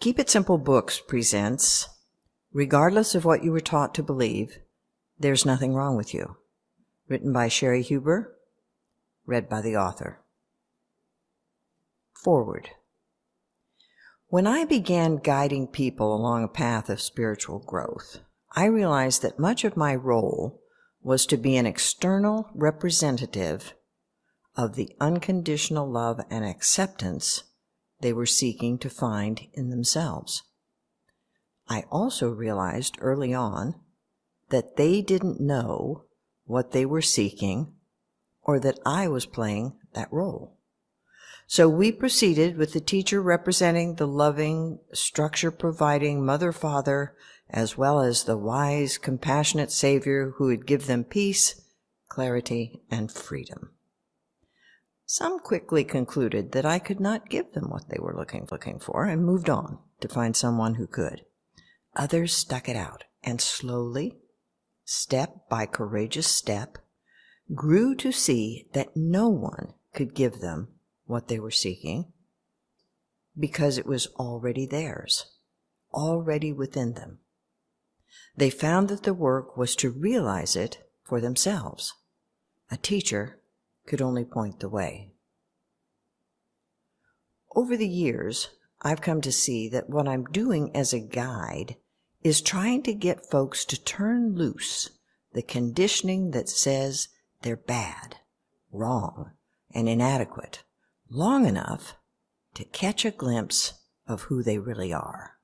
Keep It Simple Books presents, Regardless of What You Were Taught to Believe, There's Nothing Wrong with You. Written by Cheri, HUBER, read by the author. Forward. When I began guiding people along a path of spiritual growth, I realized that much of my role was to be an external representative of the unconditional love and acceptance they were seeking to find in themselves. I also realized early on that they didn't know what they were seeking or that I was playing that role. So we proceeded with the teacher representing the loving, structure-providing mother-father, as well as the wise, compassionate Savior who would give them peace, clarity, and freedom. Some quickly concluded that I could not give them what they were looking for and moved on to find someone who could. Others stuck it out and slowly, step by courageous step, grew to see that no one could give them what they were seeking because it was already theirs, already within them. They found that the work was to realize it for themselves. A teacher could only point the way. Over the years, I've come to see that what I'm doing as a guide is trying to get folks to turn loose the conditioning that says they're bad, wrong, and inadequate long enough to catch a glimpse of who they really are.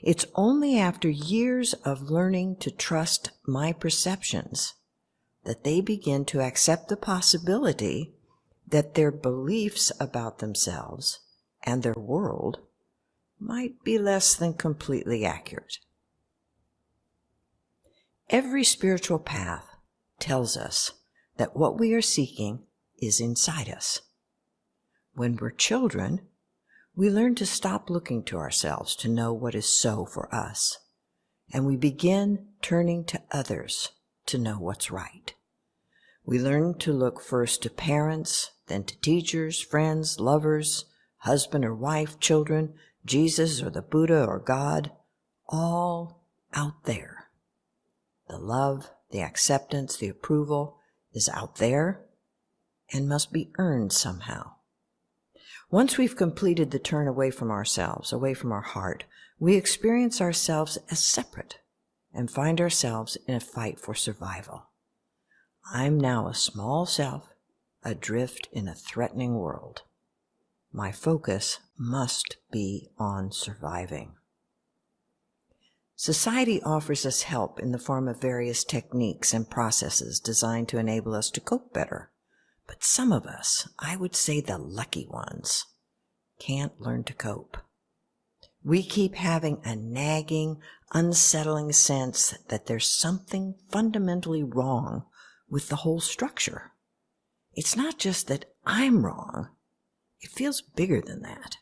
It's only after years of learning to trust my perceptions that they begin to accept the possibility that their beliefs about themselves and their world might be less than completely accurate. Every spiritual path tells us that what we are seeking is inside us. When we're children, we learn to stop looking to ourselves to know what is so for us, and we begin turning to others to know what's right. We learn to look first to parents, then to teachers, friends, lovers, husband or wife, children, Jesus or the Buddha or God, all out there. The love, the acceptance, the approval is out there and must be earned somehow. Once we've completed the turn away from ourselves, away from our heart, we experience ourselves as separate and find ourselves in a fight for survival. I'm now a small self, adrift in a threatening world. My focus must be on surviving. Society offers us help in the form of various techniques and processes designed to enable us to cope better. But some of us, I would say the lucky ones, can't learn to cope. We keep having a nagging, unsettling sense that there's something fundamentally wrong with the whole structure. It's not just that I'm wrong. It feels bigger than that.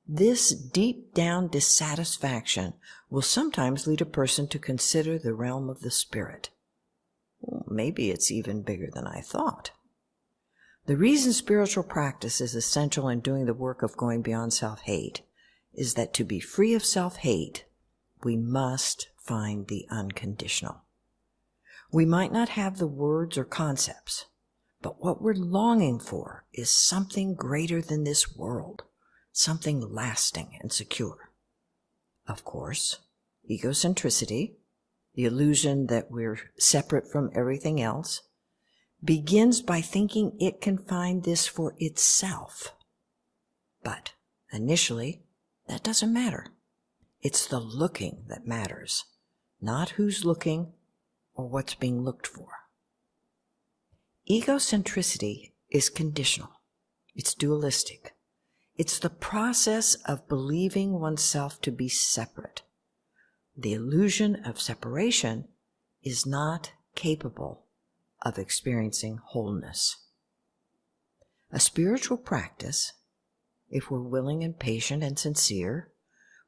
This deep down dissatisfaction will sometimes lead a person to consider the realm of the spirit. Maybe it's even bigger than I thought. The reason spiritual practice is essential in doing the work of going beyond self-hate is that to be free of self-hate, we must find the unconditional. We might not have the words or concepts, but what we're longing for is something greater than this world, something lasting and secure. Of course, egocentricity, the illusion that we're separate from everything else, begins by thinking it can find this for itself. But initially, that doesn't matter. It's the looking that matters, not who's looking or what's being looked for. Egocentricity is conditional. It's dualistic. It's the process of believing oneself to be separate. The illusion of separation is not capable of experiencing wholeness. A spiritual practice, if we're willing and patient and sincere,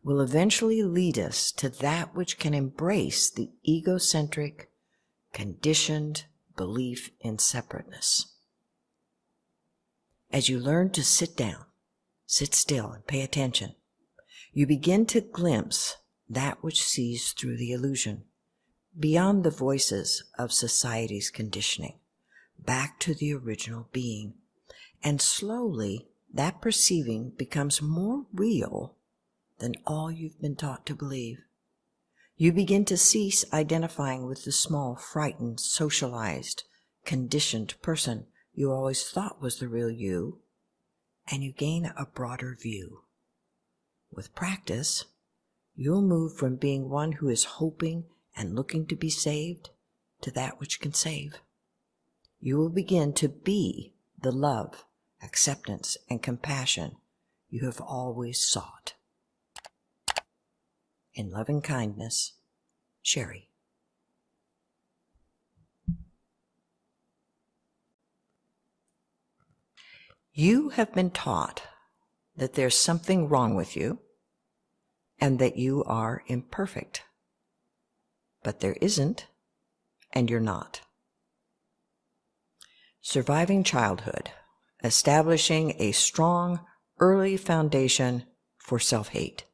will eventually lead us to that which can embrace the egocentric, conditioned belief in separateness. As you learn to sit down, sit still, and pay attention, You begin to glimpse that which sees through the illusion, beyond the voices of society's conditioning, back to the original being. And slowly, that perceiving becomes more real than all you've been taught to believe. You begin to cease identifying with the small, frightened, socialized, conditioned person you always thought was the real you, and you gain a broader view. With practice, you'll move from being one who is hoping and looking to be saved to that which can save. You will begin to be the love, acceptance, and compassion you have always sought. In loving kindness, Cheri. You have been taught that there's something wrong with you and that you are imperfect. But there isn't, and you're not. Surviving childhood, establishing a strong, early foundation for self-hate.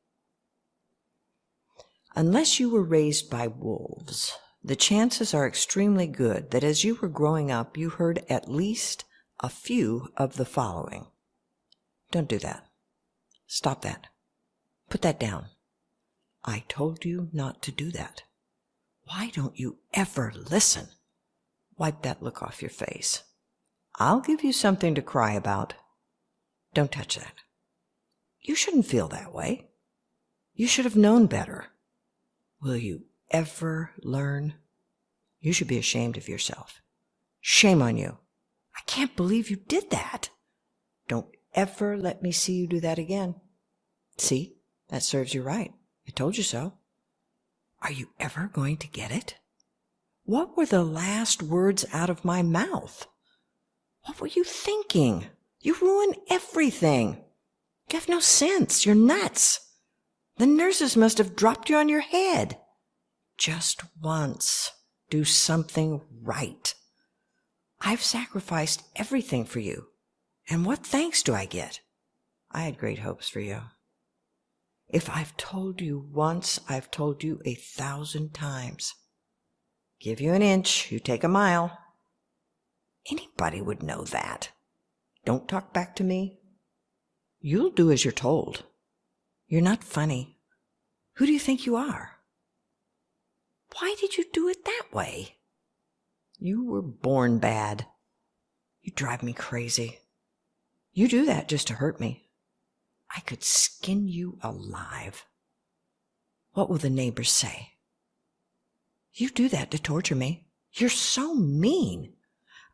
Unless you were raised by wolves, the chances are extremely good that as you were growing up, you heard at least a few of the following. Don't do that. Stop that. Put that down. I told you not to do that. Why don't you ever listen? Wipe that look off your face. I'll give you something to cry about. Don't touch that. You shouldn't feel that way. You should have known better. Will you ever learn? You should be ashamed of yourself. Shame on you. I can't believe you did that. Don't ever let me see you do that again. See, that serves you right. I told you so. Are you ever going to get it? What were the last words out of my mouth? What were you thinking? You ruin everything. You have no sense. You're nuts. The nurses must have dropped you on your head. Just once, do something right. I've sacrificed everything for you. And what thanks do I get? I had great hopes for you. If I've told you once, I've told you 1,000 times. Give you an inch, you take a mile. Anybody would know that. Don't talk back to me. You'll do as you're told. You're not funny. Who do you think you are? Why did you do it that way? You were born bad. You drive me crazy. You do that just to hurt me. I could skin you alive. What will the neighbors say? You do that to torture me. You're so mean.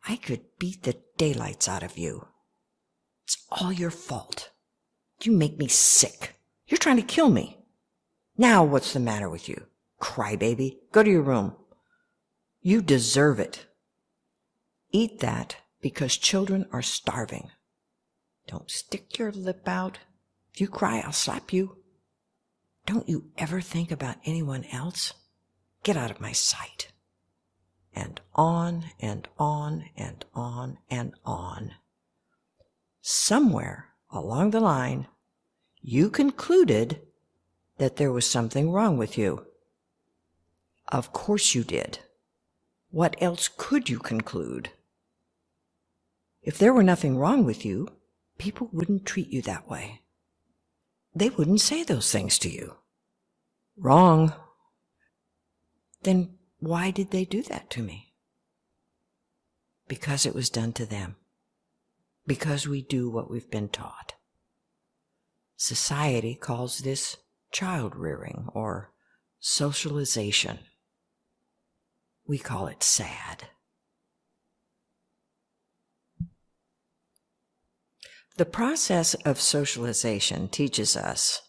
I could beat the daylights out of you. It's all your fault. You make me sick. You're trying to kill me. Now what's the matter with you? Crybaby, go to your room. You deserve it. Eat that because children are starving. Don't stick your lip out. If you cry, I'll slap you. Don't you ever think about anyone else? Get out of my sight. And on and on and on and on. Somewhere along the line, you concluded that there was something wrong with you. Of course you did. What else could you conclude? If there were nothing wrong with you, people wouldn't treat you that way. They wouldn't say those things to you. Wrong. Then why did they do that to me? Because it was done to them. Because we do what we've been taught. Society calls this child rearing or socialization. We call it sad. The process of socialization teaches us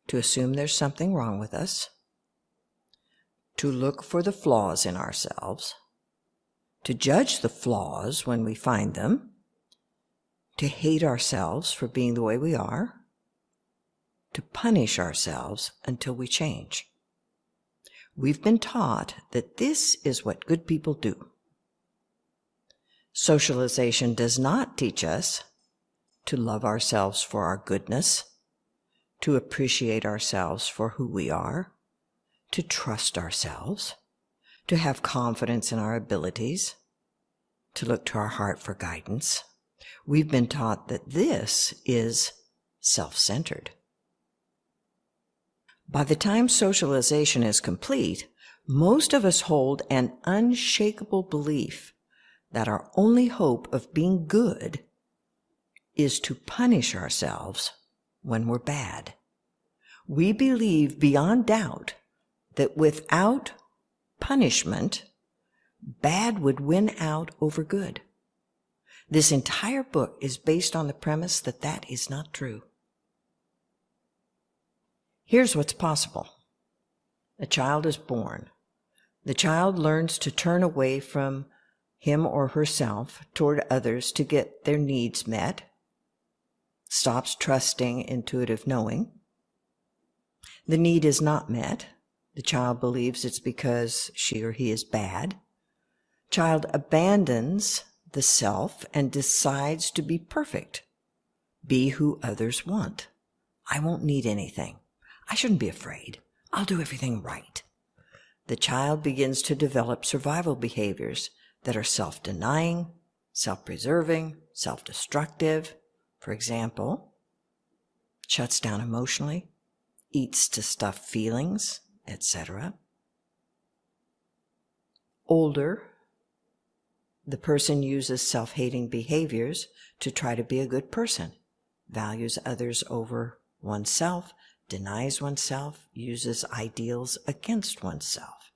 to assume there's something wrong with us, to look for the flaws in ourselves, to judge the flaws when we find them, to hate ourselves for being the way we are, to punish ourselves until we change. We've been taught that this is what good people do. Socialization does not teach us to love ourselves for our goodness, to appreciate ourselves for who we are, to trust ourselves, to have confidence in our abilities, to look to our heart for guidance. We've been taught that this is self-centered. By the time socialization is complete, most of us hold an unshakable belief that our only hope of being good is to punish ourselves when we're bad. We believe beyond doubt that without punishment, bad would win out over good. This entire book is based on the premise that that is not true. Here's what's possible. A child is born. The child learns to turn away from him or herself toward others to get their needs met, stops trusting intuitive knowing. The need is not met. The child believes it's because she or he is bad. Child abandons the self and decides to be perfect, be who others want. I won't need anything. I shouldn't be afraid. I'll do everything right. The child begins to develop survival behaviors that are self-denying, self-preserving, self-destructive. For example, shuts down emotionally, eats to stuff feelings, etc. Older, the person uses self-hating behaviors to try to be a good person, values others over oneself, denies oneself, uses ideals against oneself.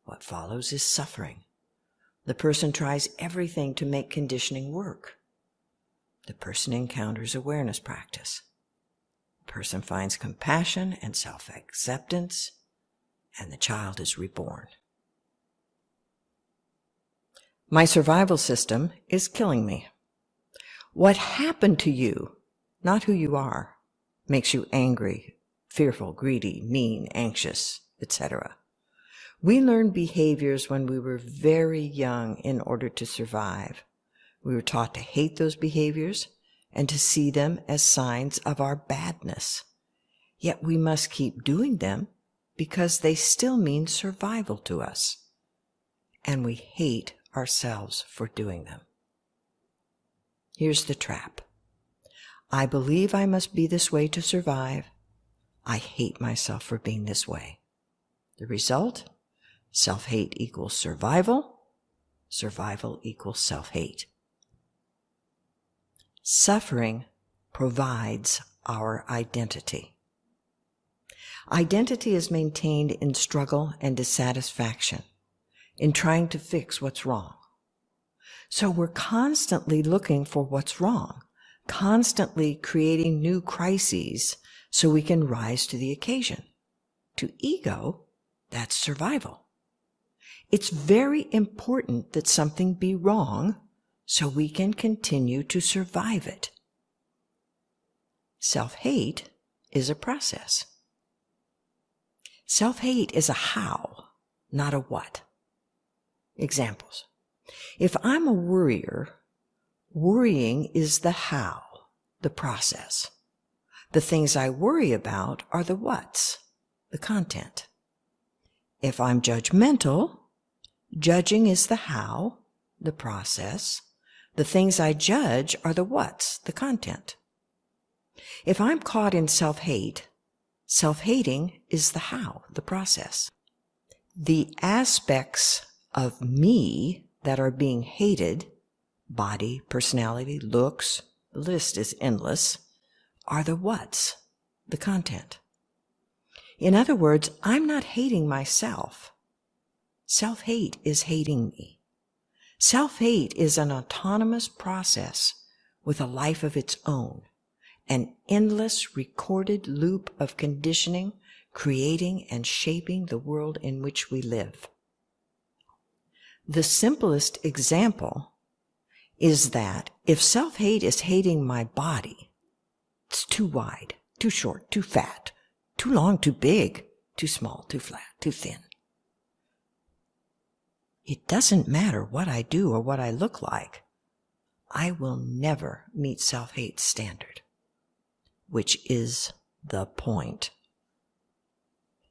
What follows is suffering. The person tries everything to make conditioning work. The person encounters awareness practice. The person finds compassion and self-acceptance, and the child is reborn. My survival system is killing me. What happened to you, not who you are, makes you angry, fearful, greedy, mean, anxious, etc. We learn behaviors when we were very young in order to survive. We were taught to hate those behaviors and to see them as signs of our badness. Yet we must keep doing them because they still mean survival to us. And we hate ourselves for doing them. Here's the trap. I believe I must be this way to survive. I hate myself for being this way. The result? Self-hate equals survival. Survival equals self-hate. Suffering provides our identity. Identity is maintained in struggle and dissatisfaction, in trying to fix what's wrong. So we're constantly looking for what's wrong, constantly creating new crises so we can rise to the occasion. To ego, that's survival. It's very important that something be wrong so we can continue to survive it. Self-hate is a process. Self-hate is a how, not a what. Examples. If I'm a worrier, worrying is the how, the process. The things I worry about are the what's, the content. If I'm judgmental, judging is the how, the process. The things I judge are the what's, the content. If I'm caught in self-hate, self-hating is the how, the process. The aspects of me that are being hated, body, personality, looks, the list is endless, are the what's, the content. In other words, I'm not hating myself. Self-hate is hating me. Self-hate is an autonomous process with a life of its own, an endless recorded loop of conditioning, creating and shaping the world in which we live. The simplest example is that if self-hate is hating my body, it's too wide, too short, too fat, too long, too big, too small, too flat, too thin. It doesn't matter what I do or what I look like. I will never meet self-hate's standard, which is the point.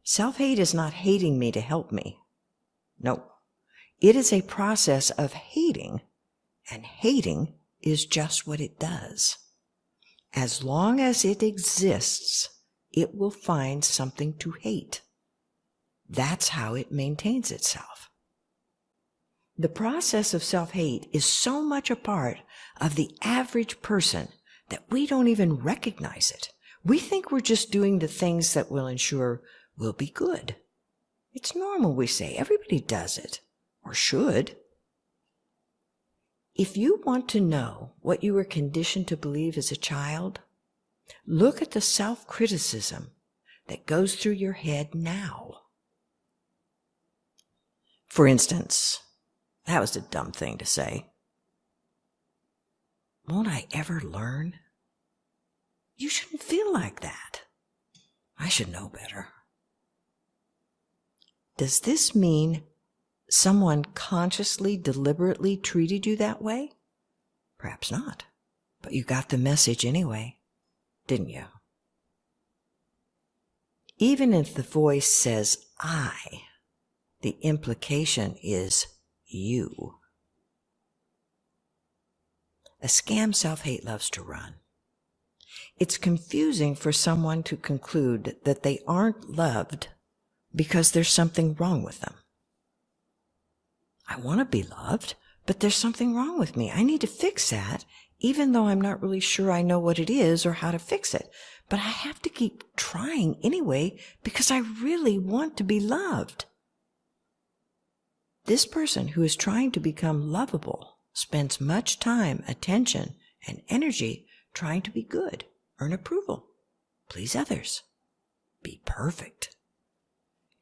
Self-hate is not hating me to help me. No, it is a process of hating, and hating is just what it does. As long as it exists, it will find something to hate. That's how it maintains itself. The process of self-hate is so much a part of the average person that we don't even recognize it. We think we're just doing the things that will ensure we'll be good. It's normal, we say. Everybody does it, or should. If you want to know what you were conditioned to believe as a child, look at the self-criticism that goes through your head now. For instance, that was a dumb thing to say. Won't I ever learn? You shouldn't feel like that. I should know better. Does this mean someone consciously, deliberately treated you that way? Perhaps not, but you got the message anyway, didn't you? Even if the voice says I, the implication is you. A scam self-hate loves to run. It's confusing for someone to conclude that they aren't loved because there's something wrong with them. I want to be loved, but there's something wrong with me. I need to fix that, even though I'm not really sure I know what it is or how to fix it. But I have to keep trying anyway because I really want to be loved. This person who is trying to become lovable spends much time, attention, and energy trying to be good, earn approval, please others, be perfect.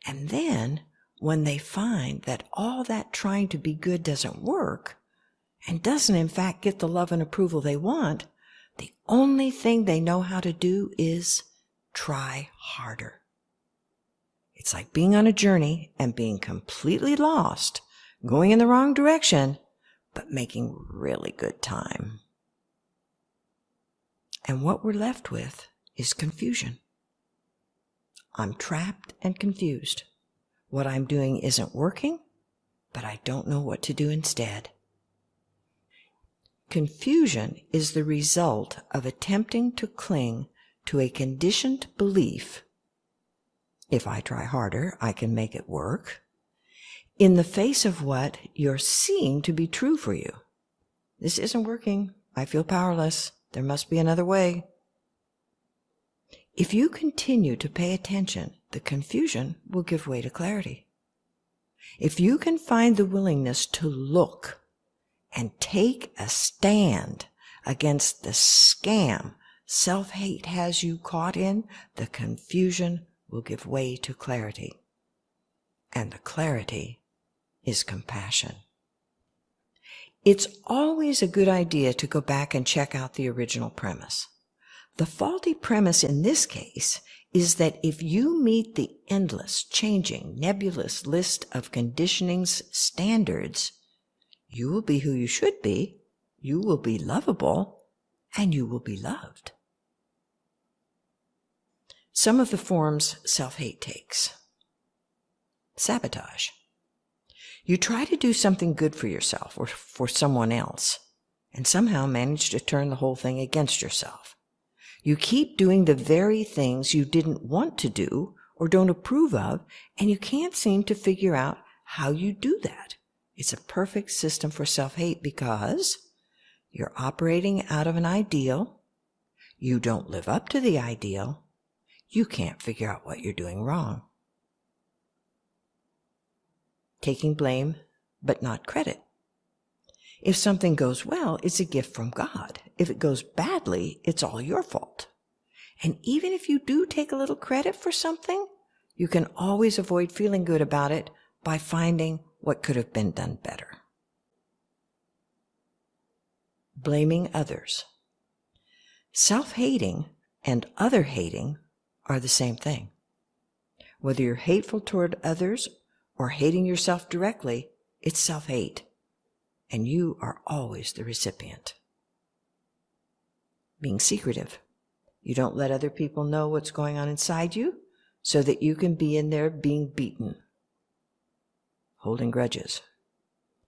And then, when they find that all that trying to be good doesn't work, and doesn't in fact get the love and approval they want, the only thing they know how to do is try harder. It's like being on a journey and being completely lost, going in the wrong direction, but making really good time. And what we're left with is confusion. I'm trapped and confused. What I'm doing isn't working, but I don't know what to do instead. Confusion is the result of attempting to cling to a conditioned belief, if I try harder, I can make it work, in the face of what you're seeing to be true for you. This isn't working. I feel powerless. There must be another way. If you continue to pay attention, the confusion will give way to clarity. If you can find the willingness to look and take a stand against the scam self-hate has you caught in, the confusion will give way to clarity. And the clarity is compassion. It's always a good idea to go back and check out the original premise. The faulty premise in this case is that if you meet the endless, changing, nebulous list of conditioning's standards, you will be who you should be, you will be lovable, and you will be loved. Some of the forms self-hate takes. Sabotage. You try to do something good for yourself or for someone else, and somehow manage to turn the whole thing against yourself. You keep doing the very things you didn't want to do or don't approve of, and you can't seem to figure out how you do that. It's a perfect system for self-hate because you're operating out of an ideal, you don't live up to the ideal, you can't figure out what you're doing wrong. Taking blame, but not credit. If something goes well, it's a gift from God. If it goes badly, it's all your fault. And even if you do take a little credit for something, you can always avoid feeling good about it by finding what could have been done better. Blaming others. Self-hating and other-hating are the same thing. Whether you're hateful toward others or hating yourself directly, it's self-hate, and you are always the recipient. Being secretive. You don't let other people know what's going on inside you so that you can be in there being beaten. Holding grudges.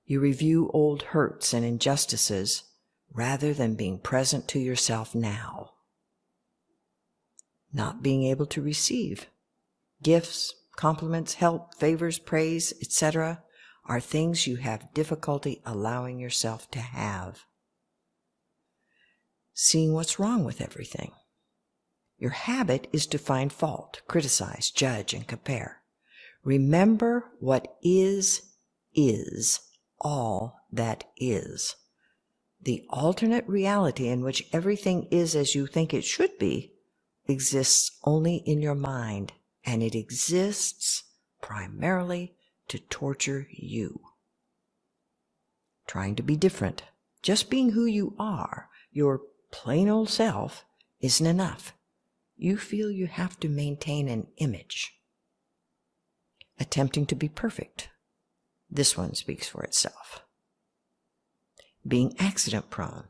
You review old hurts and injustices rather than being present to yourself now. Not being able to receive. Gifts, compliments, help, favors, praise, etc. are things you have difficulty allowing yourself to have. Seeing what's wrong with everything. Your habit is to find fault, criticize, judge, and compare. Remember what is all that is. The alternate reality in which everything is as you think it should be exists only in your mind, and it exists primarily to torture you. Trying to be different, just being who you are, your plain old self, isn't enough. You feel you have to maintain an image. Attempting to be perfect. This one speaks for itself. Being accident prone.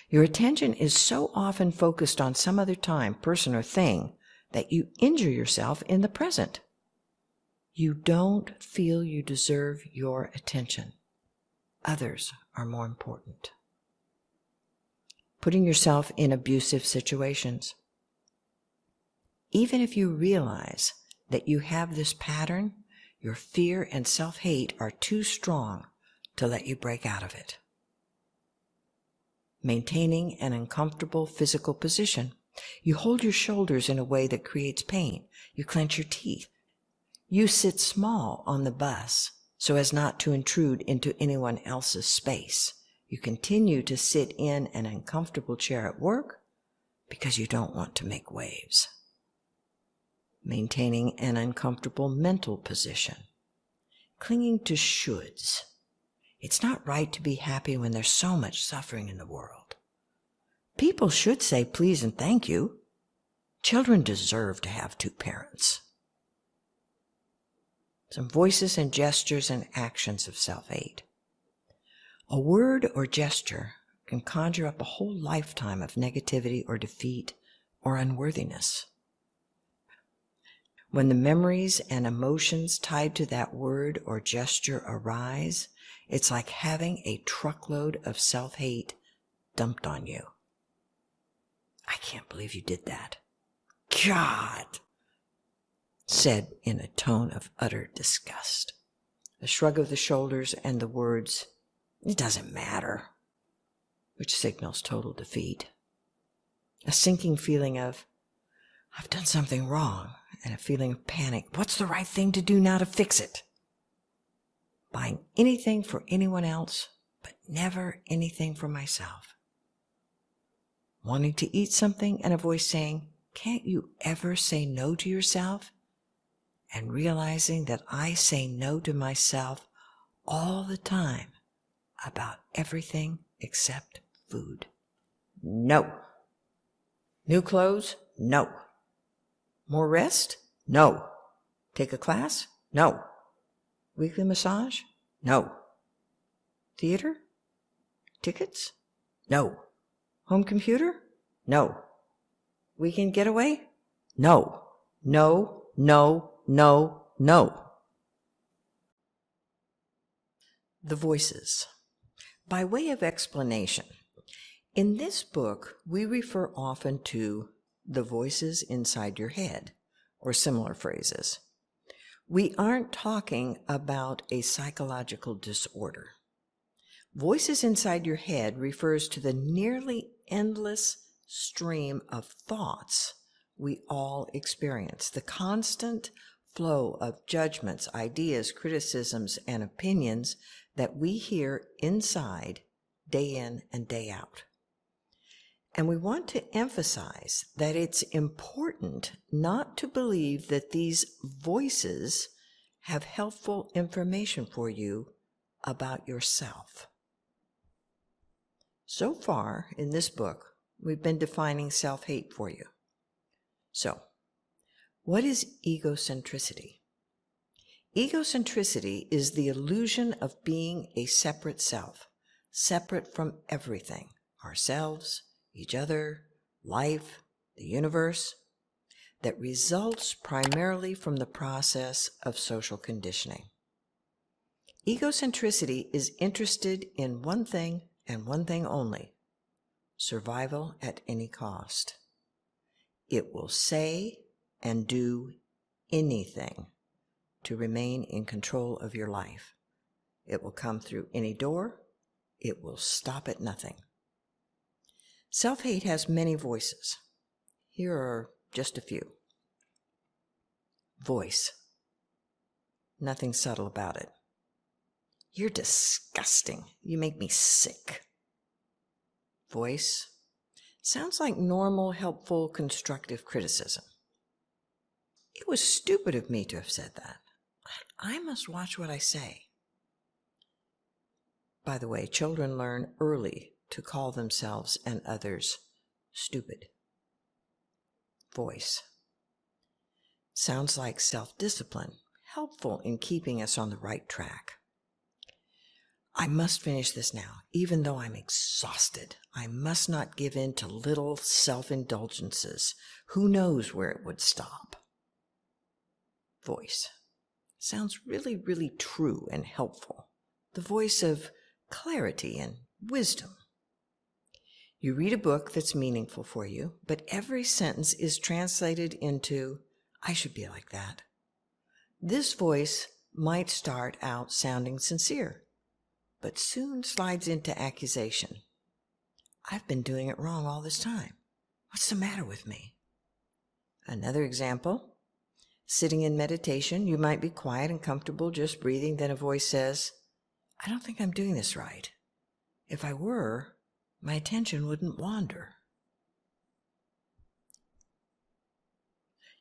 Your attention is so often focused on some other time, person, or thing that you injure yourself in the present. You don't feel you deserve your attention. Others are more important. Putting yourself in abusive situations. Even if you realize that you have this pattern, your fear and self-hate are too strong to let you break out of it. Maintaining an uncomfortable physical position. You hold your shoulders in a way that creates pain. You clench your teeth. You sit small on the bus so as not to intrude into anyone else's space. You continue to sit in an uncomfortable chair at work because you don't want to make waves. Maintaining an uncomfortable mental position. Clinging to shoulds. It's not right to be happy when there's so much suffering in the world. People should say please and thank you. Children deserve to have two parents. Some voices and gestures and actions of self-hate. A word or gesture can conjure up a whole lifetime of negativity or defeat or unworthiness. When the memories and emotions tied to that word or gesture arise, it's like having a truckload of self-hate dumped on you. I can't believe you did that. God! Said in a tone of utter disgust. A shrug of the shoulders and the words, it doesn't matter, which signals total defeat. A sinking feeling of, I've done something wrong, and a feeling of panic. What's the right thing to do now to fix it? Buying anything for anyone else, but never anything for myself. Wanting to eat something and a voice saying, can't you ever say no to yourself? And realizing that I say no to myself all the time about everything except food. No. New clothes? No. More rest? No. Take a class? No. Weekly massage? No. Theater? Tickets? No. Home computer? No. Weekend getaway? No. No, no, no, no. The voices. By way of explanation, in this book, we refer often to the voices inside your head, or similar phrases. We aren't talking about a psychological disorder. Voices inside your head refers to the nearly endless stream of thoughts we all experience, the constant flow of judgments, ideas, criticisms, and opinions that we hear inside day in and day out. And we want to emphasize that it's important not to believe that these voices have helpful information for you about yourself. So far in this book, we've been defining self-hate for you. So, what is egocentricity? Egocentricity is the illusion of being a separate self, separate from everything, ourselves, each other, life, the universe, that results primarily from the process of social conditioning. Egocentricity is interested in one thing and one thing only: survival at any cost. It will say and do anything to remain in control of your life. It will come through any door. It will stop at nothing. Self-hate has many voices. Here are just a few. Voice. Nothing subtle about it. You're disgusting. You make me sick. Voice. Sounds like normal, helpful, constructive criticism. It was stupid of me to have said that. I must watch what I say. By the way, children learn early to call themselves and others stupid. Voice. Sounds like self-discipline, helpful in keeping us on the right track. I must finish this now, even though I'm exhausted. I must not give in to little self-indulgences. Who knows where it would stop? Voice. Sounds really, really true and helpful. The voice of clarity and wisdom. You read a book that's meaningful for you, but every sentence is translated into, I should be like that. This voice might start out sounding sincere, but soon slides into accusation. I've been doing it wrong all this time. What's the matter with me? Another example, sitting in meditation, you might be quiet and comfortable just breathing, then a voice says, I don't think I'm doing this right. If I were, my attention wouldn't wander.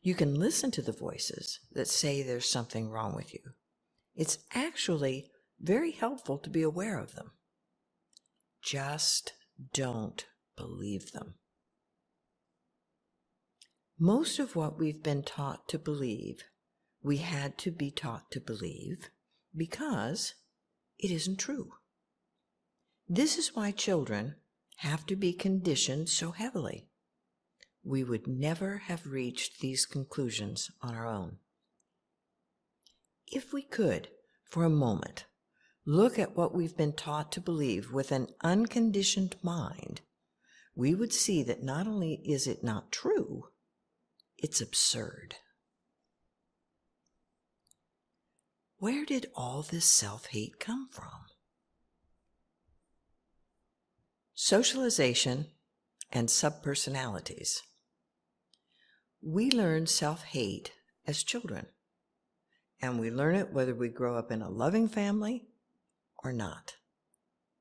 You can listen to the voices that say there's something wrong with you. It's actually very helpful to be aware of them. Just don't believe them. Most of what we've been taught to believe, we had to be taught to believe because it isn't true. This is why children have to be conditioned so heavily. We would never have reached these conclusions on our own. If we could, for a moment, look at what we've been taught to believe with an unconditioned mind, we would see that not only is it not true, it's absurd. Where did all this self-hate come from? Socialization and subpersonalities. We learn self-hate as children, and we learn it whether we grow up in a loving family or not.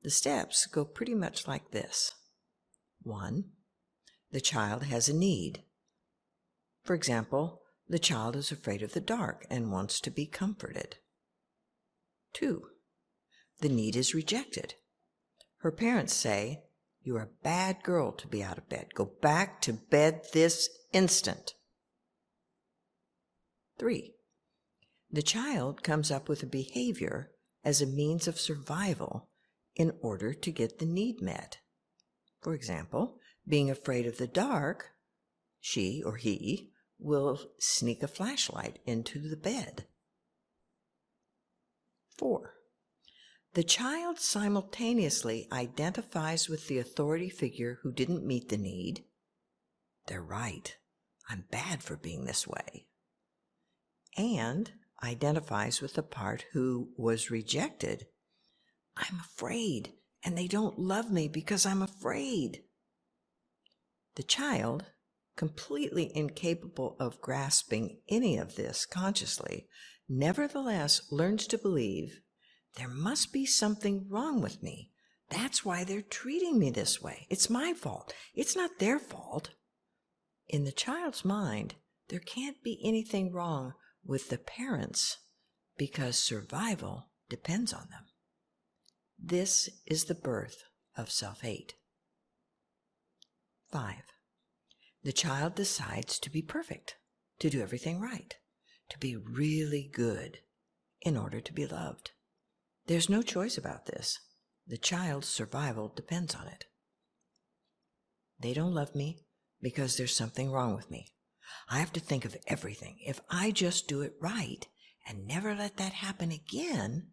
The steps go pretty much like this. 1. The child has a need. For example, the child is afraid of the dark and wants to be comforted. 2. The need is rejected. Her parents say, "You're a bad girl to be out of bed. Go back to bed this instant." 3. The child comes up with a behavior as a means of survival in order to get the need met. For example, being afraid of the dark, she or he will sneak a flashlight into the bed. 4. The child simultaneously identifies with the authority figure who didn't meet the need. They're right. I'm bad for being this way. And identifies with the part who was rejected. I'm afraid, and they don't love me because I'm afraid. The child, completely incapable of grasping any of this consciously, nevertheless learns to believe there must be something wrong with me. That's why they're treating me this way. It's my fault. It's not their fault. In the child's mind, there can't be anything wrong with the parents because survival depends on them. This is the birth of self-hate. 5. The child decides to be perfect, to do everything right, to be really good in order to be loved. There's no choice about this. The child's survival depends on it. They don't love me, because there's something wrong with me. I have to think of everything. If I just do it right and never let that happen again,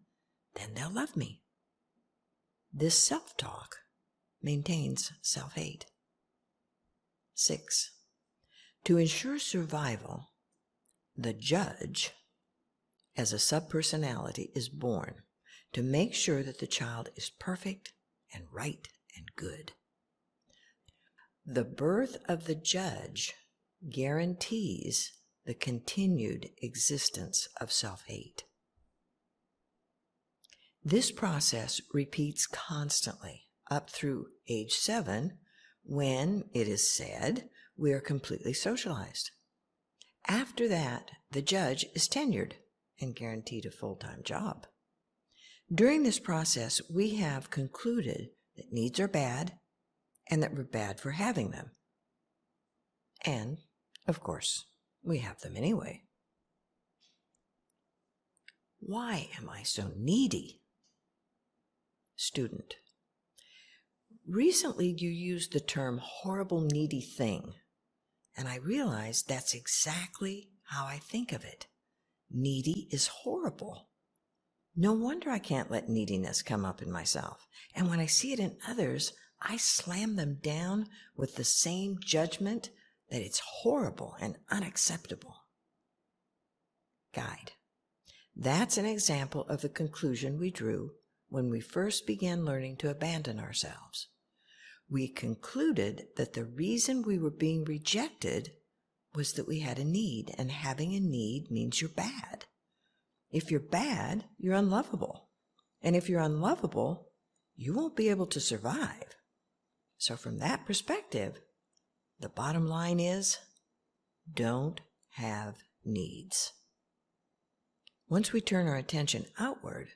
then they'll love me. This self-talk maintains self-hate. 6. To ensure survival, the judge, as a subpersonality, is born to make sure that the child is perfect and right and good. The birth of the judge guarantees the continued existence of self-hate. This process repeats constantly up through age 7, when, it is said, we are completely socialized. After that, the judge is tenured and guaranteed a full-time job. During this process, we have concluded that needs are bad and that we're bad for having them. And, of course, we have them anyway. Why am I so needy? Student. Recently, you used the term horrible needy thing, and I realized that's exactly how I think of it. Needy is horrible. No wonder I can't let neediness come up in myself. And when I see it in others, I slam them down with the same judgment that it's horrible and unacceptable. Guide. That's an example of the conclusion we drew when we first began learning to abandon ourselves. We concluded that the reason we were being rejected was that we had a need, and having a need means you're bad. If you're bad, you're unlovable. And if you're unlovable, you won't be able to survive. So from that perspective, the bottom line is, don't have needs. Once we turn our attention outward,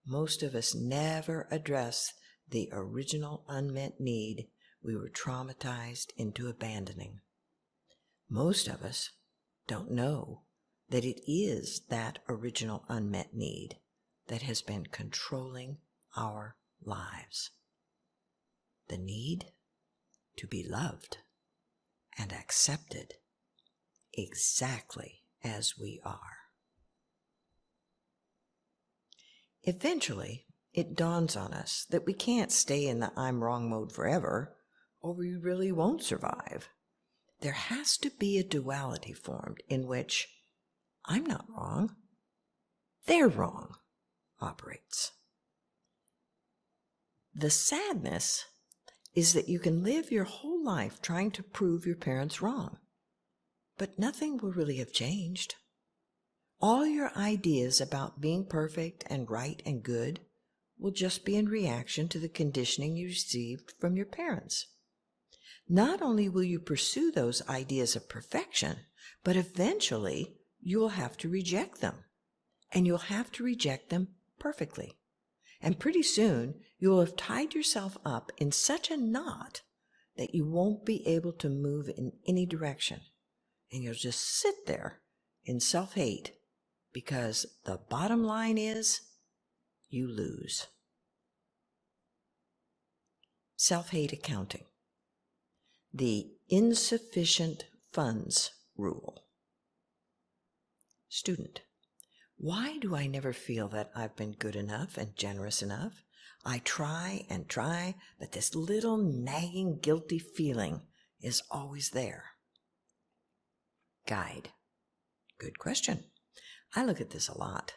most of us never address the original unmet need we were traumatized into abandoning. Most of us don't know that it is that original unmet need that has been controlling our lives. The need to be loved and accepted exactly as we are. Eventually, it dawns on us that we can't stay in the I'm wrong mode forever, or we really won't survive. There has to be a duality formed in which I'm not wrong, they're wrong operates. The sadness is that you can live your whole life trying to prove your parents wrong, but nothing will really have changed. All your ideas about being perfect and right and good will just be in reaction to the conditioning you received from your parents. Not only will you pursue those ideas of perfection, but eventually you will have to reject them, and you'll have to reject them perfectly. And pretty soon you will have tied yourself up in such a knot that you won't be able to move in any direction, and you'll just sit there in self-hate, because the bottom line is you lose. Self-hate accounting. The insufficient funds rule. Student. Why do I never feel that I've been good enough and generous enough? I try and try, but this little nagging guilty feeling is always there. Guide. Good question. I look at this a lot.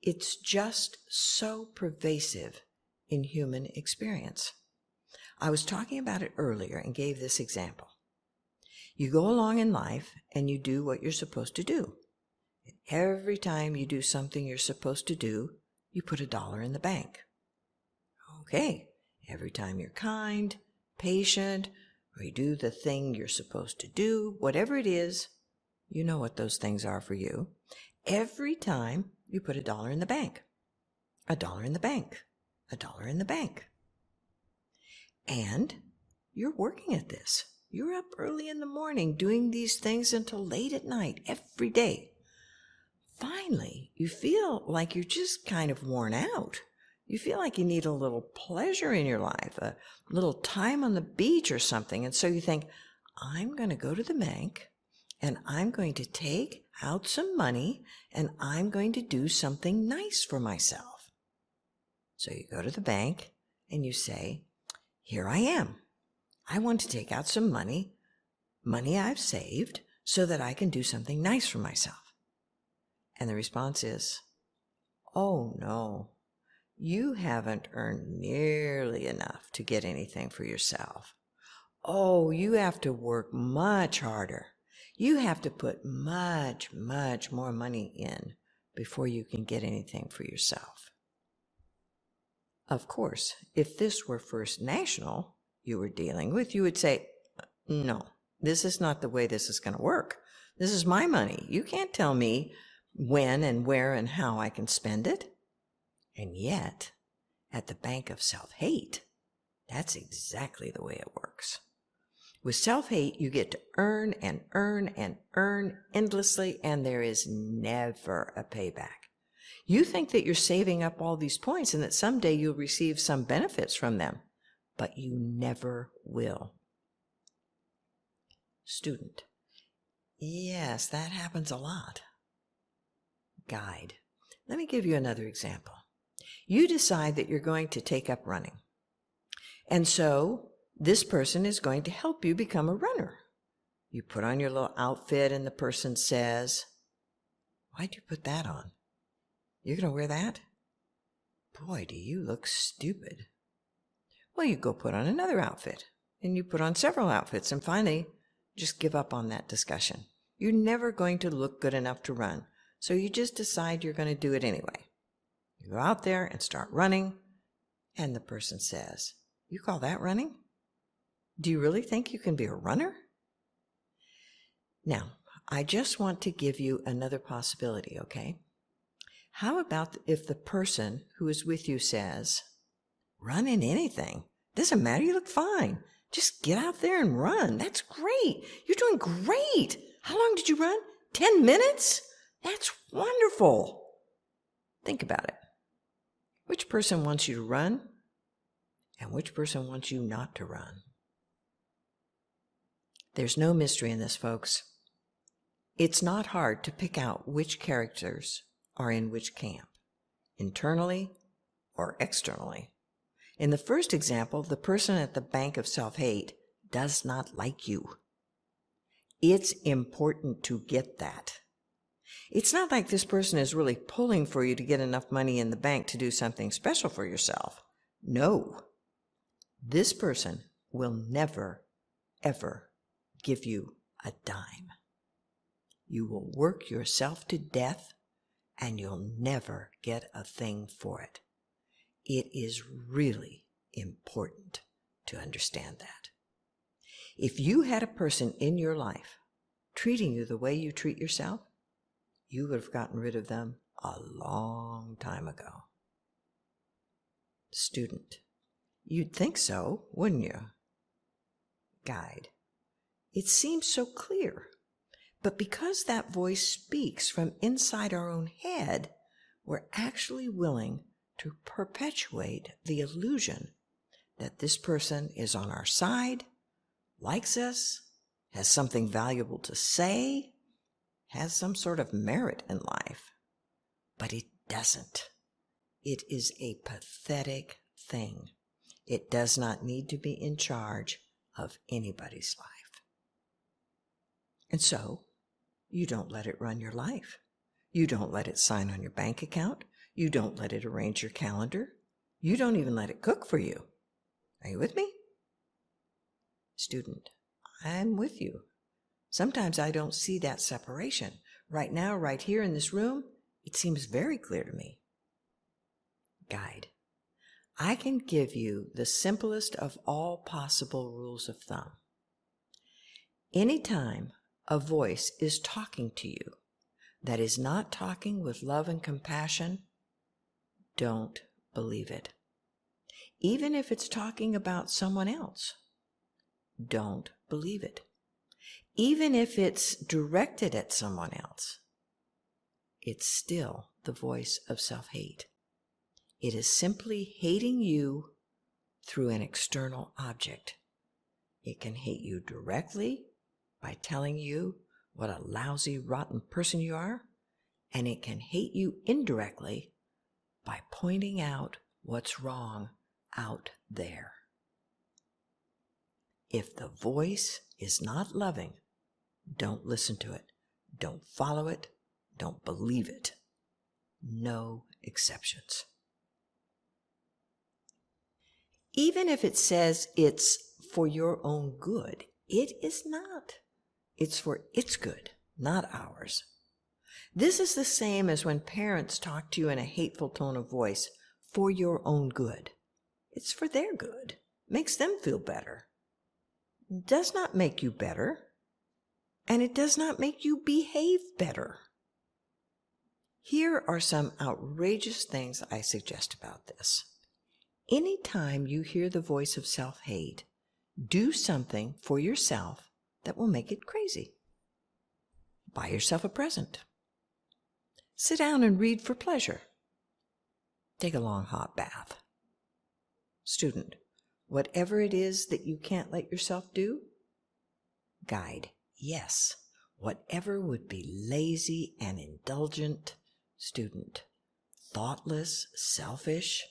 It's just so pervasive in human experience. I was talking about it earlier and gave this example. You go along in life and you do what you're supposed to do. And every time you do something you're supposed to do, you put $1 in the bank. Okay, every time you're kind, patient, or you do the thing you're supposed to do, whatever it is, you know what those things are for you. Every time you put $1 in the bank, $1 in the bank, $1 in the bank. And you're working at this. You're up early in the morning doing these things until late at night every day. Finally, you feel like you're just kind of worn out. You feel like you need a little pleasure in your life, a little time on the beach or something. And so you think, I'm going to go to the bank and I'm going to take out some money and I'm going to do something nice for myself. So you go to the bank and you say, here I am. I want to take out some money I've saved so that I can do something nice for myself. And the response is, oh no, you haven't earned nearly enough to get anything for yourself. Oh, you have to work much harder. You have to put much, much more money in before you can get anything for yourself. Of course, if this were First National you were dealing with, you would say, no, this is not the way this is going to work. This is my money. You can't tell me when and where and how I can spend it. And yet, at the Bank of Self-Hate, that's exactly the way it works. With self-hate, you get to earn and earn and earn endlessly, and there is never a payback. You think that you're saving up all these points and that someday you'll receive some benefits from them, but you never will. Student: yes, that happens a lot. Guide: let me give you another example. You decide that you're going to take up running. And so this person is going to help you become a runner. You put on your little outfit and the person says, why'd you put that on? You're going to wear that? Boy, do you look stupid. Well, you go put on another outfit and you put on several outfits and finally just give up on that discussion. You're never going to look good enough to run. So you just decide you're going to do it anyway. You go out there and start running, and the person says, you call that running? Do you really think you can be a runner? Now, I just want to give you another possibility, okay? How about if the person who is with you says, run in anything. Doesn't matter, you look fine. Just get out there and run. That's great. You're doing great. How long did you run? 10 minutes? That's wonderful. Think about it. Which person wants you to run, and which person wants you not to run? There's no mystery in this, folks. It's not hard to pick out which characters are in which camp, internally or externally. In the first example, the person at the Bank of Self-Hate does not like you. It's important to get that. It's not like this person is really pulling for you to get enough money in the bank to do something special for yourself. No. This person will never, ever give you a dime. You will work yourself to death, and you'll never get a thing for it. It is really important to understand that. If you had a person in your life treating you the way you treat yourself, you would have gotten rid of them a long time ago. Student: you'd think so, wouldn't you? Guide: it seems so clear, but because that voice speaks from inside our own head, we're actually willing to perpetuate the illusion that this person is on our side, likes us, has something valuable to say, has some sort of merit in life. But it doesn't. It is a pathetic thing. It does not need to be in charge of anybody's life. And so, you don't let it run your life. You don't let it sign on your bank account. You don't let it arrange your calendar. You don't even let it cook for you. Are you with me? Student: I'm with you. Sometimes I don't see that separation. Right now, right here in this room, it seems very clear to me. Guide: I can give you the simplest of all possible rules of thumb. Anytime a voice is talking to you that is not talking with love and compassion, don't believe it. Even if it's talking about someone else, don't believe it. Even if it's directed at someone else, it's still the voice of self-hate. It is simply hating you through an external object. It can hate you directly by telling you what a lousy, rotten person you are, and it can hate you indirectly by pointing out what's wrong out there. If the voice is not loving, don't listen to it. Don't follow it. Don't believe it. No exceptions. Even if it says it's for your own good, it is not. It's for its good, not ours. This is the same as when parents talk to you in a hateful tone of voice for your own good. It's for their good. Makes them feel better. It does not make you better, and it does not make you behave better. Here are some outrageous things I suggest about this. Anytime you hear the voice of self-hate, do something for yourself that will make it crazy. Buy yourself a present. Sit down and read for pleasure. Take a long hot bath. Student, whatever it is that you can't let yourself do, guide, yes, whatever would be lazy and indulgent. Student, thoughtless, selfish,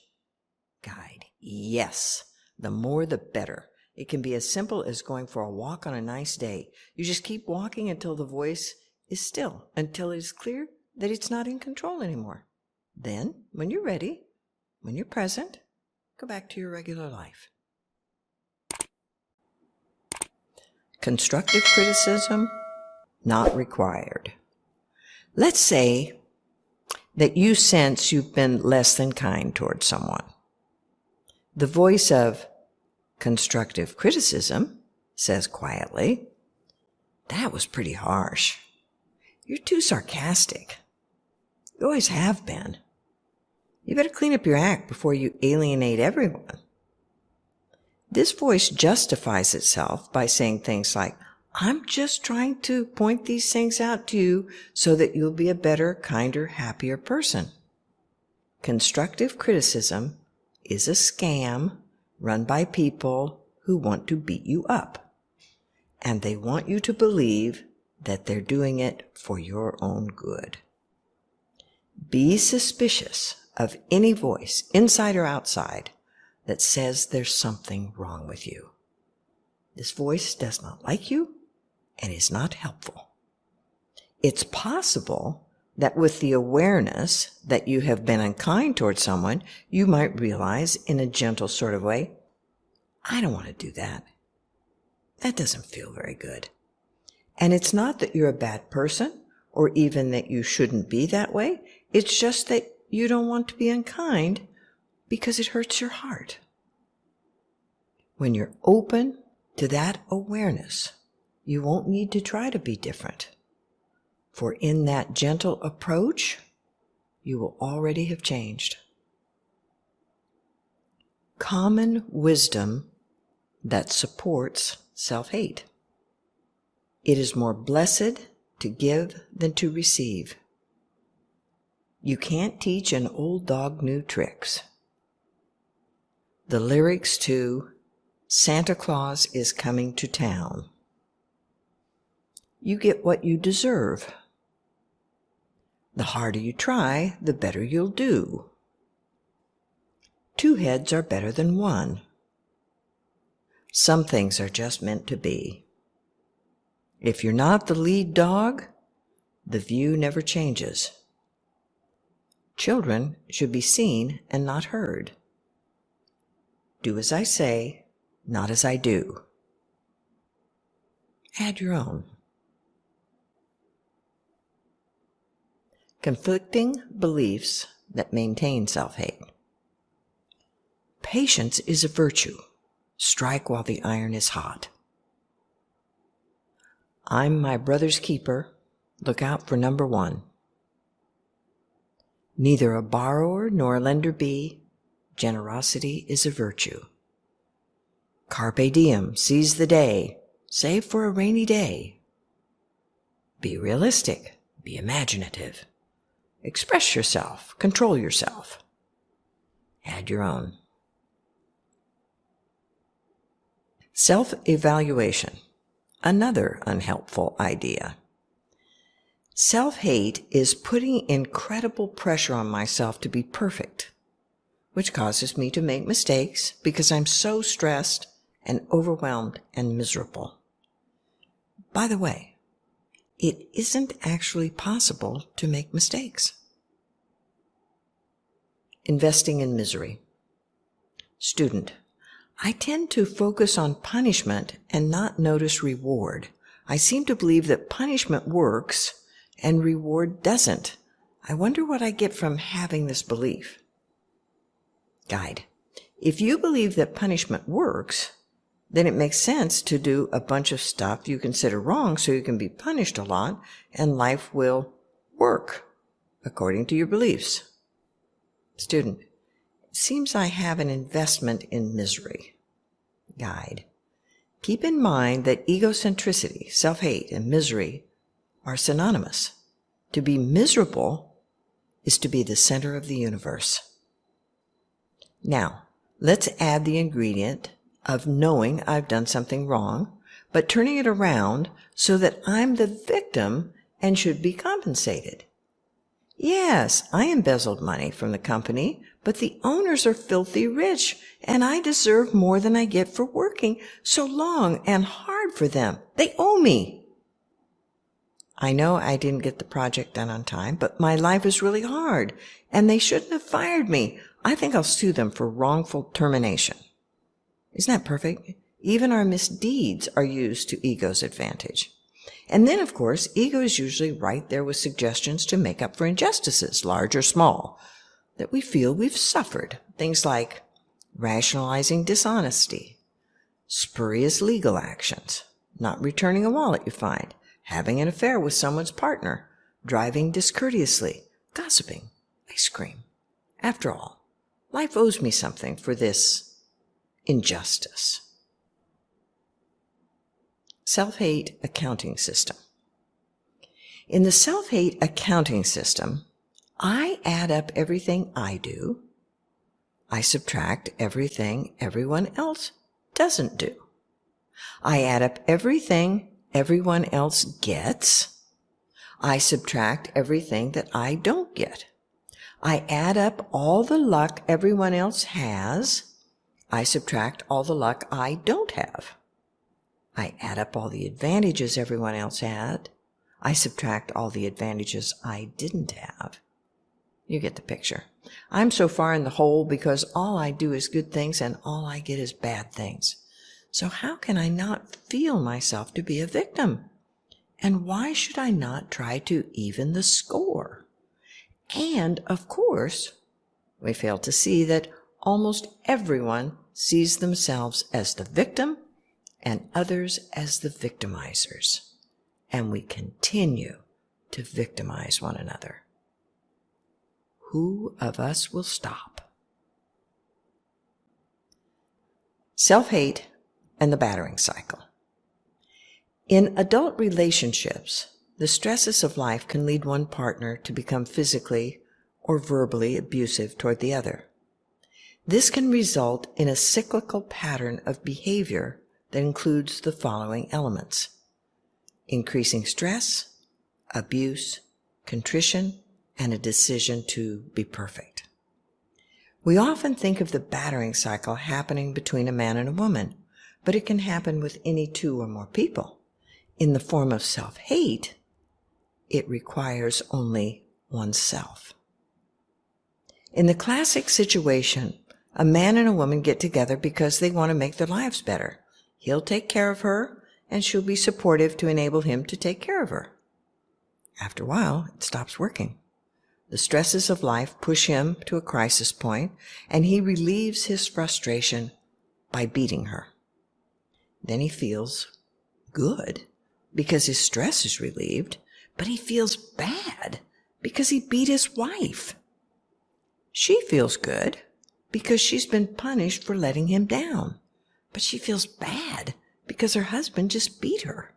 guide, yes, the more the better. It can be as simple as going for a walk on a nice day. You just keep walking until the voice is still, until it is clear that it's not in control anymore. Then, when you're ready, when you're present, go back to your regular life. Constructive criticism, not required. Let's say that you sense you've been less than kind towards someone. The voice of constructive criticism says quietly, "That was pretty harsh. You're too sarcastic. You always have been. You better clean up your act before you alienate everyone." This voice justifies itself by saying things like, "I'm just trying to point these things out to you so that you'll be a better, kinder, happier person." Constructive criticism is a scam run by people who want to beat you up, and they want you to believe that they're doing it for your own good. Be suspicious of any voice, inside or outside, that says there's something wrong with you. This voice does not like you and is not helpful. It's possible that with the awareness that you have been unkind towards someone, you might realize in a gentle sort of way, "I don't want to do that. That doesn't feel very good." And it's not that you're a bad person or even that you shouldn't be that way. It's just that you don't want to be unkind because it hurts your heart. When you're open to that awareness, you won't need to try to be different. For in that gentle approach, you will already have changed. Common wisdom that supports self-hate. It is more blessed to give than to receive. You can't teach an old dog new tricks. The lyrics to "Santa Claus is Coming to Town." You get what you deserve. The harder you try, the better you'll do. 2 heads are better than 1. Some things are just meant to be. If you're not the lead dog, the view never changes. Children should be seen and not heard. Do as I say, not as I do. Add your own. Conflicting beliefs that maintain self-hate. Patience is a virtue. Strike while the iron is hot. I'm my brother's keeper. Look out for number 1. Neither a borrower nor a lender be. Generosity is a virtue. Carpe diem, seize the day. Save for a rainy day. Be realistic. Be imaginative. Express yourself. Control yourself. Add your own. Self-evaluation. another unhelpful idea. Self-hate is putting incredible pressure on myself to be perfect, which causes me to make mistakes because I'm so stressed and overwhelmed and miserable. By the way, it isn't actually possible to make mistakes. Investing in misery. Student, I tend to focus on punishment and not notice reward. I seem to believe that punishment works and reward doesn't. I wonder what I get from having this belief. Guide. If you believe that punishment works, then it makes sense to do a bunch of stuff you consider wrong so you can be punished a lot and life will work according to your beliefs. Student, it seems I have an investment in misery. Guide. Keep in mind that egocentricity, self-hate, and misery are synonymous. To be miserable is to be the center of the universe. Now, let's add the ingredient of knowing I've done something wrong, but turning it around so that I'm the victim and should be compensated. Yes, I embezzled money from the company, but the owners are filthy rich, and I deserve more than I get for working so long and hard for them. They owe me. I know I didn't get the project done on time, but my life is really hard, and they shouldn't have fired me. I think I'll sue them for wrongful termination. Isn't that perfect? Even our misdeeds are used to ego's advantage. And then, of course, ego is usually right there with suggestions to make up for injustices, large or small, that we feel we've suffered. Things like rationalizing dishonesty, spurious legal actions, not returning a wallet you find, having an affair with someone's partner, driving discourteously, gossiping, ice cream. After all, life owes me something for this injustice. Self-hate accounting system. In the self-hate accounting system, I add up everything I do. I subtract everything everyone else doesn't do. I add up everything everyone else gets. I subtract everything that I don't get. I add up all the luck everyone else has. I subtract all the luck I don't have. I add up all the advantages everyone else had. I subtract all the advantages I didn't have. You get the picture. I'm so far in the hole because all I do is good things and all I get is bad things. So how can I not feel myself to be a victim? And why should I not try to even the score? And, of course, we fail to see that almost everyone sees themselves as the victim and others as the victimizers. And we continue to victimize one another. Who of us will stop? Self-hate and the battering cycle. In adult relationships, the stresses of life can lead one partner to become physically or verbally abusive toward the other. This can result in a cyclical pattern of behavior that includes the following elements: increasing stress, abuse, contrition, and a decision to be perfect. We often think of the battering cycle happening between a man and a woman, but it can happen with any two or more people. In the form of self-hate, it requires only oneself. In the classic situation, a man and a woman get together because they want to make their lives better. He'll take care of her, and she'll be supportive to enable him to take care of her. After a while, it stops working. The stresses of life push him to a crisis point, and he relieves his frustration by beating her. Then he feels good because his stress is relieved, but he feels bad because he beat his wife. She feels good because she's been punished for letting him down, but she feels bad because her husband just beat her.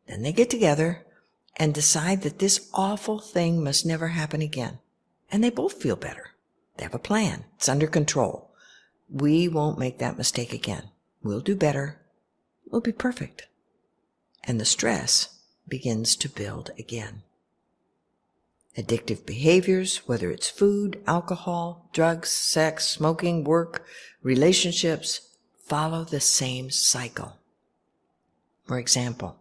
Then they get together and decide that this awful thing must never happen again. And they both feel better. They have a plan. It's under control. We won't make that mistake again. We'll do better. We'll be perfect. and the stress begins to build again. Addictive behaviors, whether it's food, alcohol, drugs, sex, smoking, work, relationships, follow the same cycle. For example,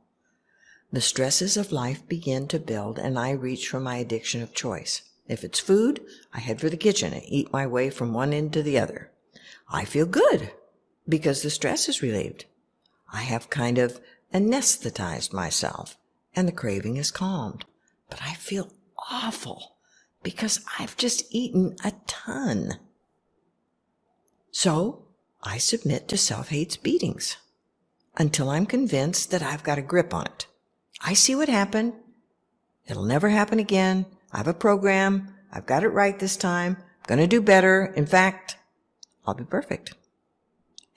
the stresses of life begin to build and I reach for my addiction of choice. If it's food, I head for the kitchen and eat my way from one end to the other. I feel good because the stress is relieved. I have kind of anesthetized myself and the craving is calmed. But I feel awful because I've just eaten a ton. So I submit to self-hate's beatings until I'm convinced that I've got a grip on it. I see what happened. It'll never happen again. I have a program. I've got it right this time. I'm going to do better. In fact, I'll be perfect.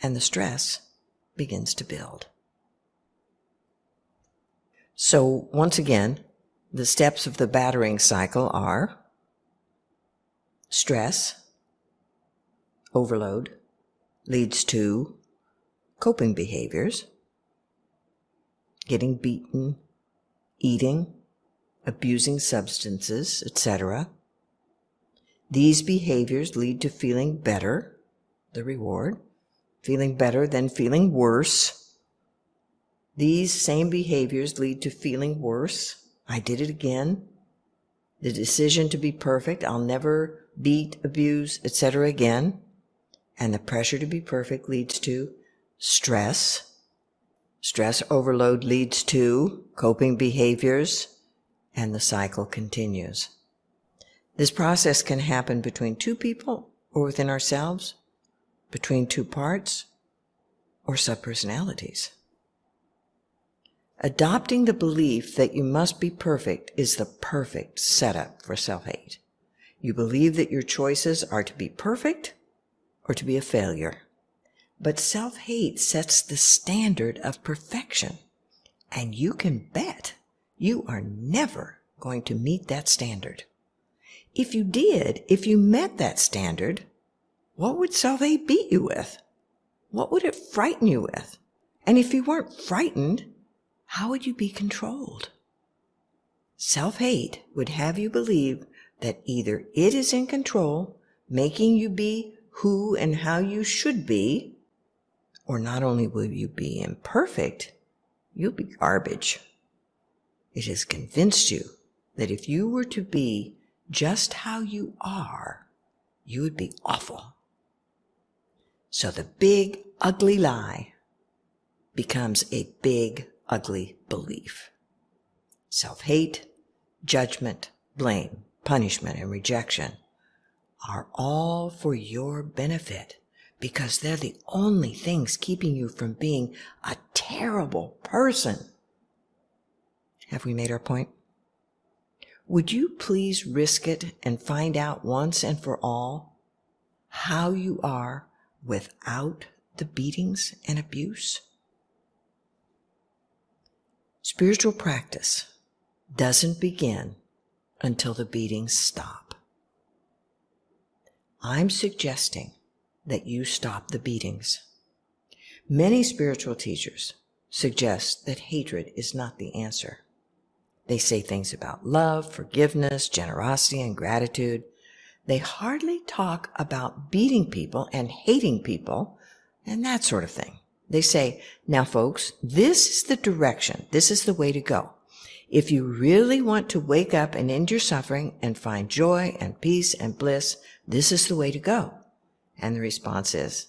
And the stress begins to build. So once again, the steps of the battering cycle are stress, overload, leads to coping behaviors, getting beaten, eating, abusing substances, etc. These behaviors lead to feeling better, the reward, feeling better than feeling worse. These same behaviors lead to feeling worse. I did it again. The decision to be perfect, I'll never beat, abuse, etc. again. And the pressure to be perfect leads to stress. Stress overload leads to coping behaviors, and the cycle continues. This process can happen between two people or within ourselves, between two parts, or subpersonalities. Adopting the belief that you must be perfect is the perfect setup for self-hate. You believe that your choices are to be perfect or to be a failure. But self-hate sets the standard of perfection, and you can bet you are never going to meet that standard. If you did, if you met that standard, what would self-hate beat you with? What would it frighten you with? And if you weren't frightened, how would you be controlled? Self-hate would have you believe that either it is in control, making you be who and how you should be, or not only will you be imperfect, you'll be garbage. It has convinced you that if you were to be just how you are, you would be awful. So the big, ugly lie becomes a big, ugly belief. Self-hate, judgment, blame, punishment, and rejection are all for your benefit because they're the only things keeping you from being a terrible person. Have we made our point? Would you please risk it and find out once and for all how you are without the beatings and abuse? Spiritual practice doesn't begin until the beatings stop. I'm suggesting that you stop the beatings. Many spiritual teachers suggest that hatred is not the answer. They say things about love, forgiveness, generosity, and gratitude. They hardly talk about beating people and hating people and that sort of thing. They say, now folks, this is the direction. This is the way to go. If you really want to wake up and end your suffering and find joy and peace and bliss, this is the way to go. And the response is,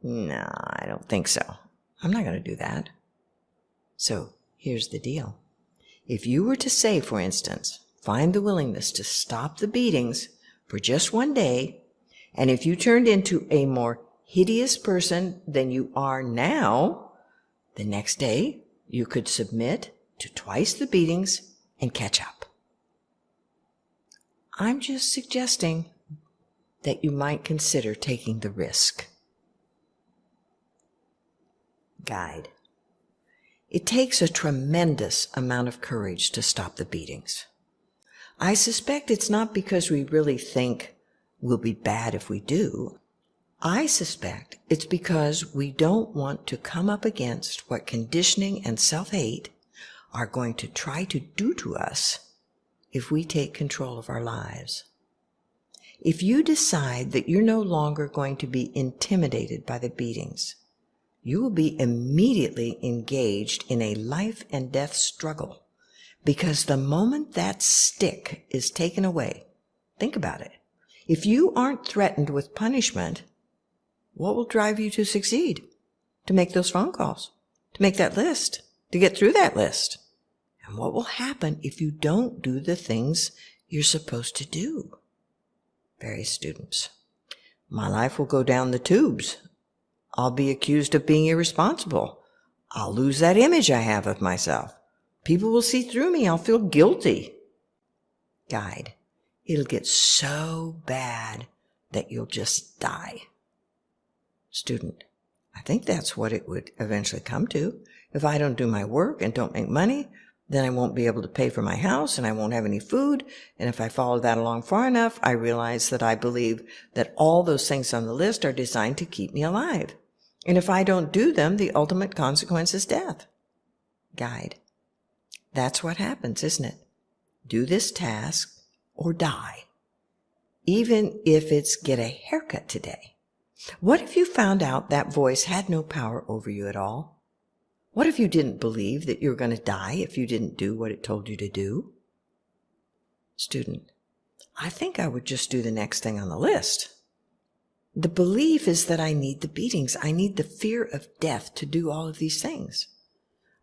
no, I don't think so. I'm not going to do that. So here's the deal. If you were to say, for instance, find the willingness to stop the beatings for just one day, and if you turned into a more hideous person than you are now, the next day you could submit to twice the beatings and catch up. I'm just suggesting that you might consider taking the risk. Guide. It takes a tremendous amount of courage to stop the beatings. I suspect it's not because we really think we'll be bad if we do. I suspect it's because we don't want to come up against what conditioning and self-hate are going to try to do to us if we take control of our lives. If you decide that you're no longer going to be intimidated by the beatings, you will be immediately engaged in a life and death struggle, because the moment that stick is taken away, think about it. If you aren't threatened with punishment, what will drive you to succeed? To make those phone calls, to make that list, to get through that list. And what will happen if you don't do the things you're supposed to do? Various students. My life will go down the tubes. I'll be accused of being irresponsible. I'll lose that image I have of myself. People will see through me. I'll feel guilty. Guide. It'll get so bad that you'll just die. Student. I think that's what it would eventually come to. If I don't do my work and don't make money, then I won't be able to pay for my house and I won't have any food. And if I follow that along far enough, I realize that I believe that all those things on the list are designed to keep me alive. And if I don't do them, the ultimate consequence is death. Guide. That's what happens, isn't it? Do this task or die. Even if it's get a haircut today. What if you found out that voice had no power over you at all? What if you didn't believe that you were going to die if you didn't do what it told you to do? Student. I think I would just do the next thing on the list. The belief is that I need the beatings. I need the fear of death to do all of these things.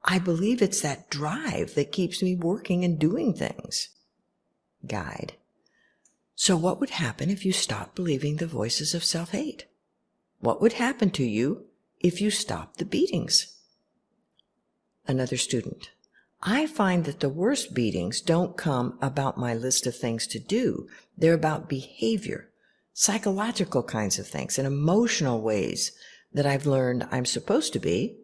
I believe it's that drive that keeps me working and doing things. Guide. So what would happen if you stopped believing the voices of self-hate? What would happen to you if you stopped the beatings? Another student. I find that the worst beatings don't come about my list of things to do. They're about behavior, psychological kinds of things, and emotional ways that I've learned I'm supposed to be,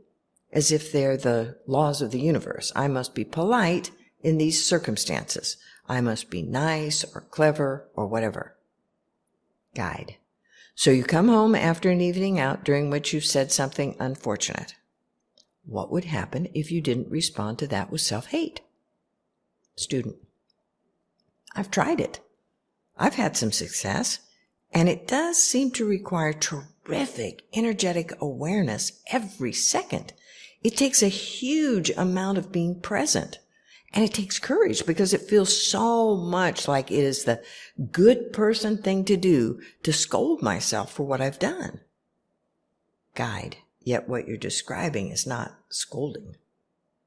as if they're the laws of the universe. I must be polite in these circumstances. I must be nice or clever or whatever. Guide. So you come home after an evening out during which you've said something unfortunate. What would happen if you didn't respond to that with self-hate? Student. I've tried it. I've had some success, and it does seem to require terrific energetic awareness every second. It takes a huge amount of being present, and it takes courage because it feels so much like it is the good person thing to do to scold myself for what I've done. Guide. Yet what you're describing is not scolding.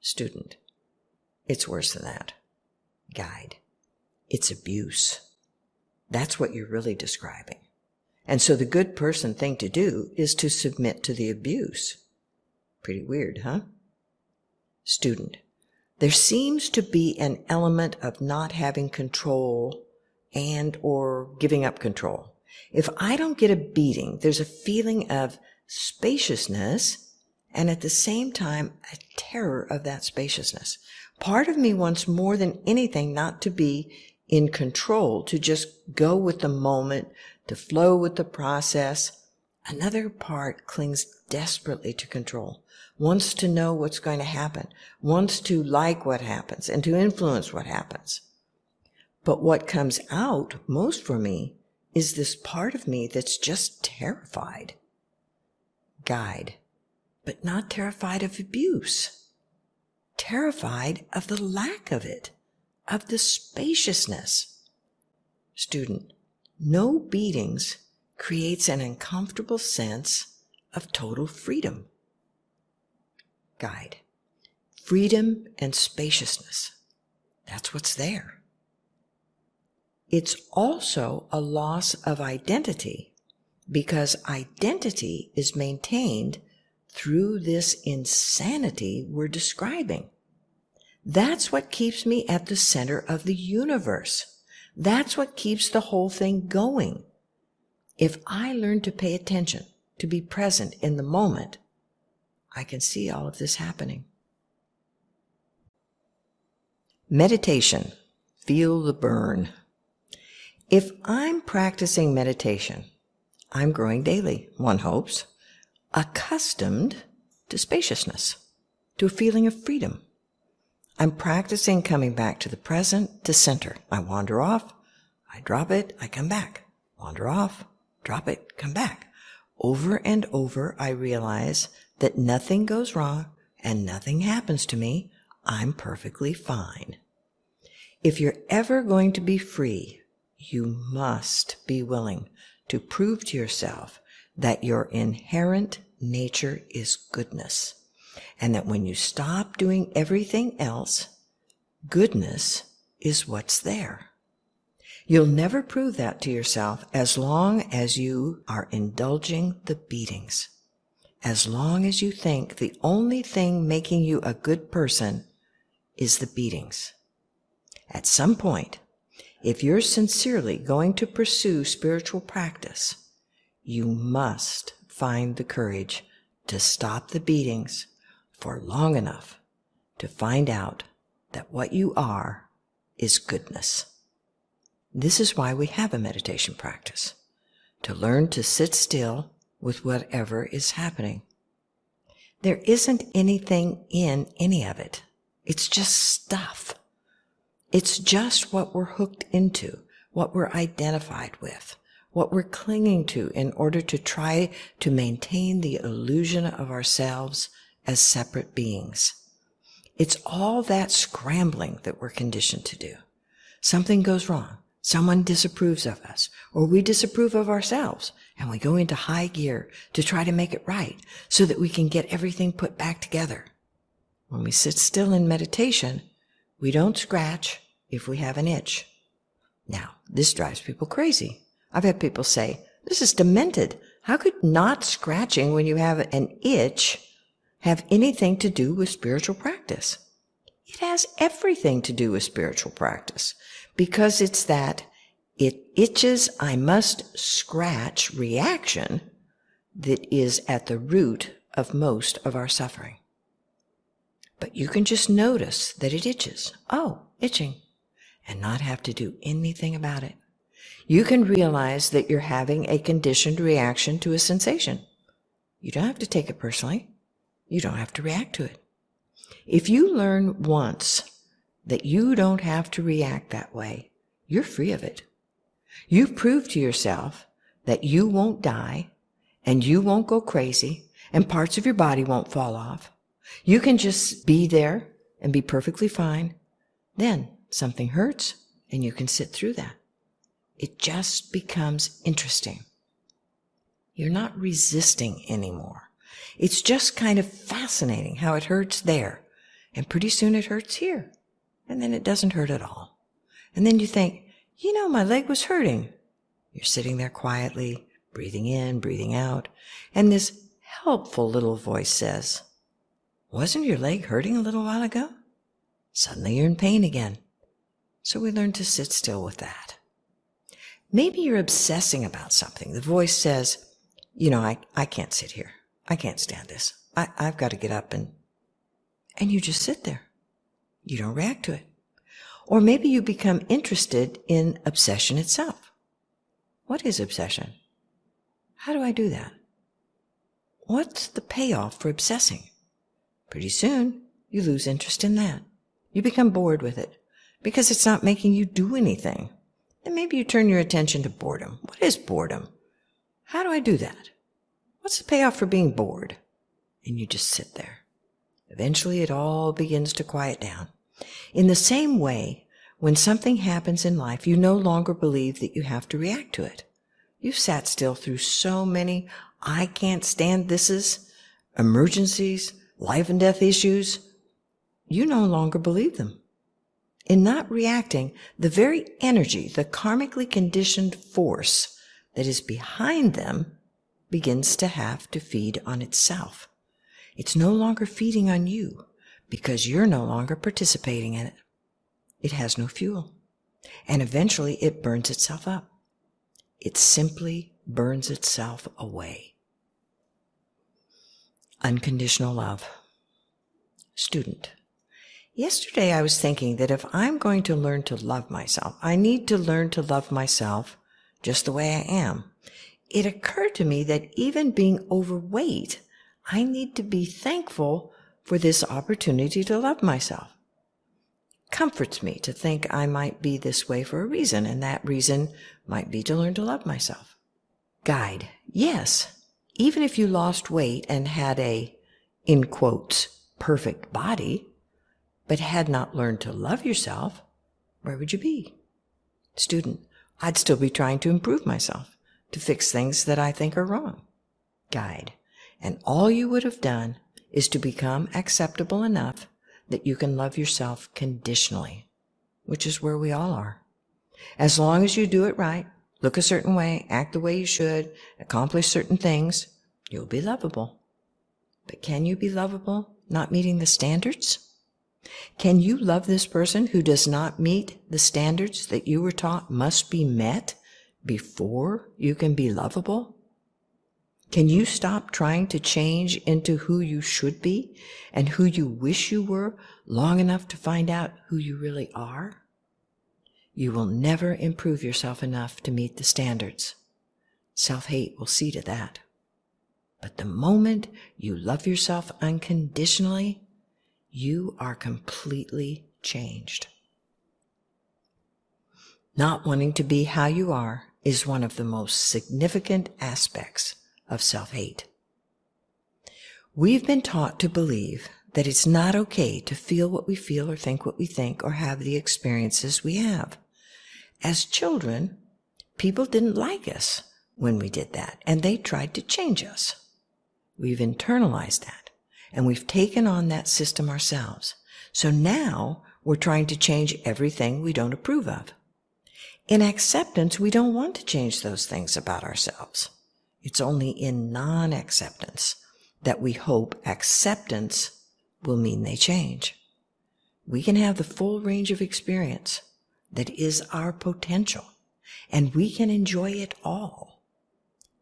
Student. It's worse than that. Guide. It's abuse. That's what you're really describing. And so the good person thing to do is to submit to the abuse. Pretty weird, huh? Student. There seems to be an element of not having control and or giving up control. If I don't get a beating, there's a feeling of spaciousness and at the same time a terror of that spaciousness. Part of me wants more than anything not to be in control, to just go with the moment, to flow with the process. Another part clings desperately to control, wants to know what's going to happen, wants to like what happens and to influence what happens. But what comes out most for me is this part of me that's just terrified. Guide, but not terrified of abuse. Terrified of the lack of it, of the spaciousness. Student, no beatings creates an uncomfortable sense of total freedom. Guide, freedom and spaciousness. That's what's there. It's also a loss of identity, because identity is maintained through this insanity we're describing. That's what keeps me at the center of the universe. That's what keeps the whole thing going. If I learn to pay attention, to be present in the moment, I can see all of this happening. Meditation. Feel the burn. If I'm practicing meditation, I'm growing daily, one hopes, accustomed to spaciousness, to a feeling of freedom. I'm practicing coming back to the present, to center. I wander off, I drop it, I come back. Wander off, drop it, come back. Over and over, I realize that nothing goes wrong and nothing happens to me. I'm perfectly fine. If you're ever going to be free, you must be willing to prove to yourself that your inherent nature is goodness, and that when you stop doing everything else, goodness is what's there. You'll never prove that to yourself as long as you are indulging the beatings, as long as you think the only thing making you a good person is the beatings. At some point, if you're sincerely going to pursue spiritual practice, you must find the courage to stop the beatings for long enough to find out that what you are is goodness. This is why we have a meditation practice, to learn to sit still with whatever is happening. There isn't anything in any of it. It's just stuff. It's just what we're hooked into, what we're identified with, what we're clinging to in order to try to maintain the illusion of ourselves as separate beings. It's all that scrambling that we're conditioned to do. Something goes wrong. Someone disapproves of us, or we disapprove of ourselves, and we go into high gear to try to make it right so that we can get everything put back together. When we sit still in meditation, we don't scratch if we have an itch. Now, this drives people crazy. I've had people say, this is demented. How could not scratching when you have an itch have anything to do with spiritual practice? It has everything to do with spiritual practice, because it's that it itches, I must scratch reaction that is at the root of most of our suffering. But you can just notice that it itches. Oh, itching. And not have to do anything about it. You can realize that you're having a conditioned reaction to a sensation. You don't have to take it personally. You don't have to react to it. If you learn once that you don't have to react that way, you're free of it. You've proved to yourself that you won't die, and you won't go crazy, and parts of your body won't fall off. You can just be there and be perfectly fine. Then something hurts, and you can sit through that. It just becomes interesting. You're not resisting anymore. It's just kind of fascinating how it hurts there, and pretty soon it hurts here, and then it doesn't hurt at all. And then you think, my leg was hurting. You're sitting there quietly, breathing in, breathing out, and this helpful little voice says, wasn't your leg hurting a little while ago? Suddenly you're in pain again. So we learn to sit still with that. Maybe you're obsessing about something. The voice says, I can't sit here. I can't stand this. I've got to get up and you just sit there. You don't react to it. Or maybe you become interested in obsession itself. What is obsession? How do I do that? What's the payoff for obsessing? Pretty soon, you lose interest in that. You become bored with it because it's not making you do anything. And maybe you turn your attention to boredom. What is boredom? How do I do that? What's the payoff for being bored? And you just sit there. Eventually, it all begins to quiet down. In the same way, when something happens in life, you no longer believe that you have to react to it. You've sat still through so many I can't stand thises, emergencies, life and death issues. You no longer believe them. In not reacting, the very energy, the karmically conditioned force that is behind them begins to have to feed on itself. It's no longer feeding on you because you're no longer participating in it. It has no fuel. And eventually it burns itself up. It simply burns itself away. Unconditional love. Student. Yesterday I was thinking that if I'm going to learn to love myself, I need to learn to love myself just the way I am. it occurred to me that even being overweight, I need to be thankful for this opportunity to love myself. Comforts me to think I might be this way for a reason, and that reason might be to learn to love myself. Guide. Yes, even if you lost weight and had a, in quotes, perfect body, but had not learned to love yourself, where would you be? Student. I'd still be trying to improve myself, to fix things that I think are wrong. Guide. And all you would have done is to become acceptable enough that you can love yourself conditionally, which is where we all are. As long as you do it right, look a certain way, act the way you should, accomplish certain things, you'll be lovable. But can you be lovable not meeting the standards? Can you love this person who does not meet the standards that you were taught must be met before you can be lovable? Can you stop trying to change into who you should be and who you wish you were long enough to find out who you really are? You will never improve yourself enough to meet the standards. Self-hate will see to that. But the moment you love yourself unconditionally, you are completely changed. Not wanting to be how you are is one of the most significant aspects of self-hate. We've been taught to believe that it's not okay to feel what we feel or think what we think or have the experiences we have. As children, people didn't like us when we did that, and they tried to change us. We've internalized that, and we've taken on that system ourselves. So now we're trying to change everything we don't approve of. In acceptance, we don't want to change those things about ourselves. It's only in non-acceptance that we hope acceptance will mean they change. We can have the full range of experience that is our potential, and we can enjoy it all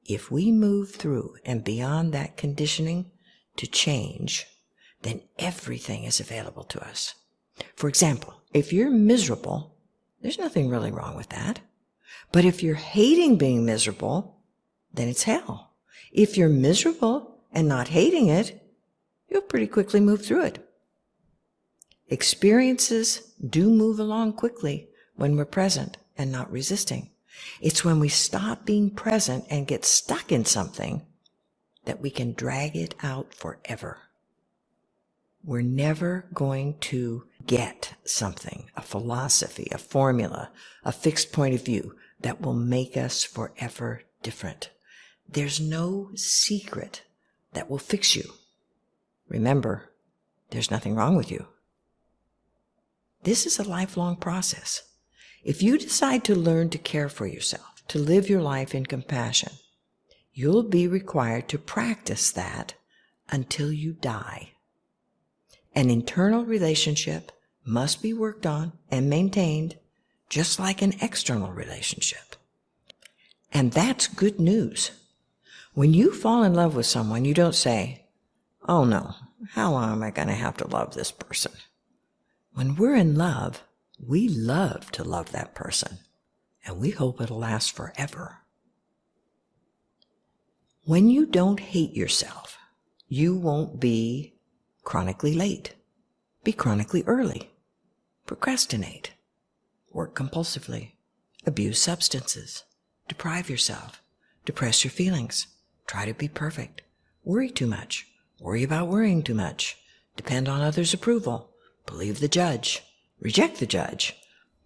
if we move through and beyond that conditioning to change. Then everything is available to us. For example, if you're miserable, there's nothing really wrong with that. But if you're hating being miserable, then it's hell. If you're miserable and not hating it, you'll pretty quickly move through it. Experiences do move along quickly when we're present and not resisting. It's when we stop being present and get stuck in something that we can drag it out forever. We're never going to get something, a philosophy, a formula, a fixed point of view that will make us forever different. There's no secret that will fix you. Remember, there's nothing wrong with you. This is a lifelong process. If you decide to learn to care for yourself, to live your life in compassion, you'll be required to practice that until you die. An internal relationship must be worked on and maintained just like an external relationship. And that's good news. When you fall in love with someone, you don't say, "Oh no, how long am I going to have to love this person?" When we're in love, we love to love that person, and we hope it'll last forever. When you don't hate yourself, you won't be chronically late, be chronically early, procrastinate, work compulsively, abuse substances, deprive yourself, depress your feelings, try to be perfect, worry too much, worry about worrying too much, depend on others' approval, believe the judge, reject the judge,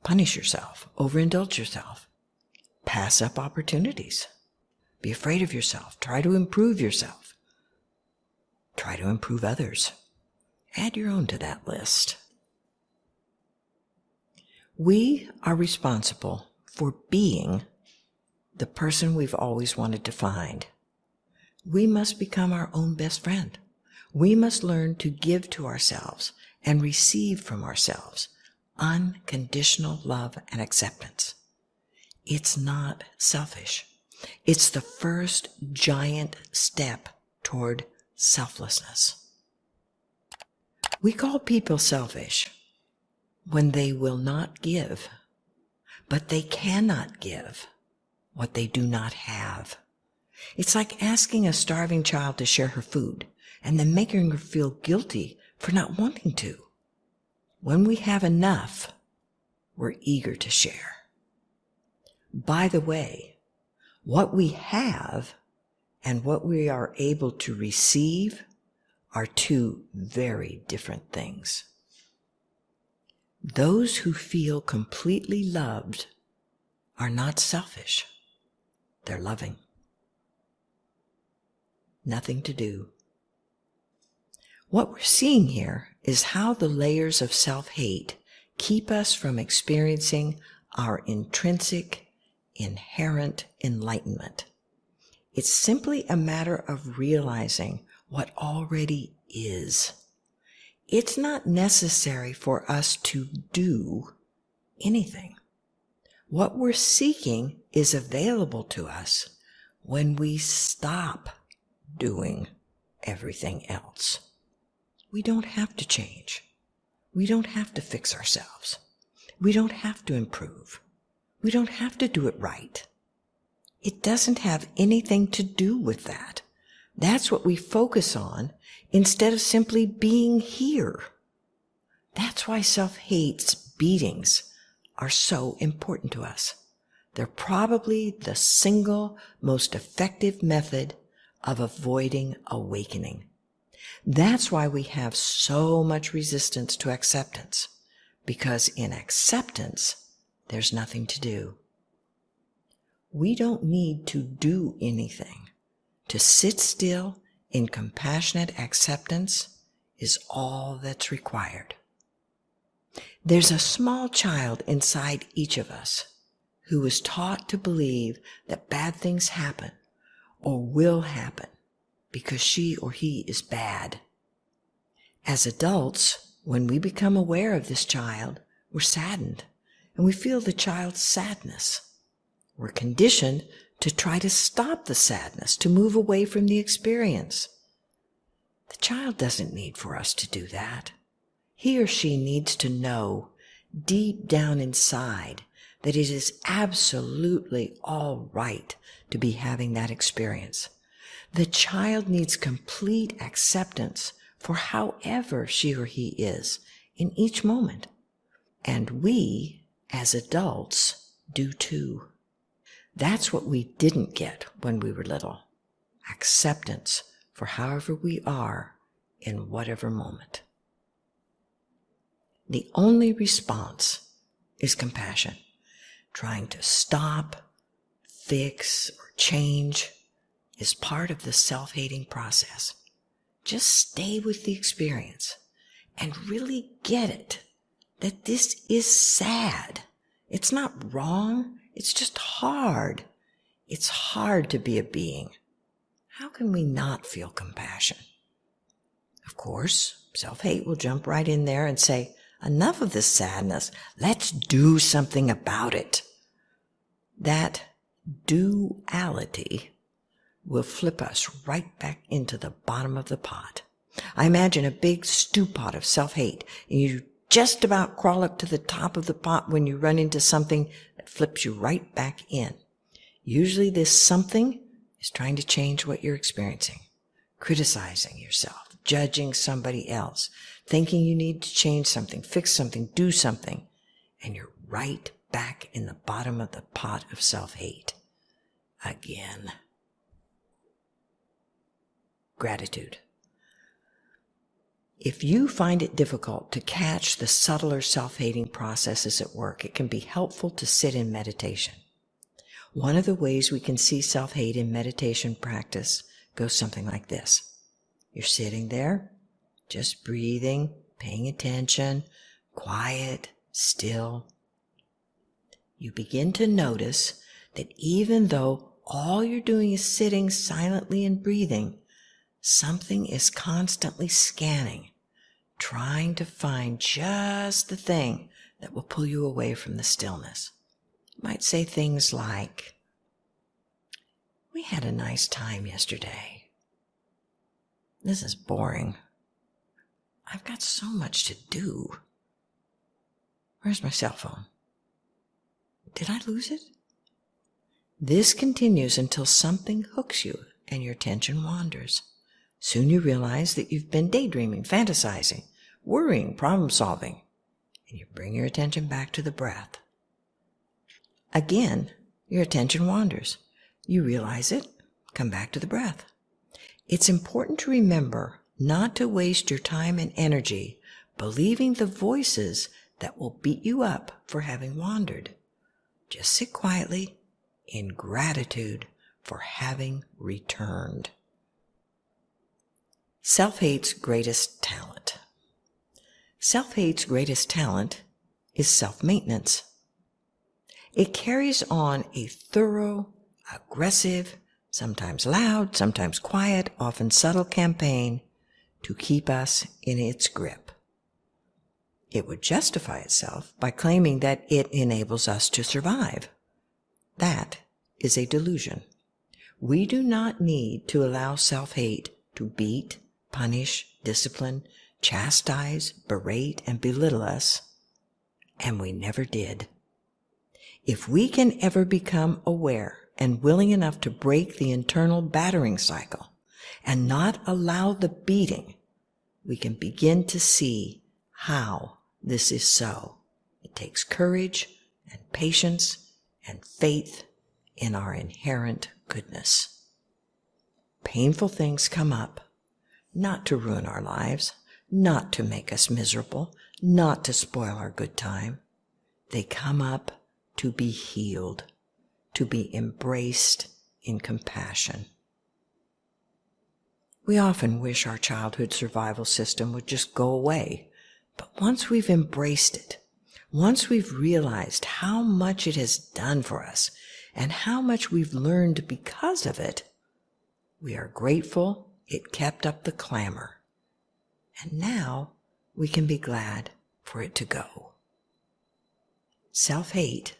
punish yourself, overindulge yourself, pass up opportunities, be afraid of yourself, try to improve yourself, try to improve others. Add your own to that list. We are responsible for being the person we've always wanted to find. We must become our own best friend. We must learn to give to ourselves and receive from ourselves unconditional love and acceptance. It's not selfish. It's the first giant step toward selflessness. We call people selfish when they will not give, but they cannot give what they do not have. It's like asking a starving child to share her food and then making her feel guilty for not wanting to. When we have enough, we're eager to share. By the way, what we have and what we are able to receive are two very different things. Those who feel completely loved are not selfish. They're loving. Nothing to do. What we're seeing here is how the layers of self-hate keep us from experiencing our intrinsic, inherent enlightenment. It's simply a matter of realizing what already is. It's not necessary for us to do anything. What we're seeking is available to us when we stop doing everything else. We don't have to change. We don't have to fix ourselves. We don't have to improve. We don't have to do it right. It doesn't have anything to do with that. That's what we focus on instead of simply being here. That's why self-hate's beatings are so important to us. They're probably the single most effective method of avoiding awakening. That's why we have so much resistance to acceptance, because in acceptance, there's nothing to do. We don't need to do anything. To sit still in compassionate acceptance is all that's required. There's a small child inside each of us who was taught to believe that bad things happen or will happen because she or he is bad. As adults, when we become aware of this child, we're saddened and we feel the child's sadness. We're conditioned to try to stop the sadness, to move away from the experience. The child doesn't need for us to do that. He or she needs to know deep down inside that it is absolutely all right to be having that experience. The child needs complete acceptance for however she or he is in each moment. And we, as adults, do too. That's what we didn't get when we were little. Acceptance for however we are in whatever moment. The only response is compassion. Trying to stop, fix, or change is part of the self-hating process. Just stay with the experience and really get it that this is sad. It's not wrong. It's just hard. It's hard to be a being. How can we not feel compassion? Of course, self-hate will jump right in there and say, enough of this sadness. Let's do something about it. That duality will flip us right back into the bottom of the pot. I imagine a big stew pot of self-hate, and you just about crawl up to the top of the pot when you run into something that flips you right back in. Usually this something is trying to change what you're experiencing, criticizing yourself, judging somebody else, thinking you need to change something, fix something, do something, and you're right back in the bottom of the pot of self-hate again. Gratitude. If you find it difficult to catch the subtler self-hating processes at work, it can be helpful to sit in meditation. One of the ways we can see self-hate in meditation practice goes something like this. You're sitting there, just breathing, paying attention, quiet, still. You begin to notice that even though all you're doing is sitting silently and breathing, something is constantly scanning, trying to find just the thing that will pull you away from the stillness. It might say things like, "We had a nice time yesterday. This is boring. I've got so much to do. Where's my cell phone? Did I lose it? This continues until something hooks you and your attention wanders. Soon you realize that you've been daydreaming, fantasizing, worrying, problem solving, and you bring your attention back to the breath. Again, your attention wanders. You realize it, come back to the breath. It's important to remember not to waste your time and energy believing the voices that will beat you up for having wandered. Just sit quietly in gratitude for having returned. Self-hate's greatest talent. Self-hate's greatest talent is self-maintenance. It carries on a thorough, aggressive, sometimes loud, sometimes quiet, often subtle campaign to keep us in its grip. It would justify itself by claiming that it enables us to survive. That is a delusion. We do not need to allow self-hate to beat, punish, discipline, chastise, berate, and belittle us, and we never did. If we can ever become aware and willing enough to break the internal battering cycle and not allow the beating, we can begin to see how this is so. It takes courage and patience and faith in our inherent goodness. Painful things come up, not to ruin our lives, not to make us miserable, not to spoil our good time. They come up to be healed, to be embraced in compassion. We often wish our childhood survival system would just go away, but once we've embraced it, once we've realized how much it has done for us and how much we've learned because of it, we are grateful it kept up the clamor. And now we can be glad for it to go. Self-hate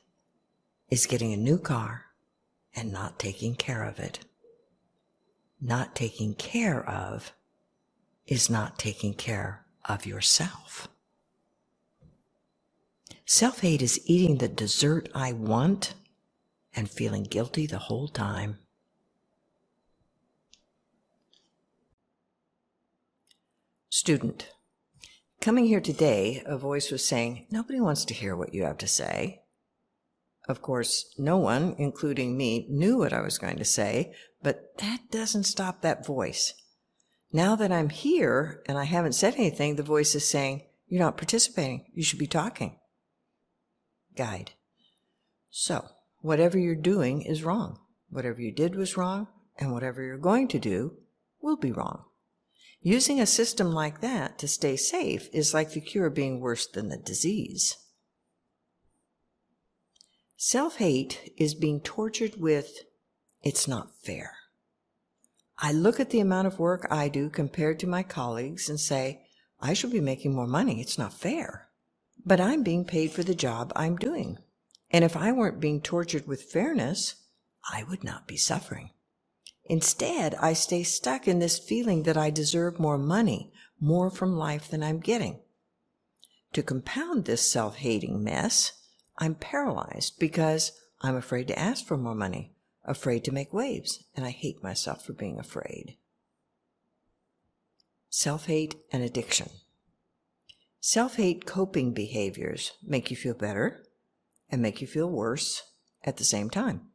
is getting a new car and not taking care of it. Not taking care of is not taking care of yourself. Self-hate is eating the dessert I want and feeling guilty the whole time. Student. Coming here today, a voice was saying, "Nobody wants to hear what you have to say." Of course, no one, including me, knew what I was going to say, but that doesn't stop that voice. Now that I'm here and I haven't said anything, the voice is saying, "You're not participating. You should be talking." Guide. So, whatever you're doing is wrong. Whatever you did was wrong, and whatever you're going to do will be wrong. Using a system like that to stay safe is like the cure being worse than the disease. Self-hate is being tortured with, "It's not fair." I look at the amount of work I do compared to my colleagues and say, "I should be making more money. It's not fair." But I'm being paid for the job I'm doing. And if I weren't being tortured with fairness, I would not be suffering. Instead, I stay stuck in this feeling that I deserve more money, more from life than I'm getting. To compound this self-hating mess, I'm paralyzed because I'm afraid to ask for more money, afraid to make waves, and I hate myself for being afraid. Self-hate and addiction. Self-hate coping behaviors make you feel better and make you feel worse at the same time.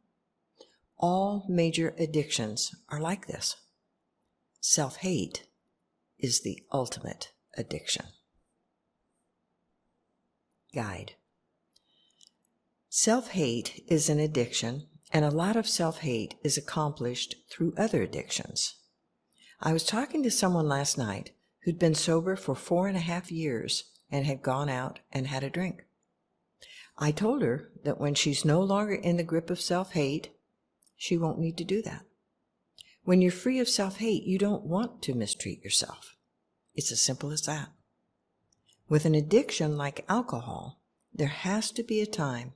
All major addictions are like this. Self-hate is the ultimate addiction. Guide. Self-hate is an addiction, and a lot of self-hate is accomplished through other addictions. I was talking to someone last night who'd been sober for 4.5 years and had gone out and had a drink. I told her that when she's no longer in the grip of self-hate, she won't need to do that. When you're free of self-hate, you don't want to mistreat yourself. It's as simple as that. With an addiction like alcohol, there has to be a time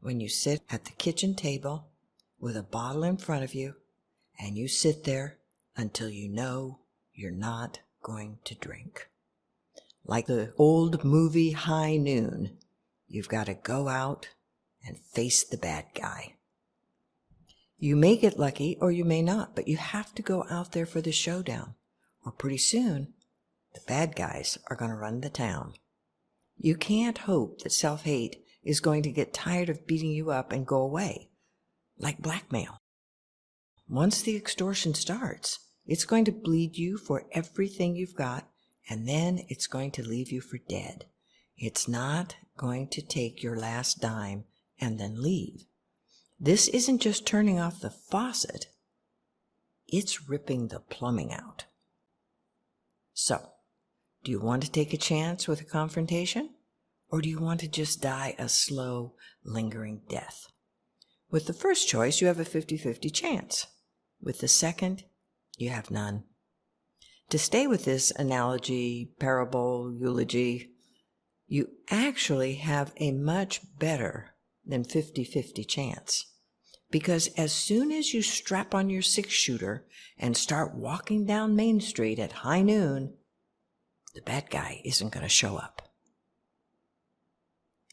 when you sit at the kitchen table with a bottle in front of you and you sit there until you know you're not going to drink. Like the old movie High Noon, you've got to go out and face the bad guy. You may get lucky or you may not, but you have to go out there for the showdown, or pretty soon the bad guys are going to run the town. You can't hope that self-hate is going to get tired of beating you up and go away, like blackmail. Once the extortion starts, it's going to bleed you for everything you've got, and then it's going to leave you for dead. It's not going to take your last dime and then leave. This isn't just turning off the faucet, it's ripping the plumbing out. So, do you want to take a chance with a confrontation? Or do you want to just die a slow, lingering death? With the first choice, you have a 50-50 chance. With the second, you have none. To stay with this analogy, parable, eulogy, you actually have a much better than 50-50 chance. Because as soon as you strap on your 6-shooter and start walking down Main Street at high noon, the bad guy isn't going to show up.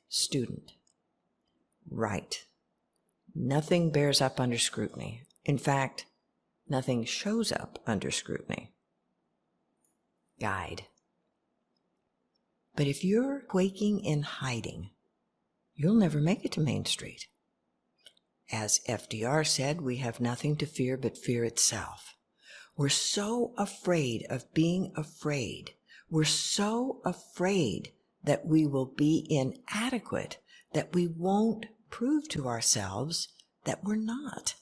Student. Right. Nothing bears up under scrutiny. In fact, nothing shows up under scrutiny. Guide. But if you're quaking in hiding, you'll never make it to Main Street. As FDR said, we have nothing to fear but fear itself. We're so afraid of being afraid. We're so afraid that we will be inadequate, that we won't prove to ourselves that we're not.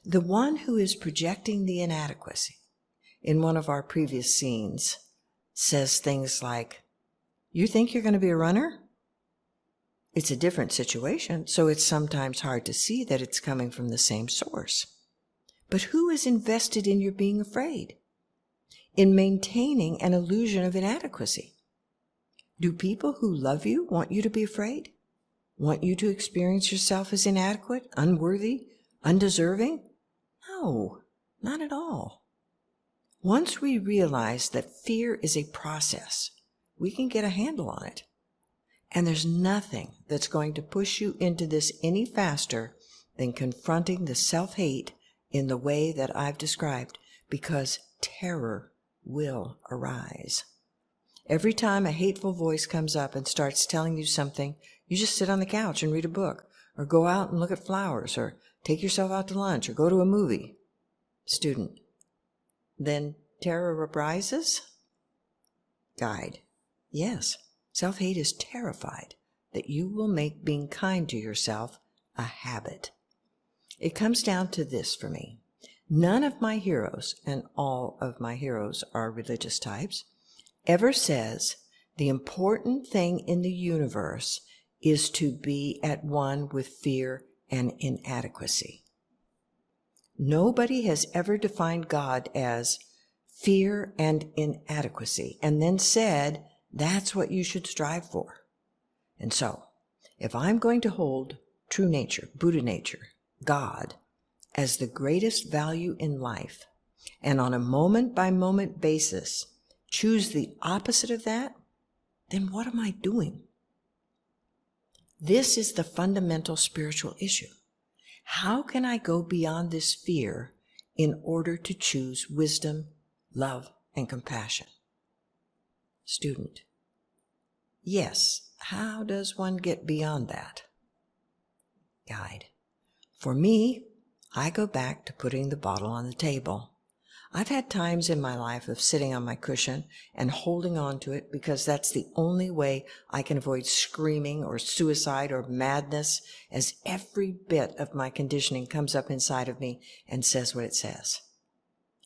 The one who is projecting the inadequacy in one of our previous scenes says things like, "You think you're going to be a runner?" It's a different situation, so it's sometimes hard to see that it's coming from the same source. But who is invested in your being afraid? In maintaining an illusion of inadequacy? Do people who love you want you to be afraid? Want you to experience yourself as inadequate, unworthy, undeserving? No, not at all. Once we realize that fear is a process, we can get a handle on it. And there's nothing that's going to push you into this any faster than confronting the self-hate in the way that I've described, because terror will arise. Every time a hateful voice comes up and starts telling you something, you just sit on the couch and read a book, or go out and look at flowers, or take yourself out to lunch, or go to a movie. Student. Then terror arises? Guide. Yes. Self-hate is terrified that you will make being kind to yourself a habit. It comes down to this for me. None of my heroes, and all of my heroes are religious types, ever says the important thing in the universe is to be at one with fear and inadequacy. Nobody has ever defined God as fear and inadequacy and then said, that's what you should strive for. And so, if I'm going to hold true nature, Buddha nature, God, as the greatest value in life, and on a moment-by-moment basis choose the opposite of that, then what am I doing? This is the fundamental spiritual issue. How can I go beyond this fear in order to choose wisdom, love, and compassion? Student. Yes, how does one get beyond that? Guide. For me, I go back to putting the bottle on the table. I've had times in my life of sitting on my cushion and holding on to it because that's the only way I can avoid screaming or suicide or madness, as every bit of my conditioning comes up inside of me and says what it says.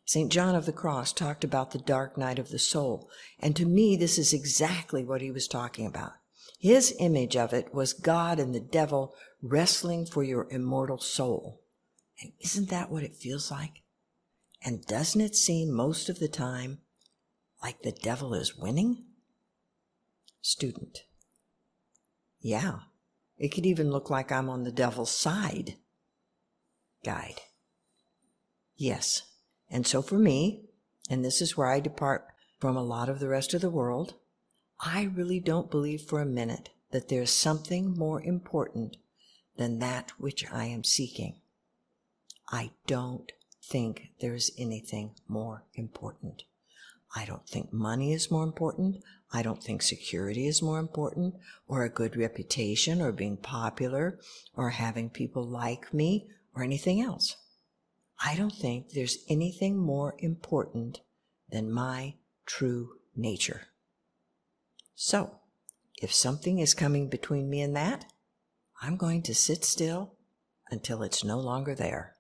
St. John of the Cross talked about the dark night of the soul, and to me this is exactly what he was talking about. His image of it was God and the devil wrestling for your immortal soul. And isn't that what it feels like? And doesn't it seem most of the time like the devil is winning? Student. Yeah, it could even look like I'm on the devil's side. Guide. Yes. And so for me, and this is where I depart from a lot of the rest of the world, I really don't believe for a minute that there's something more important than that which I am seeking. I don't think there's anything more important. I don't think money is more important. I don't think security is more important, or a good reputation, or being popular, or having people like me, or anything else. I don't think there's anything more important than my true nature. So, if something is coming between me and that, I'm going to sit still until it's no longer there.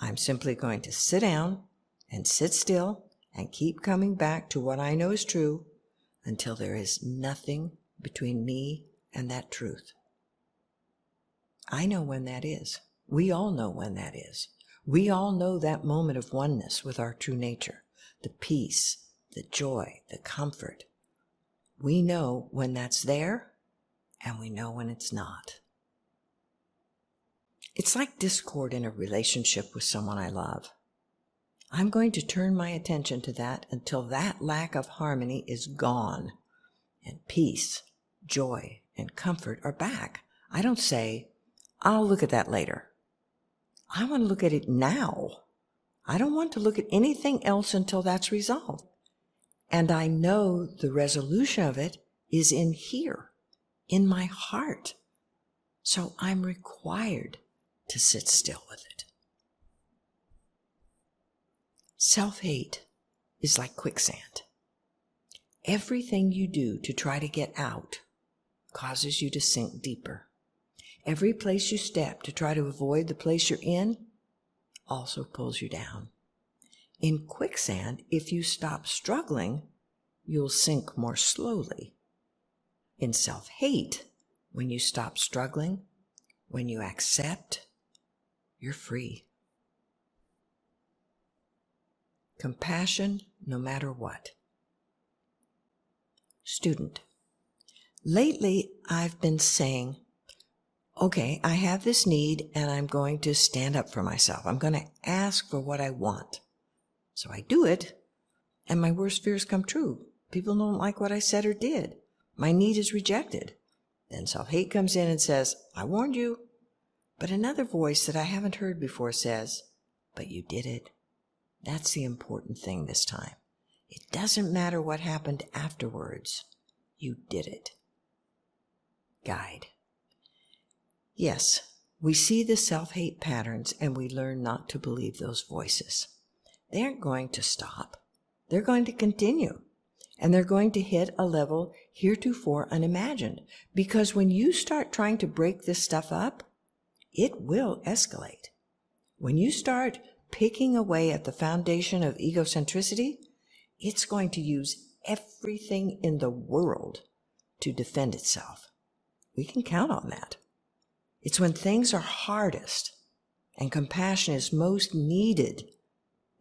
I'm simply going to sit down and sit still and keep coming back to what I know is true until there is nothing between me and that truth. I know when that is. We all know when that is. We all know that moment of oneness with our true nature, the peace, the joy, the comfort. We know when that's there, and we know when it's not. It's like discord in a relationship with someone I love. I'm going to turn my attention to that until that lack of harmony is gone, and peace, joy, and comfort are back. I don't say, I'll look at that later. I want to look at it now. I don't want to look at anything else until that's resolved. And I know the resolution of it is in here, in my heart. So I'm required to sit still with it. Self-hate is like quicksand. Everything you do to try to get out causes you to sink deeper. Every place you step to try to avoid the place you're in also pulls you down. In quicksand, if you stop struggling, you'll sink more slowly. In self-hate, when you stop struggling, when you accept, you're free. Compassion no matter what. Student, lately I've been saying, okay, I have this need and I'm going to stand up for myself. I'm going to ask for what I want. So I do it, and my worst fears come true. People don't like what I said or did. My need is rejected. Then self-hate comes in and says, I warned you. But another voice that I haven't heard before says, but you did it. That's the important thing this time. It doesn't matter what happened afterwards. You did it. Guide. Yes, we see the self-hate patterns and we learn not to believe those voices. They aren't going to stop. They're going to continue. And they're going to hit a level heretofore unimagined. Because when you start trying to break this stuff up, it will escalate. When you start picking away at the foundation of egocentricity, it's going to use everything in the world to defend itself. We can count on that. It's when things are hardest and compassion is most needed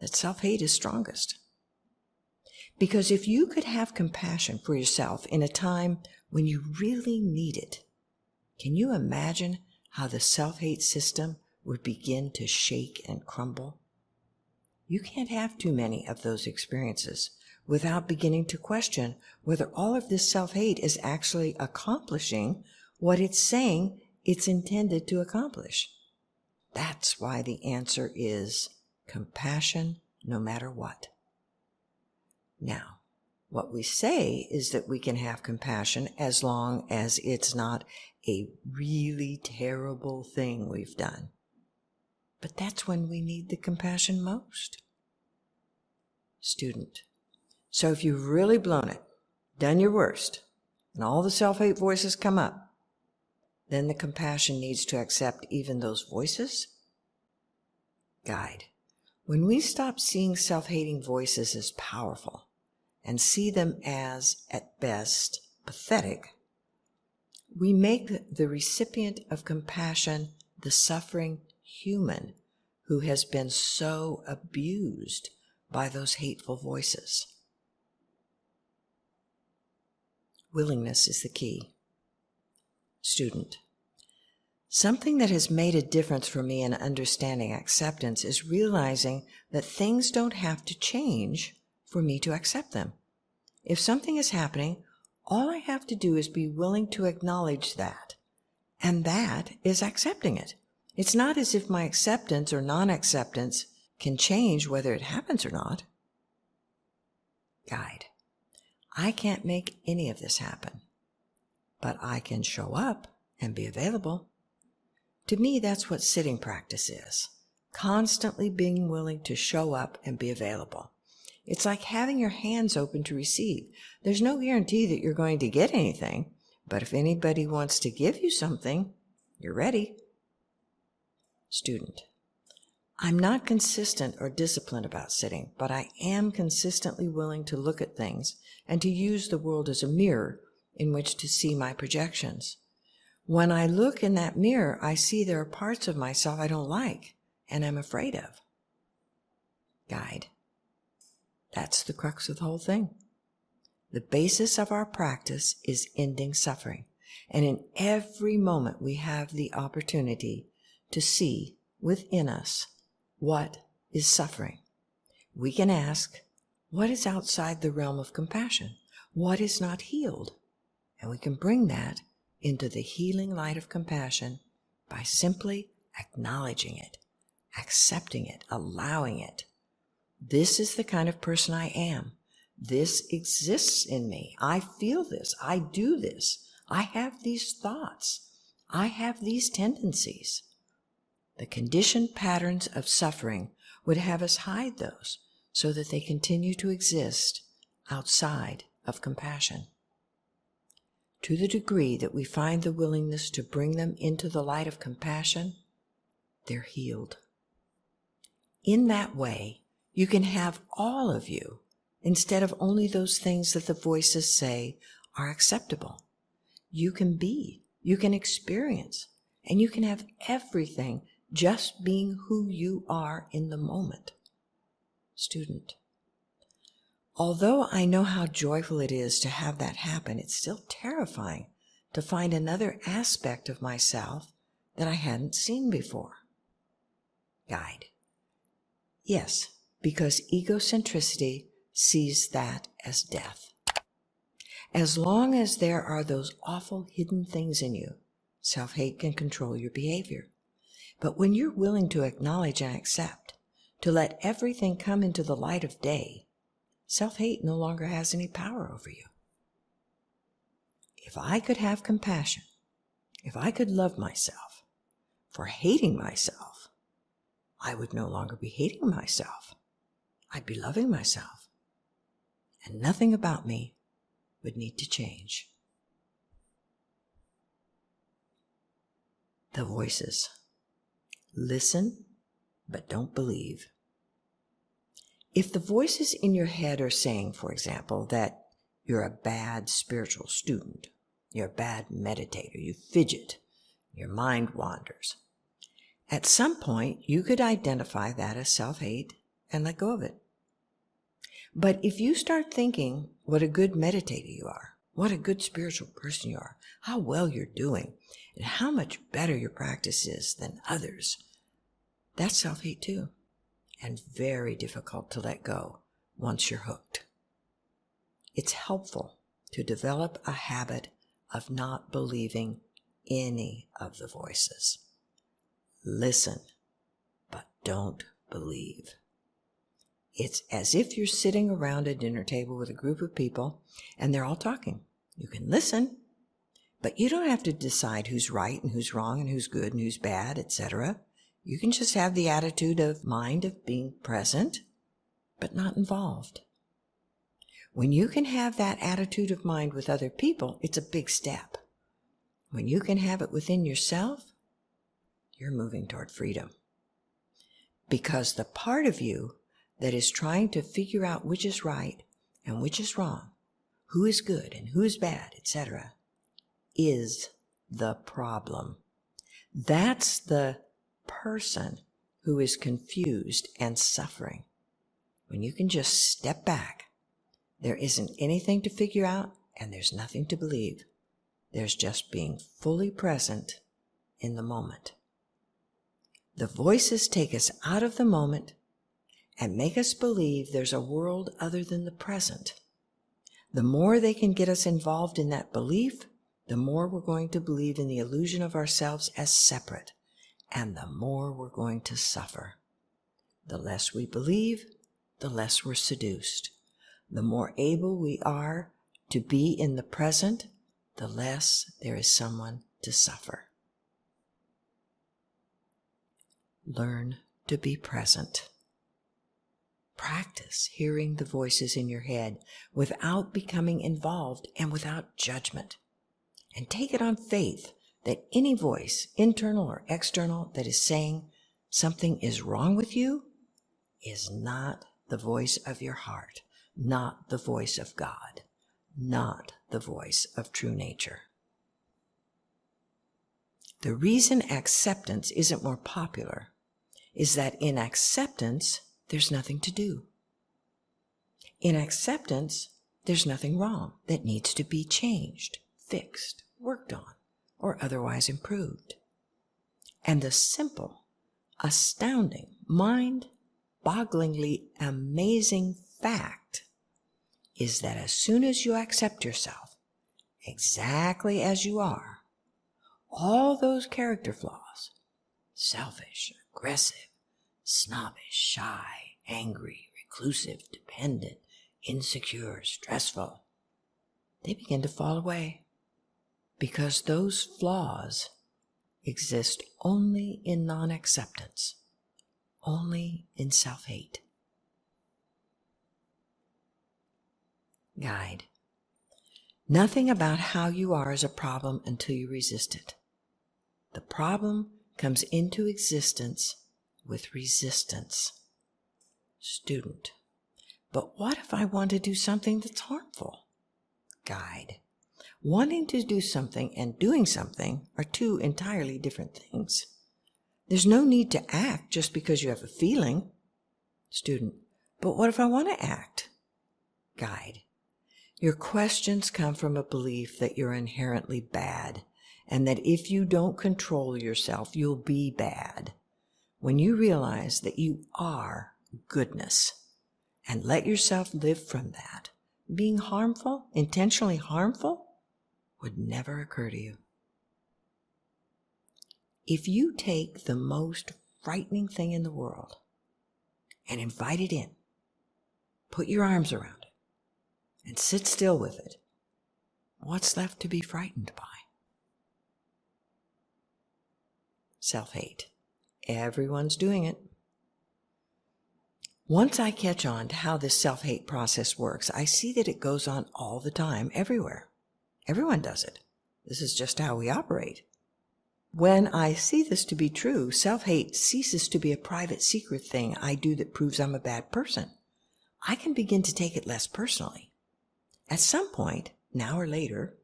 that self-hate is strongest. Because if you could have compassion for yourself in a time when you really need it, can you imagine how the self-hate system would begin to shake and crumble? You can't have too many of those experiences without beginning to question whether all of this self-hate is actually accomplishing what it's saying it's intended to accomplish. That's why the answer is compassion no matter what. Now, what we say is that we can have compassion as long as it's not a really terrible thing we've done. But that's when we need the compassion most. Student, so if you've really blown it, done your worst, and all the self-hate voices come up, then the compassion needs to accept even those voices? Guide, when we stop seeing self-hating voices as powerful and see them as, at best, pathetic, we make the recipient of compassion the suffering human who has been so abused by those hateful voices. Willingness is the key. Student, something that has made a difference for me in understanding acceptance is realizing that things don't have to change for me to accept them. If something is happening, all I have to do is be willing to acknowledge that, and that is accepting it. It's not as if my acceptance or non-acceptance can change whether it happens or not. Guide. I can't make any of this happen, but I can show up and be available. To me, that's what sitting practice is. Constantly being willing to show up and be available. It's like having your hands open to receive. There's no guarantee that you're going to get anything, but if anybody wants to give you something, you're ready. Student. I'm not consistent or disciplined about sitting, but I am consistently willing to look at things and to use the world as a mirror in which to see my projections. When I look in that mirror, I see there are parts of myself I don't like and I'm afraid of. Guide. That's the crux of the whole thing. The basis of our practice is ending suffering, and in every moment we have the opportunity to see within us what is suffering. We can ask, what is outside the realm of compassion? What is not healed? And we can bring that into the healing light of compassion by simply acknowledging it, accepting it, allowing it. This is the kind of person I am. This exists in me. I feel this. I do this. I have these thoughts. I have these tendencies. The conditioned patterns of suffering would have us hide those so that they continue to exist outside of compassion. To the degree that we find the willingness to bring them into the light of compassion, they're healed. In that way, you can have all of you instead of only those things that the voices say are acceptable. You can be, you can experience, and you can have everything just being who you are in the moment. Student. Although I know how joyful it is to have that happen, it's still terrifying to find another aspect of myself that I hadn't seen before. Guide. Yes, because egocentricity sees that as death. As long as there are those awful hidden things in you, self-hate can control your behavior. But when you're willing to acknowledge and accept, to let everything come into the light of day, self-hate no longer has any power over you. If I could have compassion, if I could love myself for hating myself, I would no longer be hating myself. I'd be loving myself. And nothing about me would need to change. The voices. Listen, but don't believe. If the voices in your head are saying, for example, that you're a bad spiritual student, you're a bad meditator, you fidget, your mind wanders, at some point you could identify that as self-hate and let go of it. But if you start thinking what a good meditator you are, what a good spiritual person you are, how well you're doing, and how much better your practice is than others, that's self-hate too, and very difficult to let go once you're hooked. It's helpful to develop a habit of not believing any of the voices. Listen, but don't believe. It's as if you're sitting around a dinner table with a group of people and they're all talking. You can listen, but you don't have to decide who's right and who's wrong and who's good and who's bad, etc. You can just have the attitude of mind of being present, but not involved. When you can have that attitude of mind with other people, it's a big step. When you can have it within yourself, you're moving toward freedom. Because the part of you that is trying to figure out which is right and which is wrong, who is good and who is bad, etc., is the problem. That's the person who is confused and suffering. When you can just step back, there isn't anything to figure out and there's nothing to believe. There's just being fully present in the moment. The voices take us out of the moment and make us believe there's a world other than the present. The more they can get us involved in that belief, the more we're going to believe in the illusion of ourselves as separate, and the more we're going to suffer. The less we believe, the less we're seduced. The more able we are to be in the present, the less there is someone to suffer. Learn to be present. Practice hearing the voices in your head without becoming involved and without judgment. And take it on faith that any voice, internal or external, that is saying something is wrong with you is not the voice of your heart, not the voice of God, not the voice of true nature. The reason acceptance isn't more popular is that in acceptance, there's nothing to do. In acceptance, there's nothing wrong that needs to be changed, fixed, worked on, or otherwise improved. And the simple, astounding, mind-bogglingly amazing fact is that as soon as you accept yourself exactly as you are, all those character flaws, selfish, aggressive, snobbish, shy, angry, reclusive, dependent, insecure, stressful, they begin to fall away because those flaws exist only in non-acceptance, only in self-hate. Guide. Nothing about how you are is a problem until you resist it. The problem comes into existence with resistance. Student. But what if I want to do something that's harmful? Guide. Wanting to do something and doing something are two entirely different things. There's no need to act just because you have a feeling. Student. But what if I want to act? Guide. Your questions come from a belief that you're inherently bad and that if you don't control yourself, you'll be bad. When you realize that you are goodness and let yourself live from that, being harmful, intentionally harmful, would never occur to you. If you take the most frightening thing in the world and invite it in, put your arms around it, and sit still with it, what's left to be frightened by? Self-hate. Everyone's doing it. Once I catch on to how this self-hate process works, I see that it goes on all the time, everywhere. Everyone does it. This is just how we operate. When I see this to be true, self-hate ceases to be a private secret thing I do that proves I'm a bad person. I can begin to take it less personally. At some point, now or later,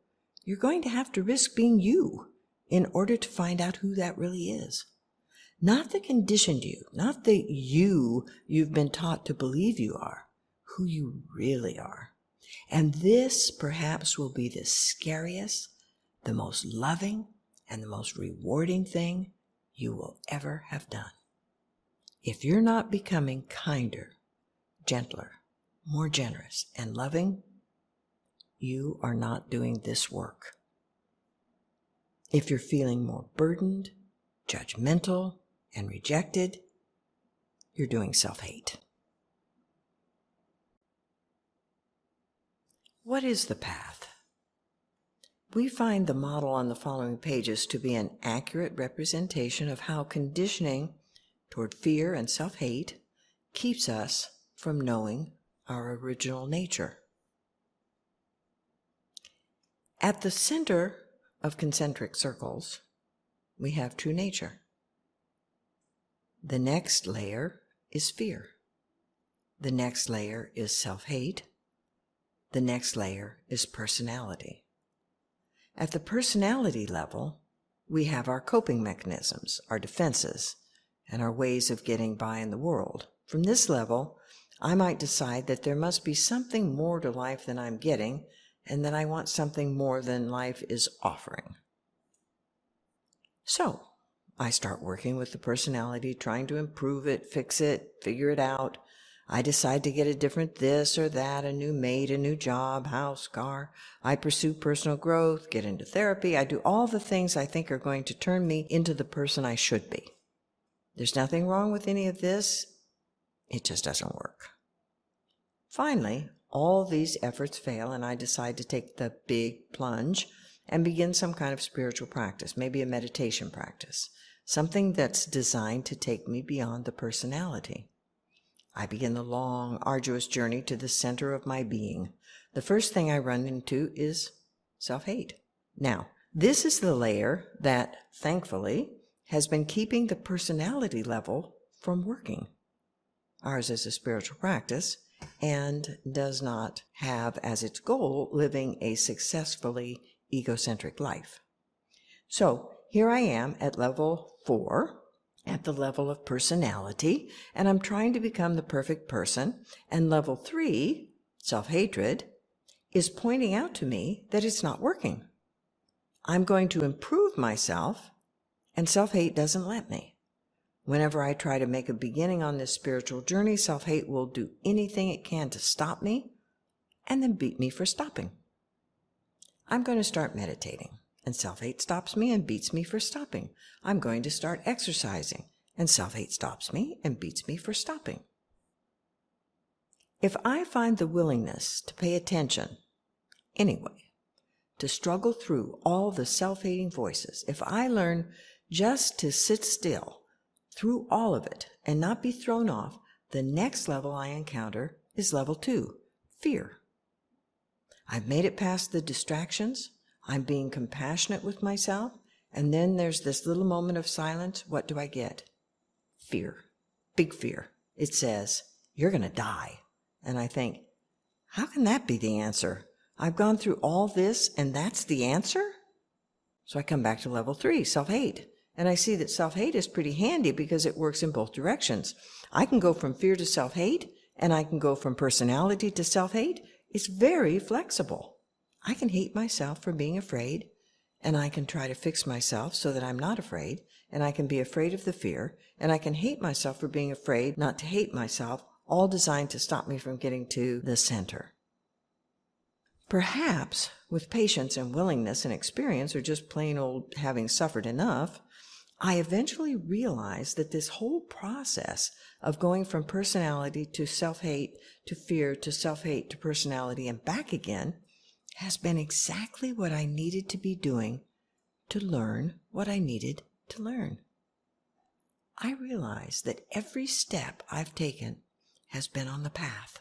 you're going to have to risk being you in order to find out who that really is. Not the conditioned you, not the you you've been taught to believe you are, who you really are. And this perhaps will be the scariest, the most loving, and the most rewarding thing you will ever have done. If you're not becoming kinder, gentler, more generous, and loving, you are not doing this work. If you're feeling more burdened, judgmental, and rejected, you're doing self-hate. What is the path? We find the model on the following pages to be an accurate representation of how conditioning toward fear and self-hate keeps us from knowing our original nature. At the center of concentric circles, we have true nature. The next layer is fear. The next layer is self-hate. The next layer is personality. At the personality level, we have our coping mechanisms, our defenses, and our ways of getting by in the world. From this level, I might decide that there must be something more to life than I'm getting, and that I want something more than life is offering. So, I start working with the personality, trying to improve it, fix it, figure it out. I decide to get a different this or that, a new mate, a new job, house, car. I pursue personal growth, get into therapy. I do all the things I think are going to turn me into the person I should be. There's nothing wrong with any of this. It just doesn't work. Finally, all these efforts fail, and I decide to take the big plunge and begin some kind of spiritual practice, maybe a meditation practice, something that's designed to take me beyond the personality. I begin the long, arduous journey to the center of my being. The first thing I run into is self-hate. Now, this is the layer that, thankfully, has been keeping the personality level from working. Ours is a spiritual practice and does not have as its goal living a successfully egocentric life. So here I am at level 4, at the level of personality, and I'm trying to become the perfect person, and level 3, self-hatred, is pointing out to me that it's not working. I'm going to improve myself, and self-hate doesn't let me. Whenever I try to make a beginning on this spiritual journey, self-hate will do anything it can to stop me and then beat me for stopping. I'm going to start meditating, and self-hate stops me and beats me for stopping. I'm going to start exercising, and self-hate stops me and beats me for stopping. If I find the willingness to pay attention, anyway, to struggle through all the self-hating voices, if I learn just to sit still through all of it and not be thrown off, the next level I encounter is level 2, fear. I've made it past the distractions. I'm being compassionate with myself. And then there's this little moment of silence. What do I get? Fear. Big fear. It says, you're going to die. And I think, how can that be the answer? I've gone through all this and that's the answer? So I come back to level 3, self-hate. And I see that self-hate is pretty handy because it works in both directions. I can go from fear to self-hate, and I can go from personality to self-hate. It's very flexible. I can hate myself for being afraid, and I can try to fix myself so that I'm not afraid, and I can be afraid of the fear, and I can hate myself for being afraid not to hate myself, all designed to stop me from getting to the center. Perhaps, with patience and willingness and experience, or just plain old having suffered enough, I eventually realized that this whole process of going from personality to self-hate to fear to self-hate to personality and back again has been exactly what I needed to be doing to learn what I needed to learn. I realized that every step I've taken has been on the path.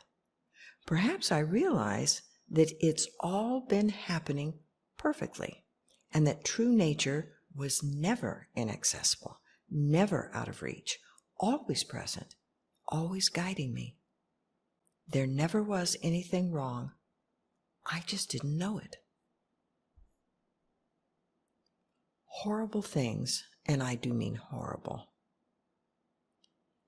Perhaps I realize that it's all been happening perfectly, and that true nature was never inaccessible, never out of reach, always present, always guiding me. There never was anything wrong. I just didn't know it. Horrible things, and I do mean horrible.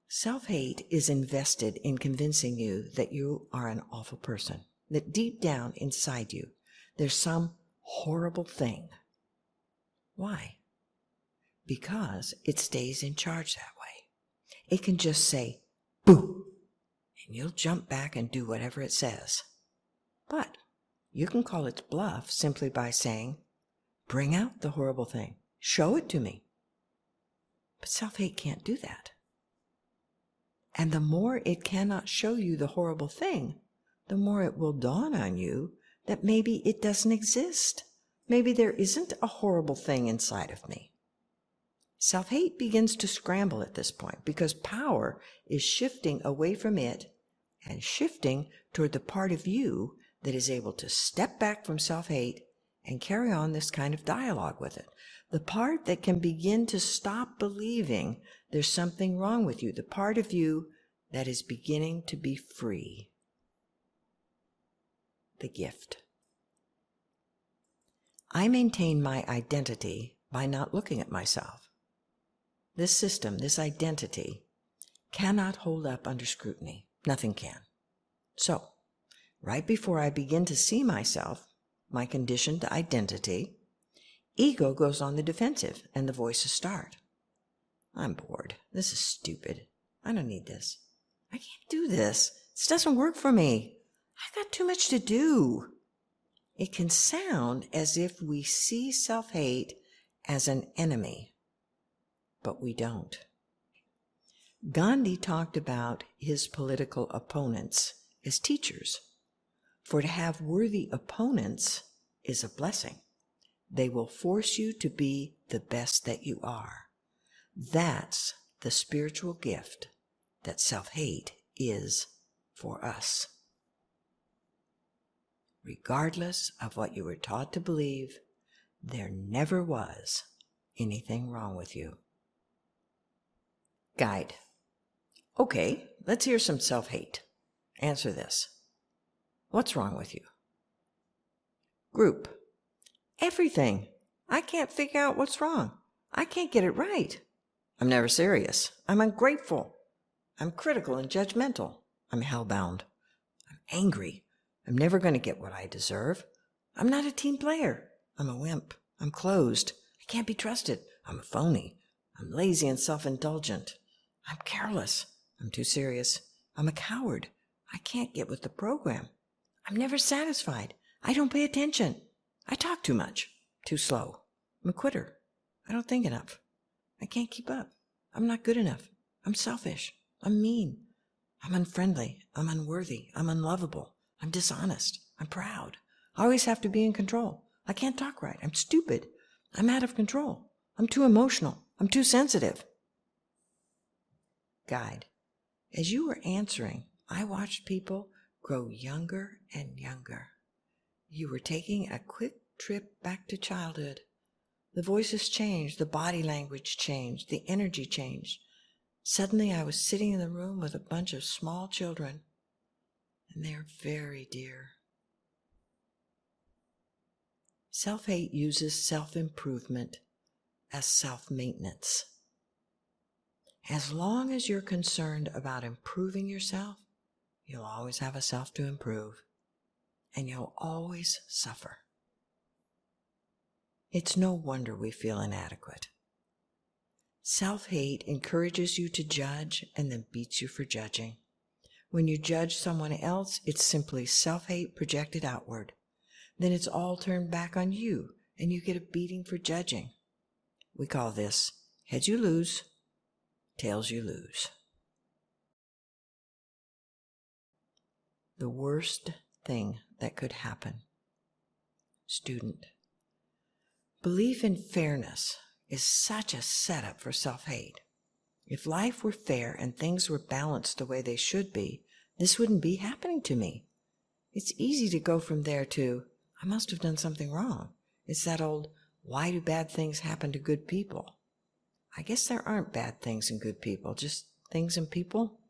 Self-hate is invested in convincing you that you are an awful person, that deep down inside you, there's some horrible thing. Why? Because it stays in charge that way. It can just say, boo, and you'll jump back and do whatever it says. But you can call its bluff simply by saying, bring out the horrible thing. Show it to me. But self-hate can't do that. And the more it cannot show you the horrible thing, the more it will dawn on you that maybe it doesn't exist. Maybe there isn't a horrible thing inside of me. Self-hate begins to scramble at this point because power is shifting away from it and shifting toward the part of you that is able to step back from self-hate and carry on this kind of dialogue with it. The part that can begin to stop believing there's something wrong with you. The part of you that is beginning to be free. The gift. I maintain my identity by not looking at myself. This system, this identity, cannot hold up under scrutiny. Nothing can. So, right before I begin to see myself, my conditioned identity, ego goes on the defensive and the voices start. I'm bored. This is stupid. I don't need this. I can't do this. This doesn't work for me. I've got too much to do. It can sound as if we see self-hate as an enemy, but we don't. Gandhi talked about his political opponents as teachers. For to have worthy opponents is a blessing. They will force you to be the best that you are. That's the spiritual gift that self-hate is for us. Regardless of what you were taught to believe, there never was anything wrong with you. Guide. Okay, let's hear some self-hate. Answer this. What's wrong with you? Group. Everything. I can't figure out what's wrong. I can't get it right. I'm never serious. I'm ungrateful. I'm critical and judgmental. I'm hellbound. I'm angry. I'm never going to get what I deserve. I'm not a team player. I'm a wimp. I'm closed. I can't be trusted. I'm a phony. I'm lazy and self-indulgent. I'm careless. I'm too serious. I'm a coward. I can't get with the program. I'm never satisfied. I don't pay attention. I talk too much. Too slow. I'm a quitter. I don't think enough. I can't keep up. I'm not good enough. I'm selfish. I'm mean. I'm unfriendly. I'm unworthy. I'm unlovable. I'm dishonest. I'm proud. I always have to be in control. I can't talk right. I'm stupid. I'm out of control. I'm too emotional. I'm too sensitive. Guide. As you were answering, I watched people grow younger and younger. You were taking a quick trip back to childhood. The voices changed, the body language changed, the energy changed. Suddenly I was sitting in the room with a bunch of small children, and they're very dear. Self-hate uses self-improvement as self-maintenance. As long as you're concerned about improving yourself, you'll always have a self to improve, and you'll always suffer. It's no wonder we feel inadequate. Self-hate encourages you to judge and then beats you for judging. When you judge someone else, it's simply self-hate projected outward. Then it's all turned back on you, and you get a beating for judging. We call this heads you lose, tails you lose. The worst thing that could happen. Student. Belief in fairness is such a setup for self-hate. If life were fair and things were balanced the way they should be, this wouldn't be happening to me. It's easy to go from there to, I must have done something wrong. It's that old, why do bad things happen to good people? I guess there aren't bad things and good people, just things and people.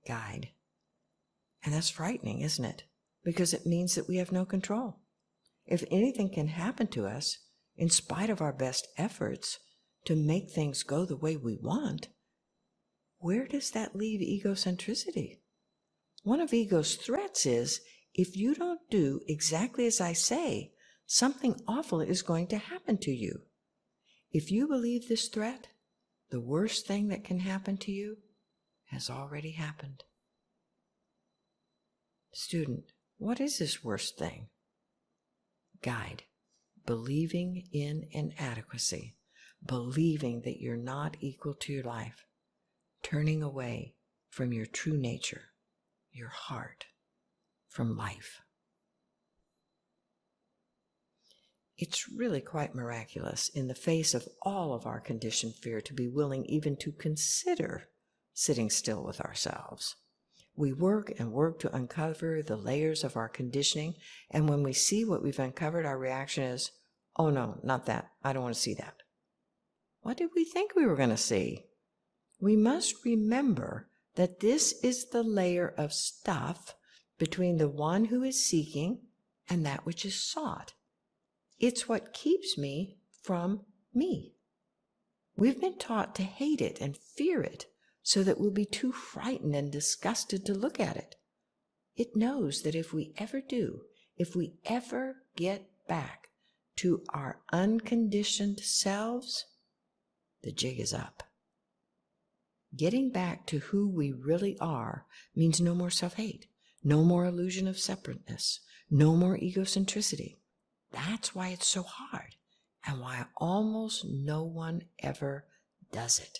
Guide. And that's frightening, isn't it? Because it means that we have no control. If anything can happen to us, in spite of our best efforts to make things go the way we want, where does that leave egocentricity? One of ego's threats is, if you don't do exactly as I say, something awful is going to happen to you. If you believe this threat, the worst thing that can happen to you has already happened. Student, what is this worst thing? Guide. Believing in inadequacy, believing that you're not equal to your life, turning away from your true nature, your heart, from life. It's really quite miraculous in the face of all of our conditioned fear to be willing even to consider sitting still with ourselves. We work and work to uncover the layers of our conditioning, and when we see what we've uncovered, our reaction is, oh no, not that. I don't want to see that. What did we think we were going to see? We must remember that this is the layer of stuff between the one who is seeking and that which is sought. It's what keeps me from me. We've been taught to hate it and fear it so that we'll be too frightened and disgusted to look at it. It knows that if we ever do, if we ever get back to our unconditioned selves, the jig is up. Getting back to who we really are means no more self-hate, no more illusion of separateness, no more egocentricity. That's why it's so hard, and why almost no one ever does it.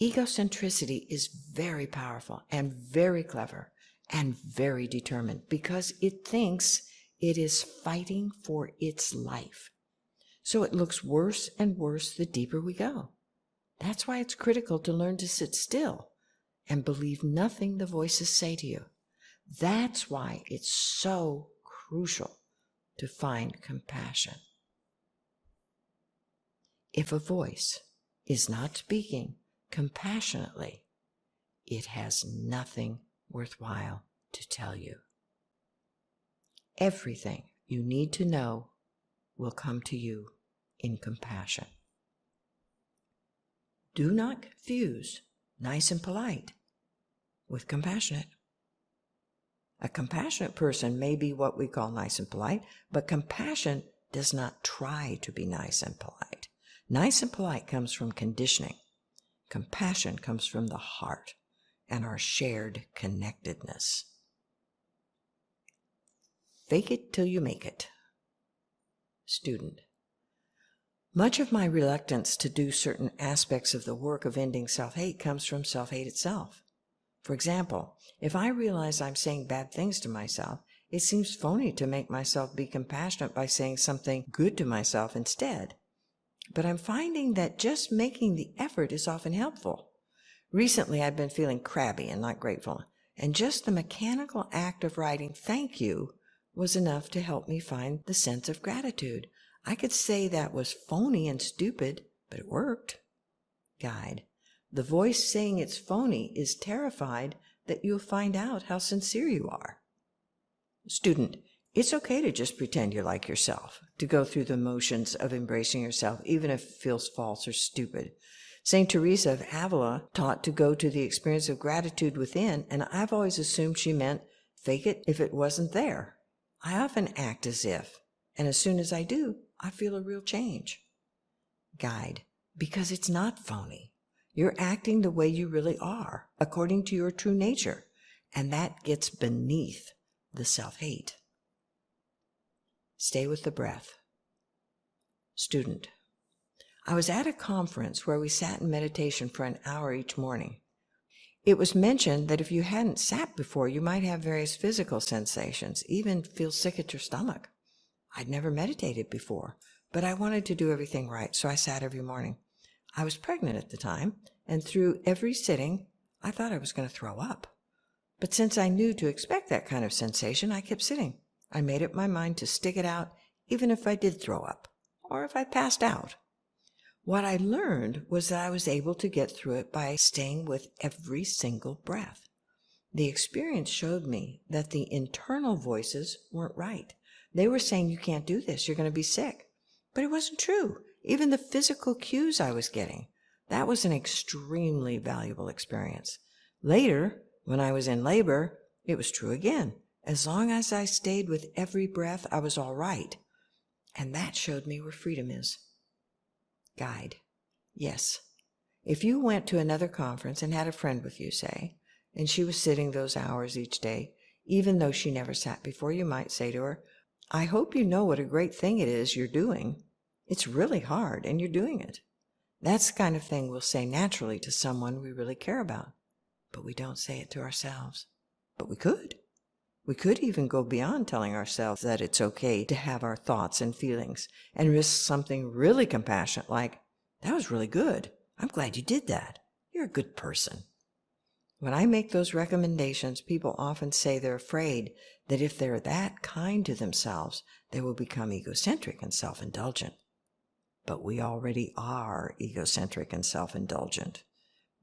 Egocentricity is very powerful and very clever and very determined because it thinks it is fighting for its life. So it looks worse and worse the deeper we go. That's why it's critical to learn to sit still and believe nothing the voices say to you. That's why it's so crucial to find compassion. If a voice is not speaking compassionately, it has nothing worthwhile to tell you. Everything you need to know will come to you in compassion. Do not confuse nice and polite with compassionate. A compassionate person may be what we call nice and polite, but compassion does not try to be nice and polite. Nice and polite comes from conditioning. Compassion comes from the heart and our shared connectedness. Fake it till you make it. Student. Much of my reluctance to do certain aspects of the work of ending self-hate comes from self-hate itself. For example, if I realize I'm saying bad things to myself, it seems phony to make myself be compassionate by saying something good to myself instead. But I'm finding that just making the effort is often helpful. Recently, I've been feeling crabby and not grateful, and just the mechanical act of writing thank you was enough to help me find the sense of gratitude. I could say that was phony and stupid, but it worked. Guide. The voice saying it's phony is terrified that you'll find out how sincere you are. Student. It's okay to just pretend you're like yourself, to go through the motions of embracing yourself, even if it feels false or stupid. St. Teresa of Avila taught to go to the experience of gratitude within, and I've always assumed she meant fake it if it wasn't there. I often act as if, and as soon as I do, I feel a real change. Guide. Because it's not phony. You're acting the way you really are, according to your true nature, and that gets beneath the self-hate. Stay with the breath. Student. I was at a conference where we sat in meditation for an hour each morning. It was mentioned that if you hadn't sat before, you might have various physical sensations, even feel sick at your stomach. I'd never meditated before, but I wanted to do everything right, so I sat every morning. I was pregnant at the time, and through every sitting, I thought I was going to throw up. But since I knew to expect that kind of sensation, I kept sitting. I made up my mind to stick it out, even if I did throw up, or if I passed out. What I learned was that I was able to get through it by staying with every single breath. The experience showed me that the internal voices weren't right. They were saying, you can't do this, you're going to be sick. But it wasn't true. Even the physical cues I was getting. That was an extremely valuable experience. Later, when I was in labor, it was true again. As long as I stayed with every breath, I was all right. And that showed me where freedom is. Guide. Yes. If you went to another conference and had a friend with you, say, and she was sitting those hours each day, even though she never sat before, you might say to her, I hope you know what a great thing it is you're doing. It's really hard, and you're doing it. That's the kind of thing we'll say naturally to someone we really care about. But we don't say it to ourselves. But we could. We could even go beyond telling ourselves that it's okay to have our thoughts and feelings and risk something really compassionate like, that was really good. I'm glad you did that. You're a good person. When I make those recommendations, people often say they're afraid that if they're that kind to themselves, they will become egocentric and self-indulgent. But we already are egocentric and self-indulgent.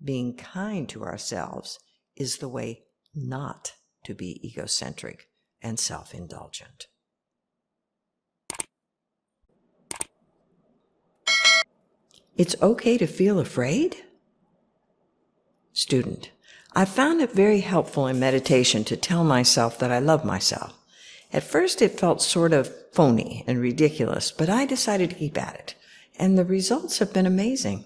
Being kind to ourselves is the way not to be egocentric and self-indulgent. It's okay to feel afraid? Student. I found it very helpful in meditation to tell myself that I love myself. At first it felt sort of phony and ridiculous, but I decided to keep at it, and the results have been amazing.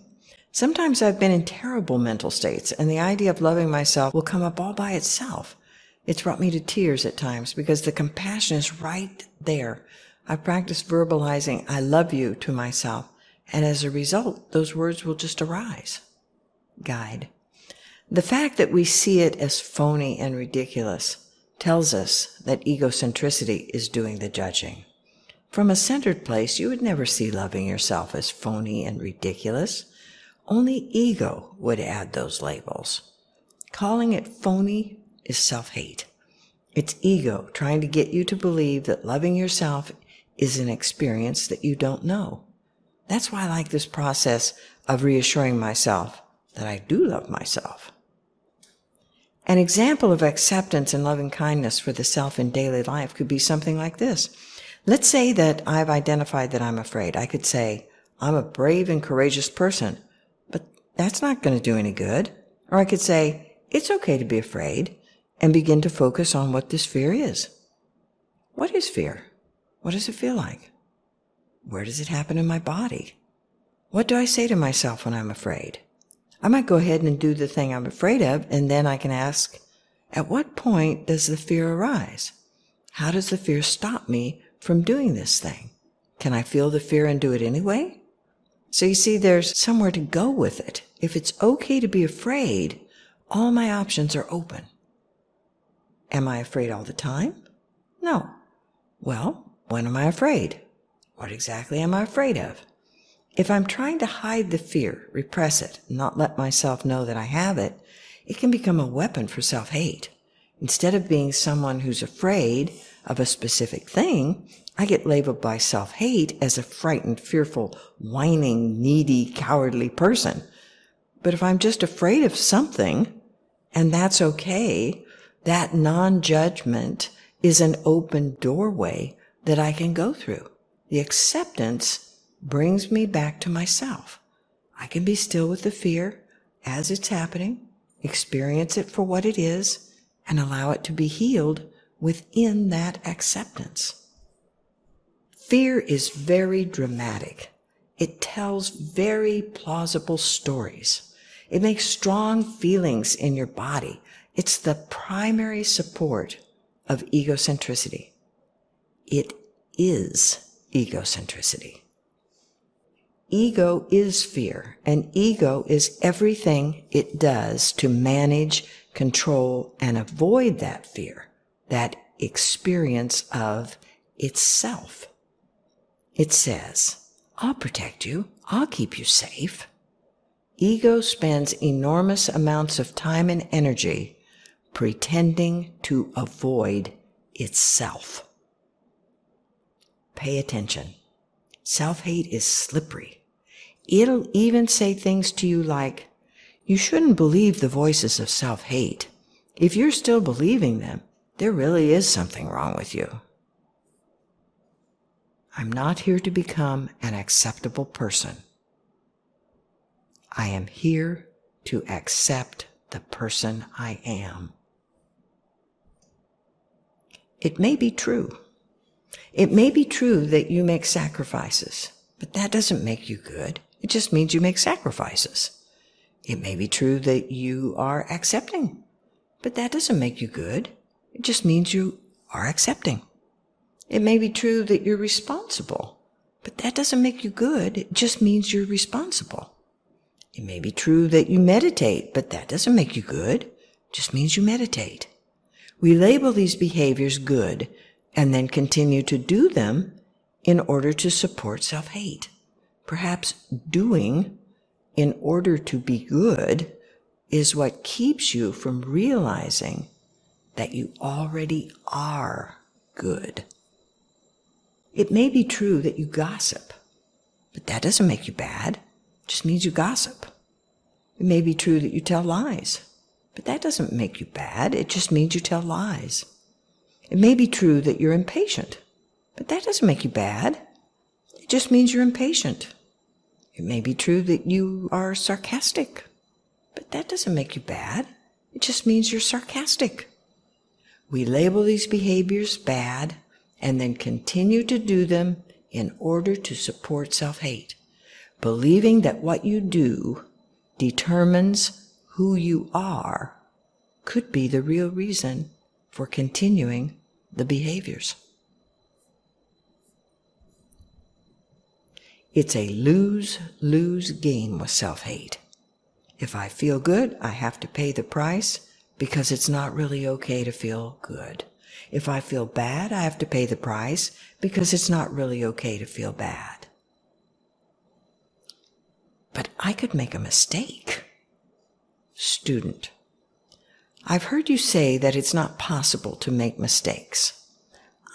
Sometimes I've been in terrible mental states, and the idea of loving myself will come up all by itself. It's brought me to tears at times because the compassion is right there. I've practiced verbalizing I love you to myself, and as a result, those words will just arise. guide. The fact that we see it as phony and ridiculous tells us that egocentricity is doing the judging. From a centered place, you would never see loving yourself as phony and ridiculous. Only ego would add those labels. Calling it phony is self-hate. It's ego trying to get you to believe that loving yourself is an experience that you don't know. That's why I like this process of reassuring myself that I do love myself. An example of acceptance and loving kindness for the self in daily life could be something like this. Let's say that I've identified that I'm afraid. I could say, I'm a brave and courageous person, but that's not going to do any good. Or I could say, it's okay to be afraid, and begin to focus on what this fear is. What is fear? What does it feel like? Where does it happen in my body? What do I say to myself when I'm afraid? I might go ahead and do the thing I'm afraid of, and then I can ask, at what point does the fear arise? How does the fear stop me from doing this thing? Can I feel the fear and do it anyway? So you see, there's somewhere to go with it. If it's okay to be afraid, all my options are open. Am I afraid all the time? No. Well, when am I afraid? What exactly am I afraid of? If I'm trying to hide the fear, repress it, not let myself know that I have it, it can become a weapon for self-hate. Instead of being someone who's afraid of a specific thing, I get labeled by self-hate as a frightened, fearful, whining, needy, cowardly person. But if I'm just afraid of something, and that's okay, that non-judgment is an open doorway that I can go through. The acceptance brings me back to myself. I can be still with the fear as it's happening, experience it for what it is, and allow it to be healed within that acceptance. Fear is very dramatic. It tells very plausible stories. It makes strong feelings in your body. It's the primary support of egocentricity. It is egocentricity. Ego is fear, and ego is everything it does to manage, control, and avoid that fear, that experience of itself. It says, I'll protect you. I'll keep you safe. Ego spends enormous amounts of time and energy pretending to avoid itself. Pay attention. Self-hate is slippery. It'll even say things to you like, you shouldn't believe the voices of self-hate. If you're still believing them, there really is something wrong with you. I'm not here to become an acceptable person. I am here to accept the person I am. It may be true. It may be true that you make sacrifices, but that doesn't make you good. It just means you make sacrifices. It may be true that you are accepting, but that doesn't make you good. It just means you are accepting. It may be true that you're responsible, but that doesn't make you good. It just means you're responsible. It may be true that you meditate, but that doesn't make you good. It just means you meditate. We label these behaviors good and then continue to do them in order to support self-hate. Perhaps doing in order to be good is what keeps you from realizing that you already are good. It may be true that you gossip, but that doesn't make you bad. It just means you gossip. It may be true that you tell lies, but that doesn't make you bad. It just means you tell lies. It may be true that you're impatient, but that doesn't make you bad. It just means you're impatient. It may be true that you are sarcastic, but that doesn't make you bad. It just means you're sarcastic. We label these behaviors bad and then continue to do them in order to support self-hate, believing that what you do determines who you are could be the real reason for continuing the behaviors. It's a lose-lose game with self-hate. If I feel good, I have to pay the price because it's not really okay to feel good. If I feel bad, I have to pay the price because it's not really okay to feel bad. But I could make a mistake. Student, I've heard you say that it's not possible to make mistakes.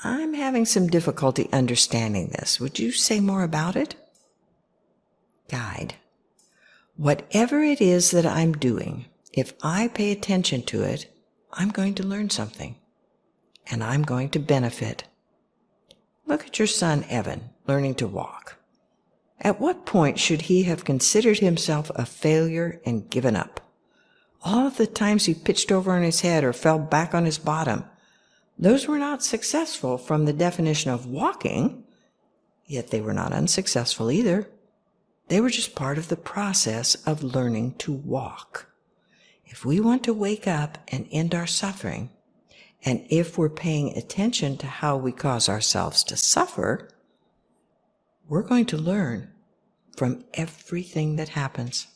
I'm having some difficulty understanding this. Would you say more about it? Guide, whatever it is that I'm doing, if I pay attention to it, I'm going to learn something, and I'm going to benefit. Look at your son, Evan, learning to walk. At what point should he have considered himself a failure and given up? All of the times he pitched over on his head or fell back on his bottom, those were not successful from the definition of walking, yet they were not unsuccessful either. They were just part of the process of learning to walk. If we want to wake up and end our suffering, and if we're paying attention to how we cause ourselves to suffer, we're going to learn from everything that happens.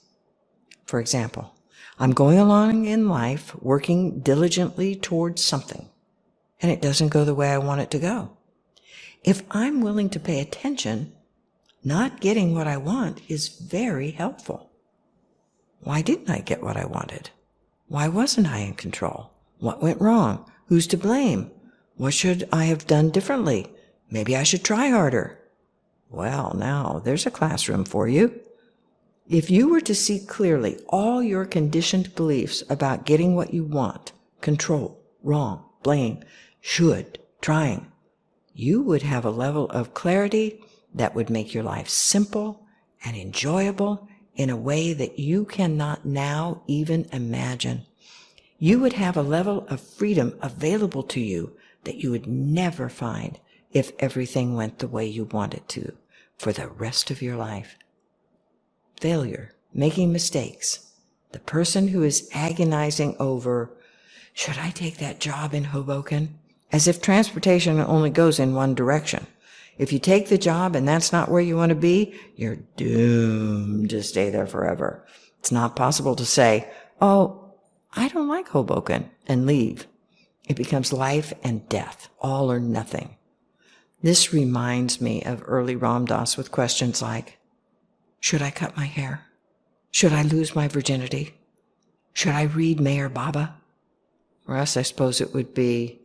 For example, I'm going along in life working diligently towards something, and it doesn't go the way I want it to go. If I'm willing to pay attention, not getting what I want is very helpful. Why didn't I get what I wanted? Why wasn't I in control? What went wrong? Who's to blame? What should I have done differently? Maybe I should try harder. Well, now there's a classroom for you. If you were to see clearly all your conditioned beliefs about getting what you want, control, wrong, blame, should, trying, you would have a level of clarity that would make your life simple and enjoyable in a way that you cannot now even imagine. You would have a level of freedom available to you that you would never find if everything went the way you wanted to for the rest of your life. Failure, making mistakes, the person who is agonizing over, should I take that job in Hoboken? As if transportation only goes in one direction. If you take the job and that's not where you want to be, you're doomed to stay there forever. It's not possible to say, oh, I don't like Hoboken, and leave. It becomes life and death, all or nothing. This reminds me of early Ram Dass with questions like, should I cut my hair? Should I lose my virginity? Should I read Mayor Baba? For us, I suppose it would be,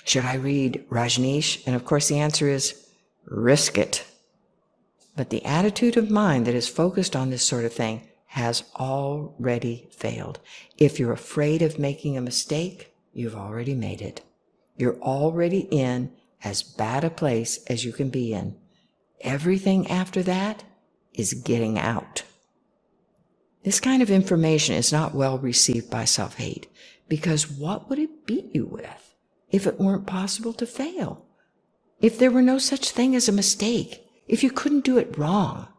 should I read Rajneesh? And of course the answer is, risk it. But the attitude of mind that is focused on this sort of thing has already failed. If you're afraid of making a mistake, you've already made it. You're already in as bad a place as you can be in. Everything after that is getting out. This kind of information is not well received by self-hate, because what would it beat you with if it weren't possible to fail? If there were no such thing as a mistake, if you couldn't do it wrong,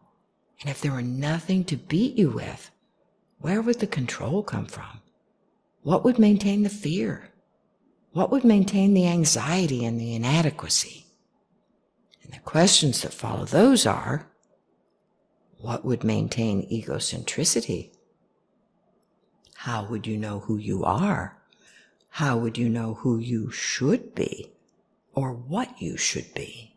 and if there were nothing to beat you with, where would the control come from? What would maintain the fear? What would maintain the anxiety and the inadequacy? And the questions that follow those are, what would maintain egocentricity? How would you know who you are? How would you know who you should be or what you should be?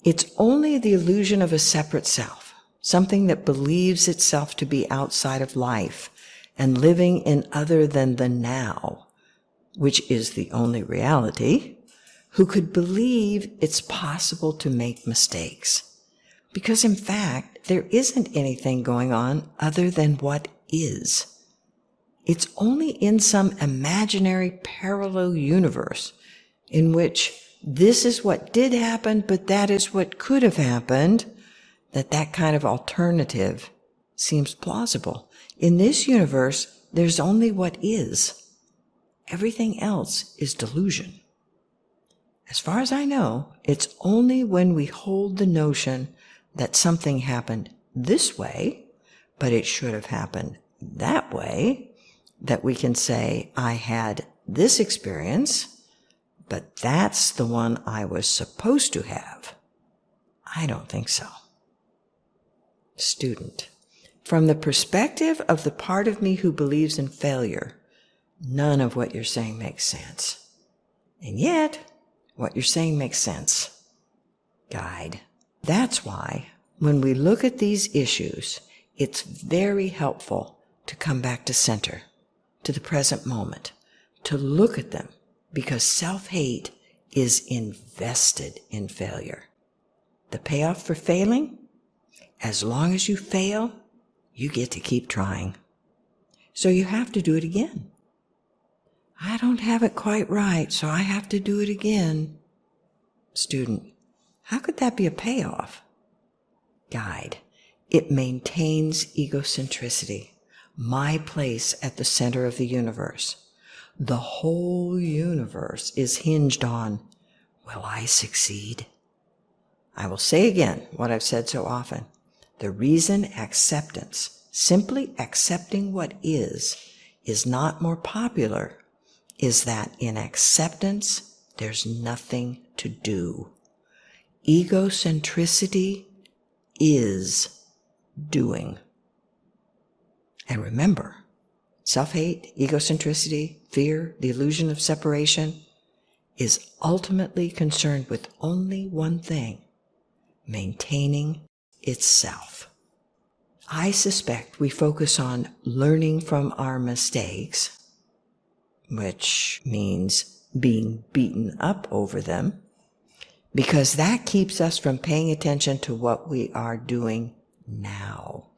It's only the illusion of a separate self, something that believes itself to be outside of life and living in other than the now, which is the only reality, who could believe it's possible to make mistakes. Because in fact, there isn't anything going on other than what is. It's only in some imaginary parallel universe in which this is what did happen, but that is what could have happened, that kind of alternative seems plausible. In this universe, there's only what is. Everything else is delusion. As far as I know, it's only when we hold the notion that something happened this way, but it should have happened that way, that we can say, I had this experience, but that's the one I was supposed to have. I don't think so. Student, From the perspective of the part of me who believes in failure, none of what you're saying makes sense. And yet, what you're saying makes sense. Guide. That's why, when we look at these issues, it's very helpful to come back to center, to the present moment, to look at them, because self-hate is invested in failure. The payoff for failing? As long as you fail, you get to keep trying. So you have to do it again. I don't have it quite right, so I have to do it again. Student, how could that be a payoff? Guide, it maintains egocentricity, my place at the center of the universe. The whole universe is hinged on, will I succeed? I will say again what I've said so often. The reason acceptance, simply accepting what is not more popular is that in acceptance, there's nothing to do. Egocentricity is doing. And remember, self-hate, egocentricity, fear, the illusion of separation is ultimately concerned with only one thing, maintaining itself. I suspect we focus on learning from our mistakes, which means being beaten up over them, because that keeps us from paying attention to what we are doing now.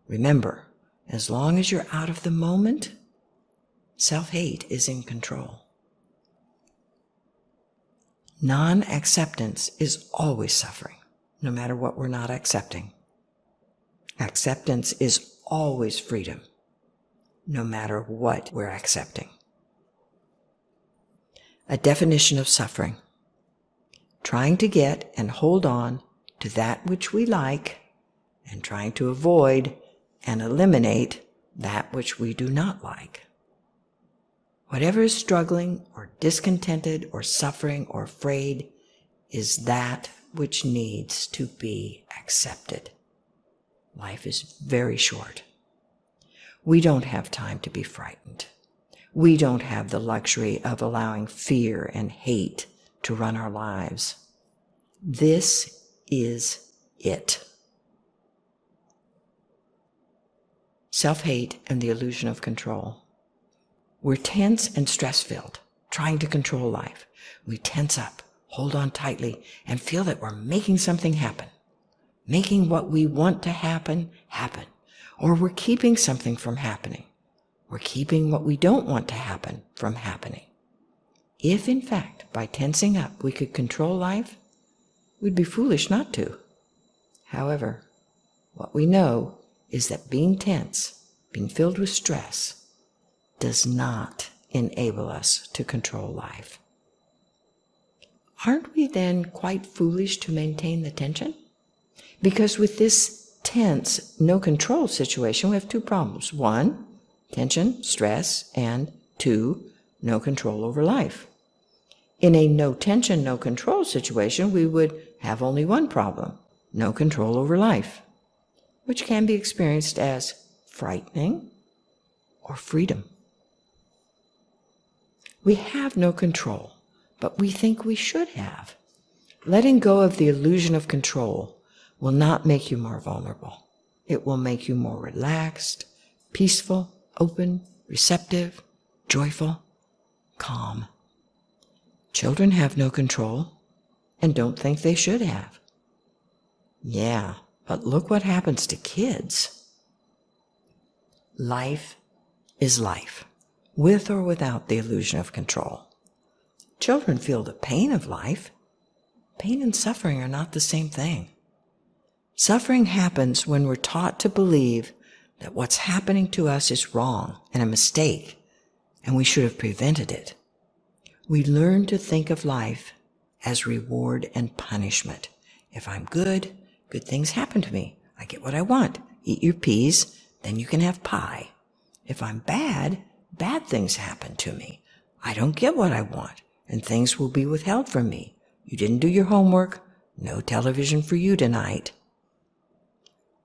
Remember, as long as you're out of the moment, self-hate is in control. Non-acceptance is always suffering, no matter what we're not accepting. Acceptance is always freedom, no matter what we're accepting. A definition of suffering: trying to get and hold on to that which we like, and trying to avoid and eliminate that which we do not like. Whatever is struggling or discontented or suffering or afraid is that which needs to be accepted. Life is very short. We don't have time to be frightened. We don't have the luxury of allowing fear and hate to run our lives. This is it. Self-hate and the illusion of control. We're tense and stress-filled, trying to control life. We tense up, hold on tightly, and feel that we're making something happen. Making what we want to happen, happen. Or we're keeping something from happening. We're keeping what we don't want to happen from happening. If, in fact, by tensing up we could control life, we'd be foolish not to. However, what we know is that being tense, being filled with stress, does not enable us to control life. Aren't we then quite foolish to maintain the tension? Because with this tense, no control situation, we have two problems. One, tension, stress, and two, no control over life. In a no tension, no control situation, we would have only one problem, no control over life, which can be experienced as frightening or freedom. We have no control, but we think we should have. Letting go of the illusion of control will not make you more vulnerable. It will make you more relaxed, peaceful, open, receptive, joyful, calm. Children have no control and don't think they should have. Yeah, but look what happens to kids. Life is life, with or without the illusion of control. Children feel the pain of life. Pain and suffering are not the same thing. Suffering happens when we're taught to believe that what's happening to us is wrong and a mistake, and we should have prevented it. We learn to think of life as reward and punishment. If I'm good, good things happen to me. I get what I want. Eat your peas, then you can have pie. If I'm bad, bad things happen to me. I don't get what I want, and things will be withheld from me. You didn't do your homework. No television for you tonight.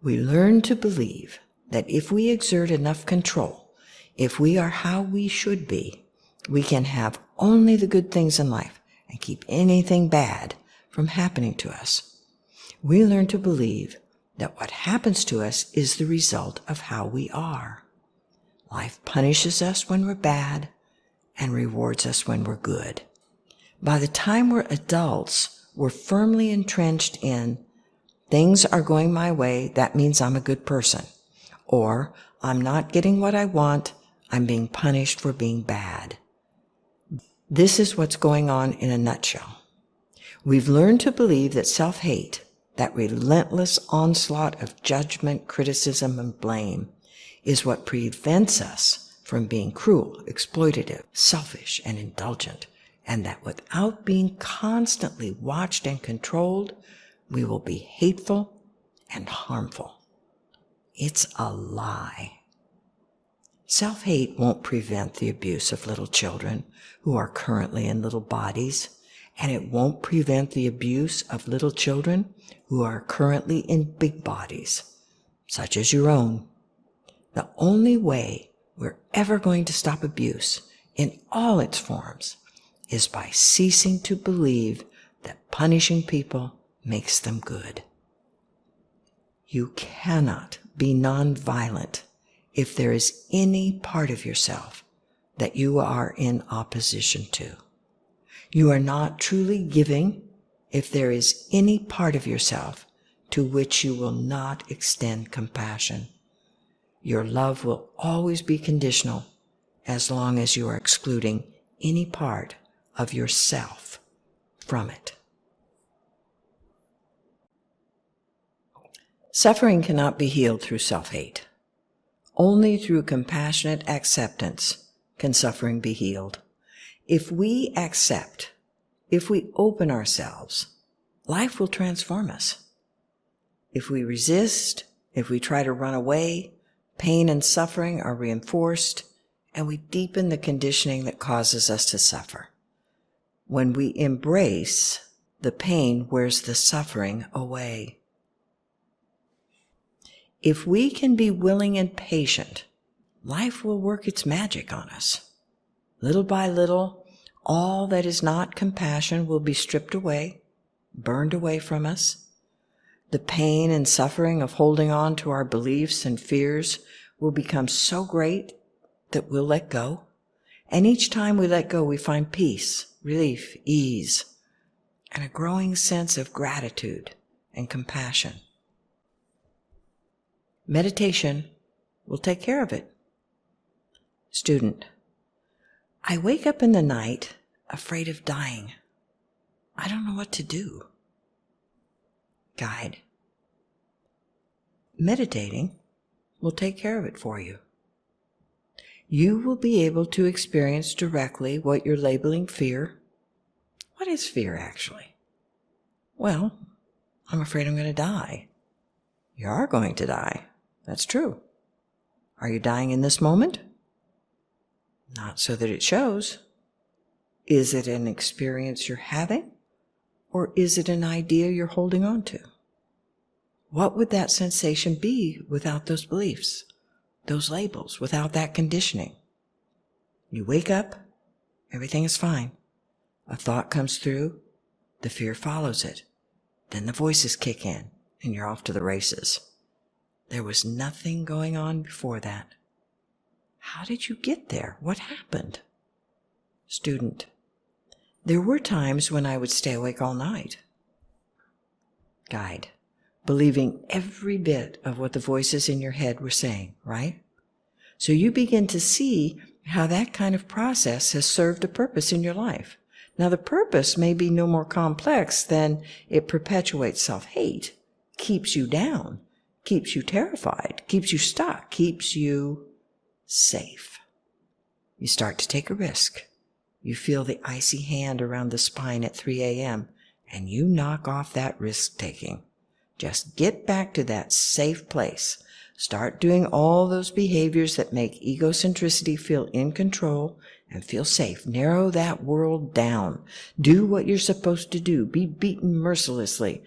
We learn to believe that if we exert enough control, if we are how we should be, we can have only the good things in life and keep anything bad from happening to us. We learn to believe that what happens to us is the result of how we are. Life punishes us when we're bad and rewards us when we're good. By the time we're adults, we're firmly entrenched in things are going my way, that means I'm a good person. Or I'm not getting what I want, I'm being punished for being bad. This is what's going on in a nutshell. We've learned to believe that self-hate, that relentless onslaught of judgment, criticism, and blame, is what prevents us from being cruel, exploitative, selfish, and indulgent, and that without being constantly watched and controlled, we will be hateful and harmful. It's a lie. Self-hate won't prevent the abuse of little children who are currently in little bodies, and it won't prevent the abuse of little children who are currently in big bodies, such as your own. The only way we're ever going to stop abuse in all its forms is by ceasing to believe that punishing people makes them good. You cannot be nonviolent if there is any part of yourself that you are in opposition to. You are not truly giving if there is any part of yourself to which you will not extend compassion. Your love will always be conditional as long as you are excluding any part of yourself from it. Suffering cannot be healed through self-hate. Only through compassionate acceptance can suffering be healed. If we accept, if we open ourselves, life will transform us. If we resist, if we try to run away, pain and suffering are reinforced, and we deepen the conditioning that causes us to suffer. When we embrace, the pain wears the suffering away. If we can be willing and patient, life will work its magic on us. Little by little, all that is not compassion will be stripped away, burned away from us. The pain and suffering of holding on to our beliefs and fears will become so great that we'll let go. And each time we let go, we find peace, relief, ease, and a growing sense of gratitude and compassion. Meditation will take care of it. Student, I wake up in the night afraid of dying. I don't know what to do. Guide, meditating will take care of it for you. You will be able to experience directly what you're labeling fear. What is fear, actually? Well, I'm afraid I'm going to die. You are going to die. That's true. Are you dying in this moment? Not so that it shows. Is it an experience you're having? Or is it an idea you're holding on to? What would that sensation be without those beliefs, those labels, without that conditioning? You wake up, everything is fine. A thought comes through, the fear follows it. Then the voices kick in, and you're off to the races. There was nothing going on before that. How did you get there? What happened? Student, there were times when I would stay awake all night. Guide, believing every bit of what the voices in your head were saying, right? So you begin to see how that kind of process has served a purpose in your life. Now, the purpose may be no more complex than it perpetuates self-hate, keeps you down, keeps you terrified, keeps you stuck, keeps you safe. You start to take a risk. You feel the icy hand around the spine at 3 a.m., and you knock off that risk-taking. Just get back to that safe place. Start doing all those behaviors that make egocentricity feel in control and feel safe. Narrow that world down. Do what you're supposed to do. Be beaten mercilessly.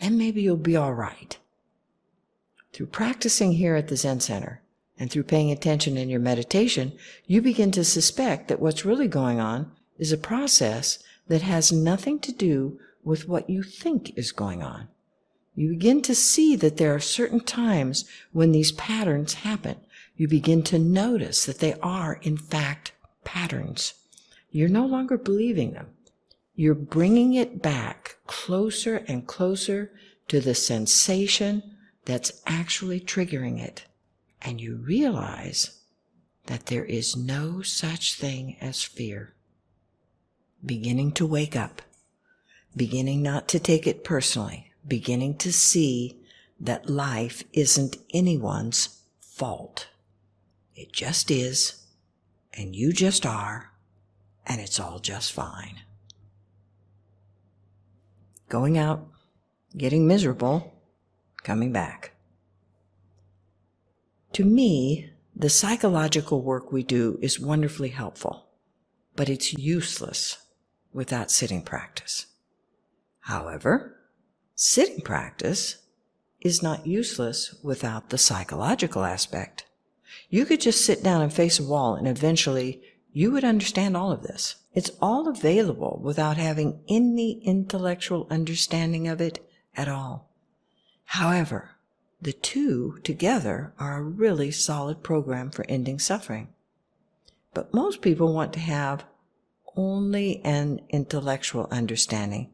And then maybe you'll be all right. Through practicing here at the Zen Center and through paying attention in your meditation, you begin to suspect that what's really going on is a process that has nothing to do with what you think is going on. You begin to see that there are certain times when these patterns happen. You begin to notice that they are, in fact, patterns. You're no longer believing them. You're bringing it back closer and closer to the sensation that's actually triggering it. And you realize that there is no such thing as fear. Beginning to wake up, beginning not to take it personally, beginning to see that life isn't anyone's fault. It just is, and you just are, and it's all just fine. Going out, getting miserable, coming back. To me, the psychological work we do is wonderfully helpful, but it's useless without sitting practice. However, sitting practice is not useless without the psychological aspect. You could just sit down and face a wall and eventually you would understand all of this. It's all available without having any intellectual understanding of it at all. However, the two together are a really solid program for ending suffering. But most people want to have only an intellectual understanding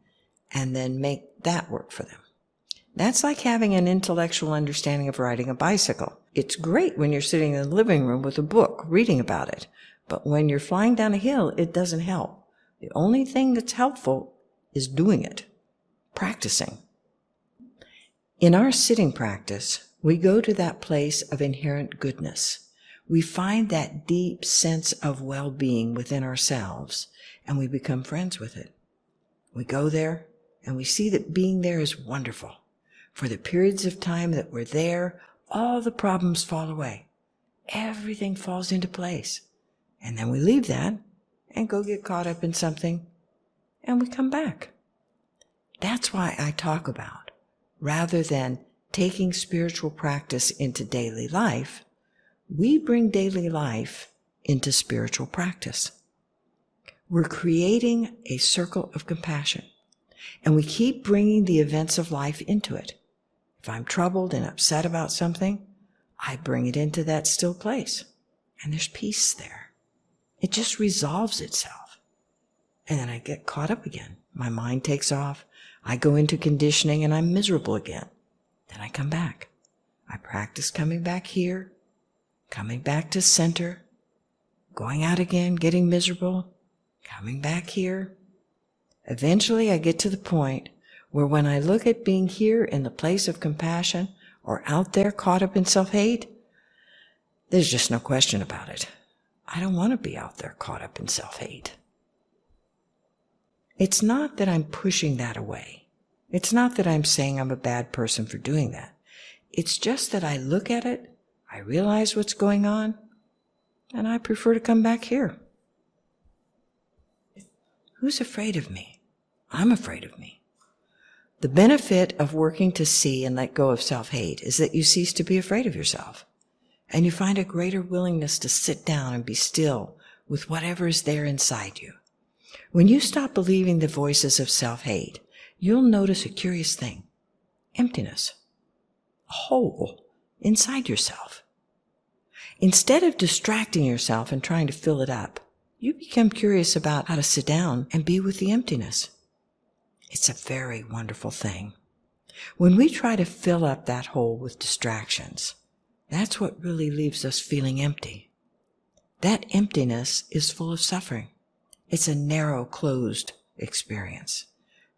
and then make that work for them. That's like having an intellectual understanding of riding a bicycle. It's great when you're sitting in the living room with a book reading about it, but when you're flying down a hill, it doesn't help. The only thing that's helpful is doing it, practicing. In our sitting practice, we go to that place of inherent goodness. We find that deep sense of well-being within ourselves, and we become friends with it. We go there, and we see that being there is wonderful. For the periods of time that we're there, all the problems fall away. Everything falls into place. And then we leave that and go get caught up in something, and we come back. That's why I talk about, rather than taking spiritual practice into daily life, we bring daily life into spiritual practice. We're creating a circle of compassion, and we keep bringing the events of life into it. If I'm troubled and upset about something, I bring it into that still place, and there's peace there. It just resolves itself. And then I get caught up again. My mind takes off. I go into conditioning and I'm miserable again. Then I come back. I practice coming back here, coming back to center, going out again, getting miserable, coming back here. Eventually I get to the point where when I look at being here in the place of compassion or out there caught up in self-hate, there's just no question about it. I don't want to be out there caught up in self-hate. It's not that I'm pushing that away. It's not that I'm saying I'm a bad person for doing that. It's just that I look at it, I realize what's going on, and I prefer to come back here. Who's afraid of me? I'm afraid of me. The benefit of working to see and let go of self-hate is that you cease to be afraid of yourself. And you find a greater willingness to sit down and be still with whatever is there inside you. When you stop believing the voices of self-hate, you'll notice a curious thing: emptiness, a hole inside yourself. Instead of distracting yourself and trying to fill it up, you become curious about how to sit down and be with the emptiness. It's a very wonderful thing. When we try to fill up that hole with distractions, that's what really leaves us feeling empty. That emptiness is full of suffering. It's a narrow, closed experience.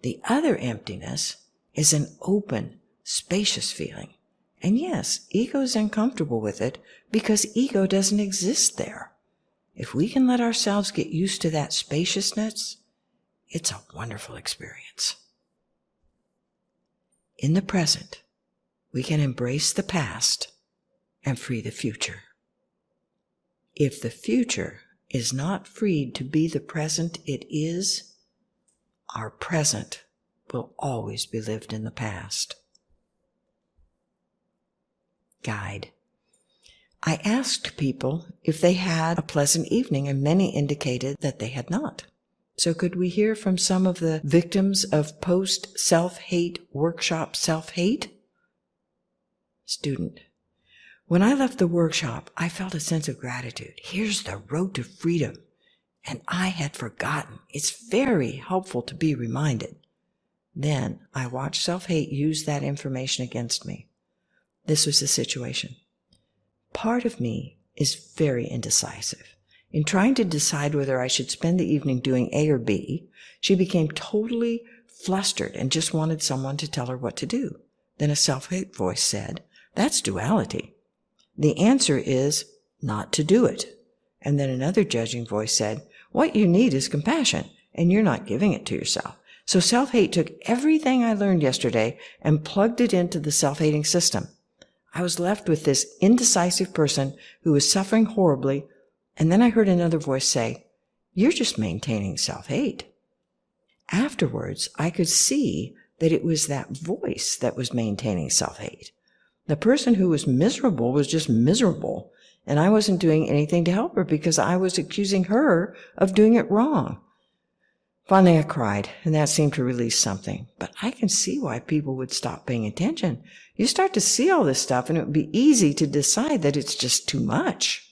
The other emptiness is an open, spacious feeling. And yes, ego is uncomfortable with it because ego doesn't exist there. If we can let ourselves get used to that spaciousness, it's a wonderful experience. In the present, we can embrace the past and free the future. If the future is not freed to be the present it is, our present will always be lived in the past. Guide. I asked people if they had a pleasant evening, and many indicated that they had not. So could we hear from some of the victims of post-self-hate workshop self-hate? Student. When I left the workshop, I felt a sense of gratitude. Here's the road to freedom. And I had forgotten. It's very helpful to be reminded. Then I watched self-hate use that information against me. This was the situation. Part of me is very indecisive. In trying to decide whether I should spend the evening doing A or B, she became totally flustered and just wanted someone to tell her what to do. Then a self-hate voice said, "That's duality. The answer is not to do it." And then another judging voice said, "What you need is compassion, and you're not giving it to yourself." So self-hate took everything I learned yesterday and plugged it into the self-hating system. I was left with this indecisive person who was suffering horribly, and then I heard another voice say, "You're just maintaining self-hate." Afterwards, I could see that it was that voice that was maintaining self-hate. The person who was miserable was just miserable, and I wasn't doing anything to help her because I was accusing her of doing it wrong. Finally, I cried, and that seemed to release something. But I can see why people would stop paying attention. You start to see all this stuff, and it would be easy to decide that it's just too much.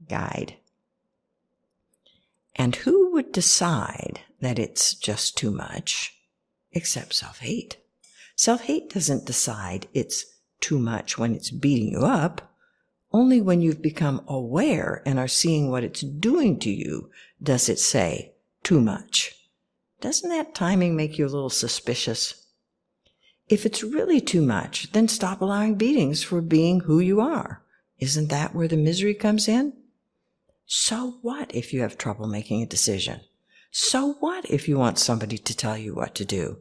Guide. And who would decide that it's just too much except self-hate? Self-hate doesn't decide it's too much when it's beating you up. Only when you've become aware and are seeing what it's doing to you does it say, too much. Doesn't that timing make you a little suspicious? If it's really too much, then stop allowing beatings for being who you are. Isn't that where the misery comes in? So what if you have trouble making a decision? So what if you want somebody to tell you what to do?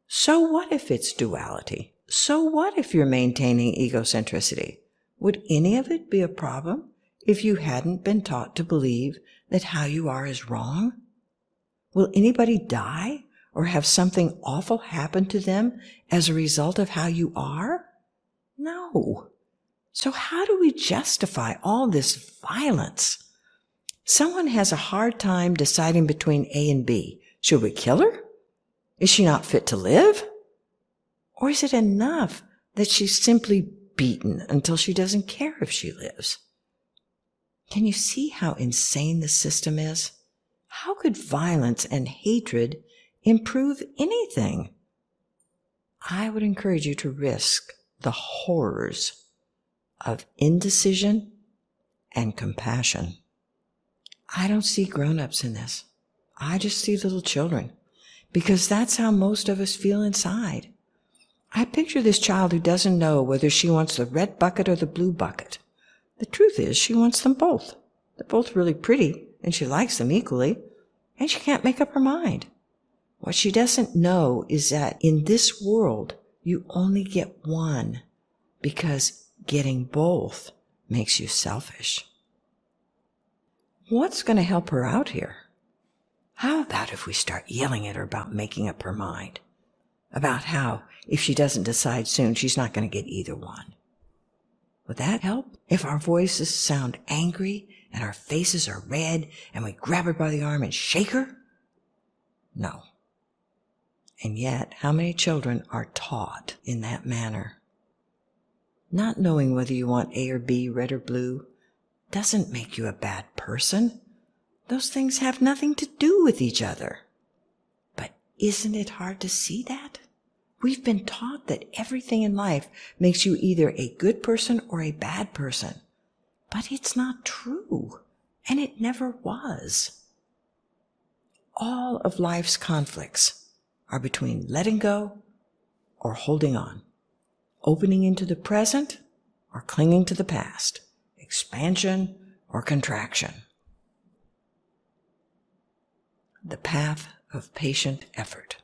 So what if it's duality? So what if you're maintaining egocentricity? Would any of it be a problem if you hadn't been taught to believe that how you are is wrong? Will anybody die or have something awful happen to them as a result of how you are? No. So how do we justify all this violence? Someone has a hard time deciding between A and B. Should we kill her? Is she not fit to live? Or is it enough that she's simply beaten until she doesn't care if she lives? Can you see how insane the system is? How could violence and hatred improve anything? I would encourage you to risk the horrors of indecision and compassion. I don't see grown-ups in this. I just see little children, because that's how most of us feel inside. I picture this child who doesn't know whether she wants the red bucket or the blue bucket. The truth is, she wants them both. They're both really pretty, and she likes them equally, and she can't make up her mind. What she doesn't know is that in this world, you only get one, because getting both makes you selfish. What's going to help her out here? How about if we start yelling at her about making up her mind? About how, if she doesn't decide soon, she's not going to get either one. Would that help? If our voices sound angry and our faces are red and we grab her by the arm and shake her? No. And yet, how many children are taught in that manner? Not knowing whether you want A or B, red or blue, doesn't make you a bad person. Those things have nothing to do with each other. But isn't it hard to see that? We've been taught that everything in life makes you either a good person or a bad person. But it's not true, and it never was. All of life's conflicts are between letting go or holding on, opening into the present or clinging to the past, expansion or contraction. The path of patient effort.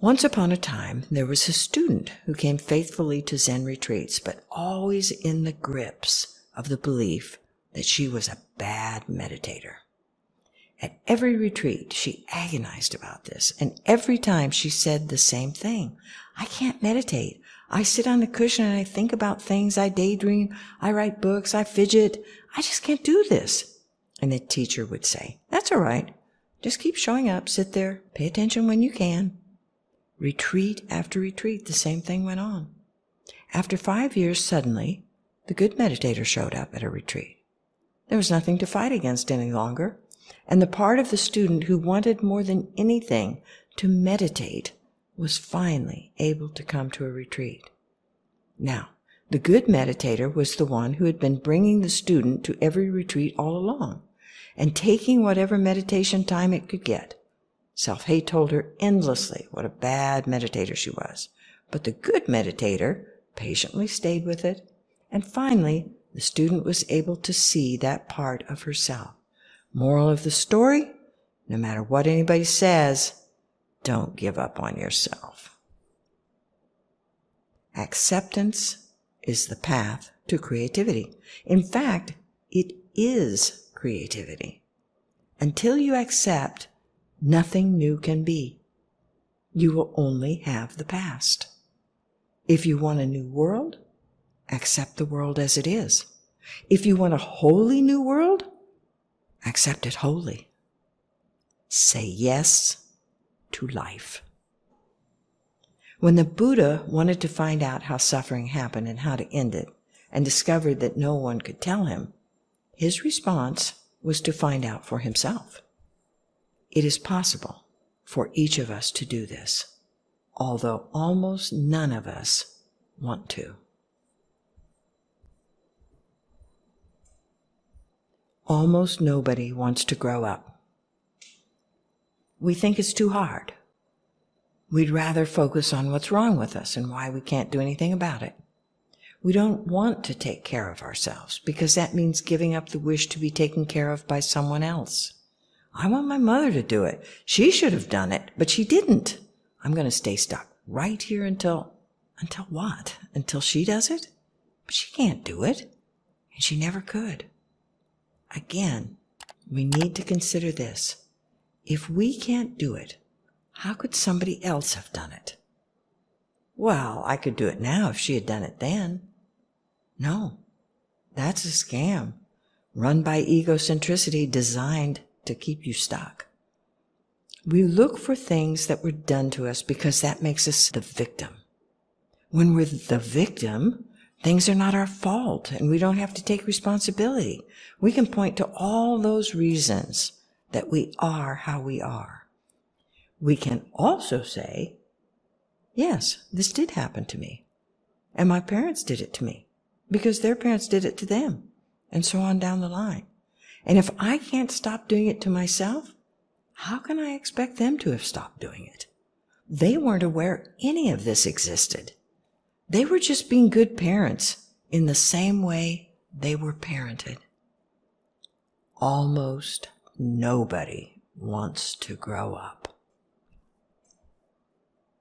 Once upon a time, there was a student who came faithfully to Zen retreats, but always in the grips of the belief that she was a bad meditator. At every retreat, she agonized about this, and every time she said the same thing. I can't meditate. I sit on the cushion and I think about things. I daydream. I write books. I fidget. I just can't do this. And the teacher would say, that's all right. Just keep showing up. Sit there. Pay attention when you can. Retreat after retreat, the same thing went on. After 5 years, suddenly, the good meditator showed up at a retreat. There was nothing to fight against any longer, and the part of the student who wanted more than anything to meditate was finally able to come to a retreat. Now, the good meditator was the one who had been bringing the student to every retreat all along, and taking whatever meditation time it could get. Self-hate told her endlessly what a bad meditator she was, but the good meditator patiently stayed with it, and finally the student was able to see that part of herself. Moral of the story, no matter what anybody says, don't give up on yourself. Acceptance is the path to creativity. In fact, it is creativity. Until you accept, nothing new can be. You will only have the past. If you want a new world, accept the world as it is. If you want a wholly new world, accept it wholly. Say yes to life. When the Buddha wanted to find out how suffering happened and how to end it, and discovered that no one could tell him, his response was to find out for himself. It is possible for each of us to do this, although almost none of us want to. Almost nobody wants to grow up. We think it's too hard. We'd rather focus on what's wrong with us and why we can't do anything about it. We don't want to take care of ourselves because that means giving up the wish to be taken care of by someone else. I want my mother to do it. She should have done it, but she didn't. I'm going to stay stuck right here until what? Until she does it? But she can't do it, and she never could. Again, we need to consider this. If we can't do it, how could somebody else have done it? Well, I could do it now if she had done it then. No, that's a scam, run by egocentricity designed to keep you stuck. We look for things that were done to us because that makes us the victim. When we're the victim, things are not our fault and we don't have to take responsibility. We can point to all those reasons that we are how we are. We can also say, yes, this did happen to me. And my parents did it to me because their parents did it to them, and so on down the line. And if I can't stop doing it to myself, how can I expect them to have stopped doing it? They weren't aware any of this existed. They were just being good parents in the same way they were parented. Almost nobody wants to grow up.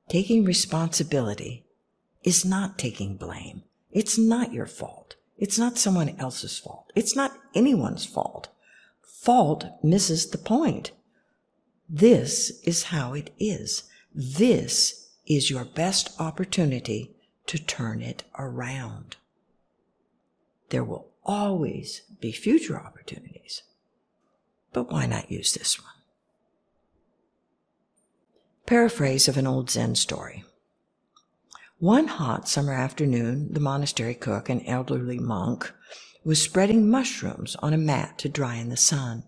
Taking responsibility is not taking blame. It's not your fault. It's not someone else's fault. It's not anyone's fault. Fault misses the point. This is how it is. This is your best opportunity to turn it around. There will always be future opportunities, but why not use this one? Paraphrase of an old Zen story. One hot summer afternoon, the monastery cook, an elderly monk, was spreading mushrooms on a mat to dry in the sun.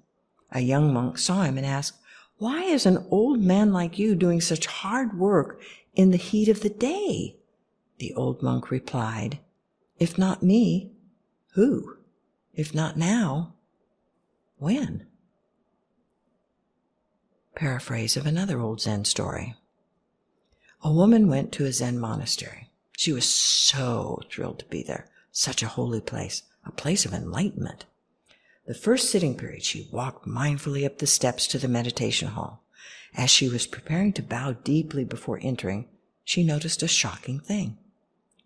A young monk saw him and asked, "Why is an old man like you doing such hard work in the heat of the day?" The old monk replied, "If not me, who? If not now, when?" Paraphrase of another old Zen story. A woman went to a Zen monastery. She was so thrilled to be there. Such a holy place, a place of enlightenment. The first sitting period, she walked mindfully up the steps to the meditation hall. As she was preparing to bow deeply before entering, she noticed a shocking thing.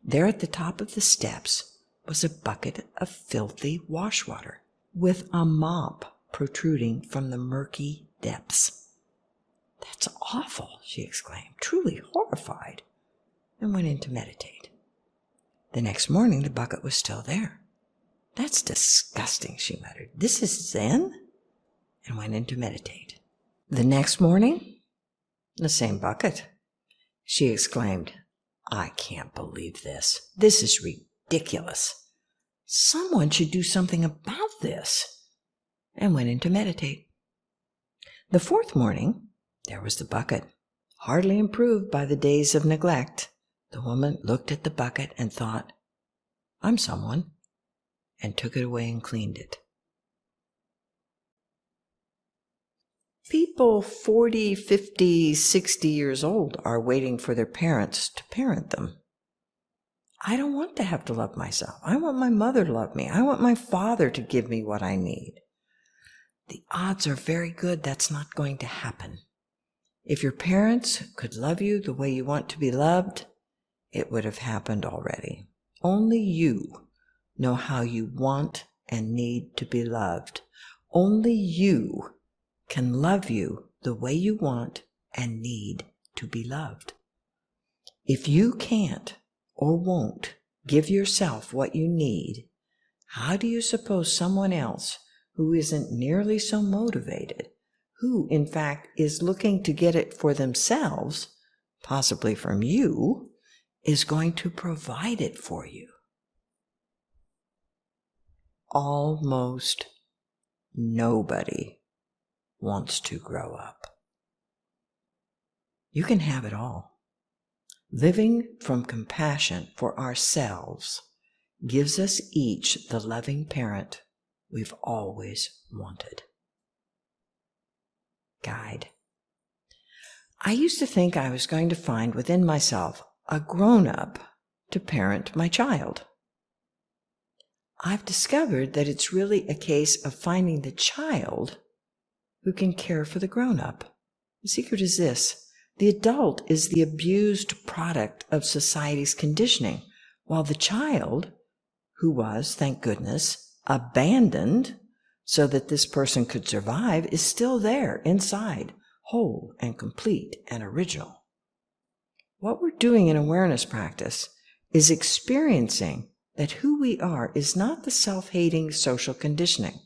There at the top of the steps was a bucket of filthy wash water with a mop protruding from the murky depths. "That's awful," she exclaimed, truly horrified, and went in to meditate. The next morning, the bucket was still there. "That's disgusting," she muttered. "This is Zen?" and went in to meditate. The next morning, the same bucket. She exclaimed, "I can't believe this. This is ridiculous. Someone should do something about this," and went in to meditate. The fourth morning, there was the bucket, hardly improved by the days of neglect. The woman looked at the bucket and thought, "I'm someone," and took it away and cleaned it. People 40, 50, 60 years old are waiting for their parents to parent them. I don't want to have to love myself. I want my mother to love me. I want my father to give me what I need. The odds are very good that's not going to happen. If your parents could love you the way you want to be loved, it would have happened already. Only you know how you want and need to be loved. Only you can love you the way you want and need to be loved. If you can't or won't give yourself what you need, how do you suppose someone else who isn't nearly so motivated, who in fact is looking to get it for themselves, possibly from you, is going to provide it for you? Almost nobody wants to grow up. You can have it all. Living from compassion for ourselves gives us each the loving parent we've always wanted. Guide. I used to think I was going to find within myself a grown-up to parent my child. I've discovered that it's really a case of finding the child who can care for the grown-up. The secret is this: the adult is the abused product of society's conditioning, while the child, who was, thank goodness, abandoned so that this person could survive, is still there inside, whole and complete and original. What we're doing in awareness practice is experiencing that who we are is not the self-hating social conditioning.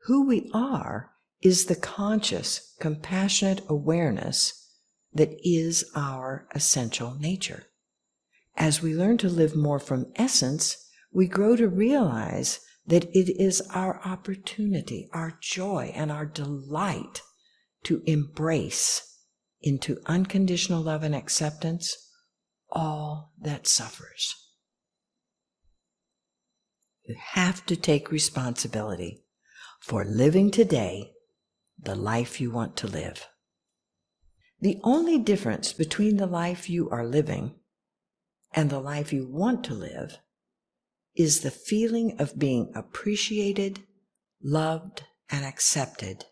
Who we are is the conscious, compassionate awareness that is our essential nature. As we learn to live more from essence, we grow to realize that it is our opportunity, our joy, and our delight to embrace into unconditional love and acceptance all that suffers. You have to take responsibility for living today the life you want to live. The only difference between the life you are living and the life you want to live is the feeling of being appreciated, loved, and accepted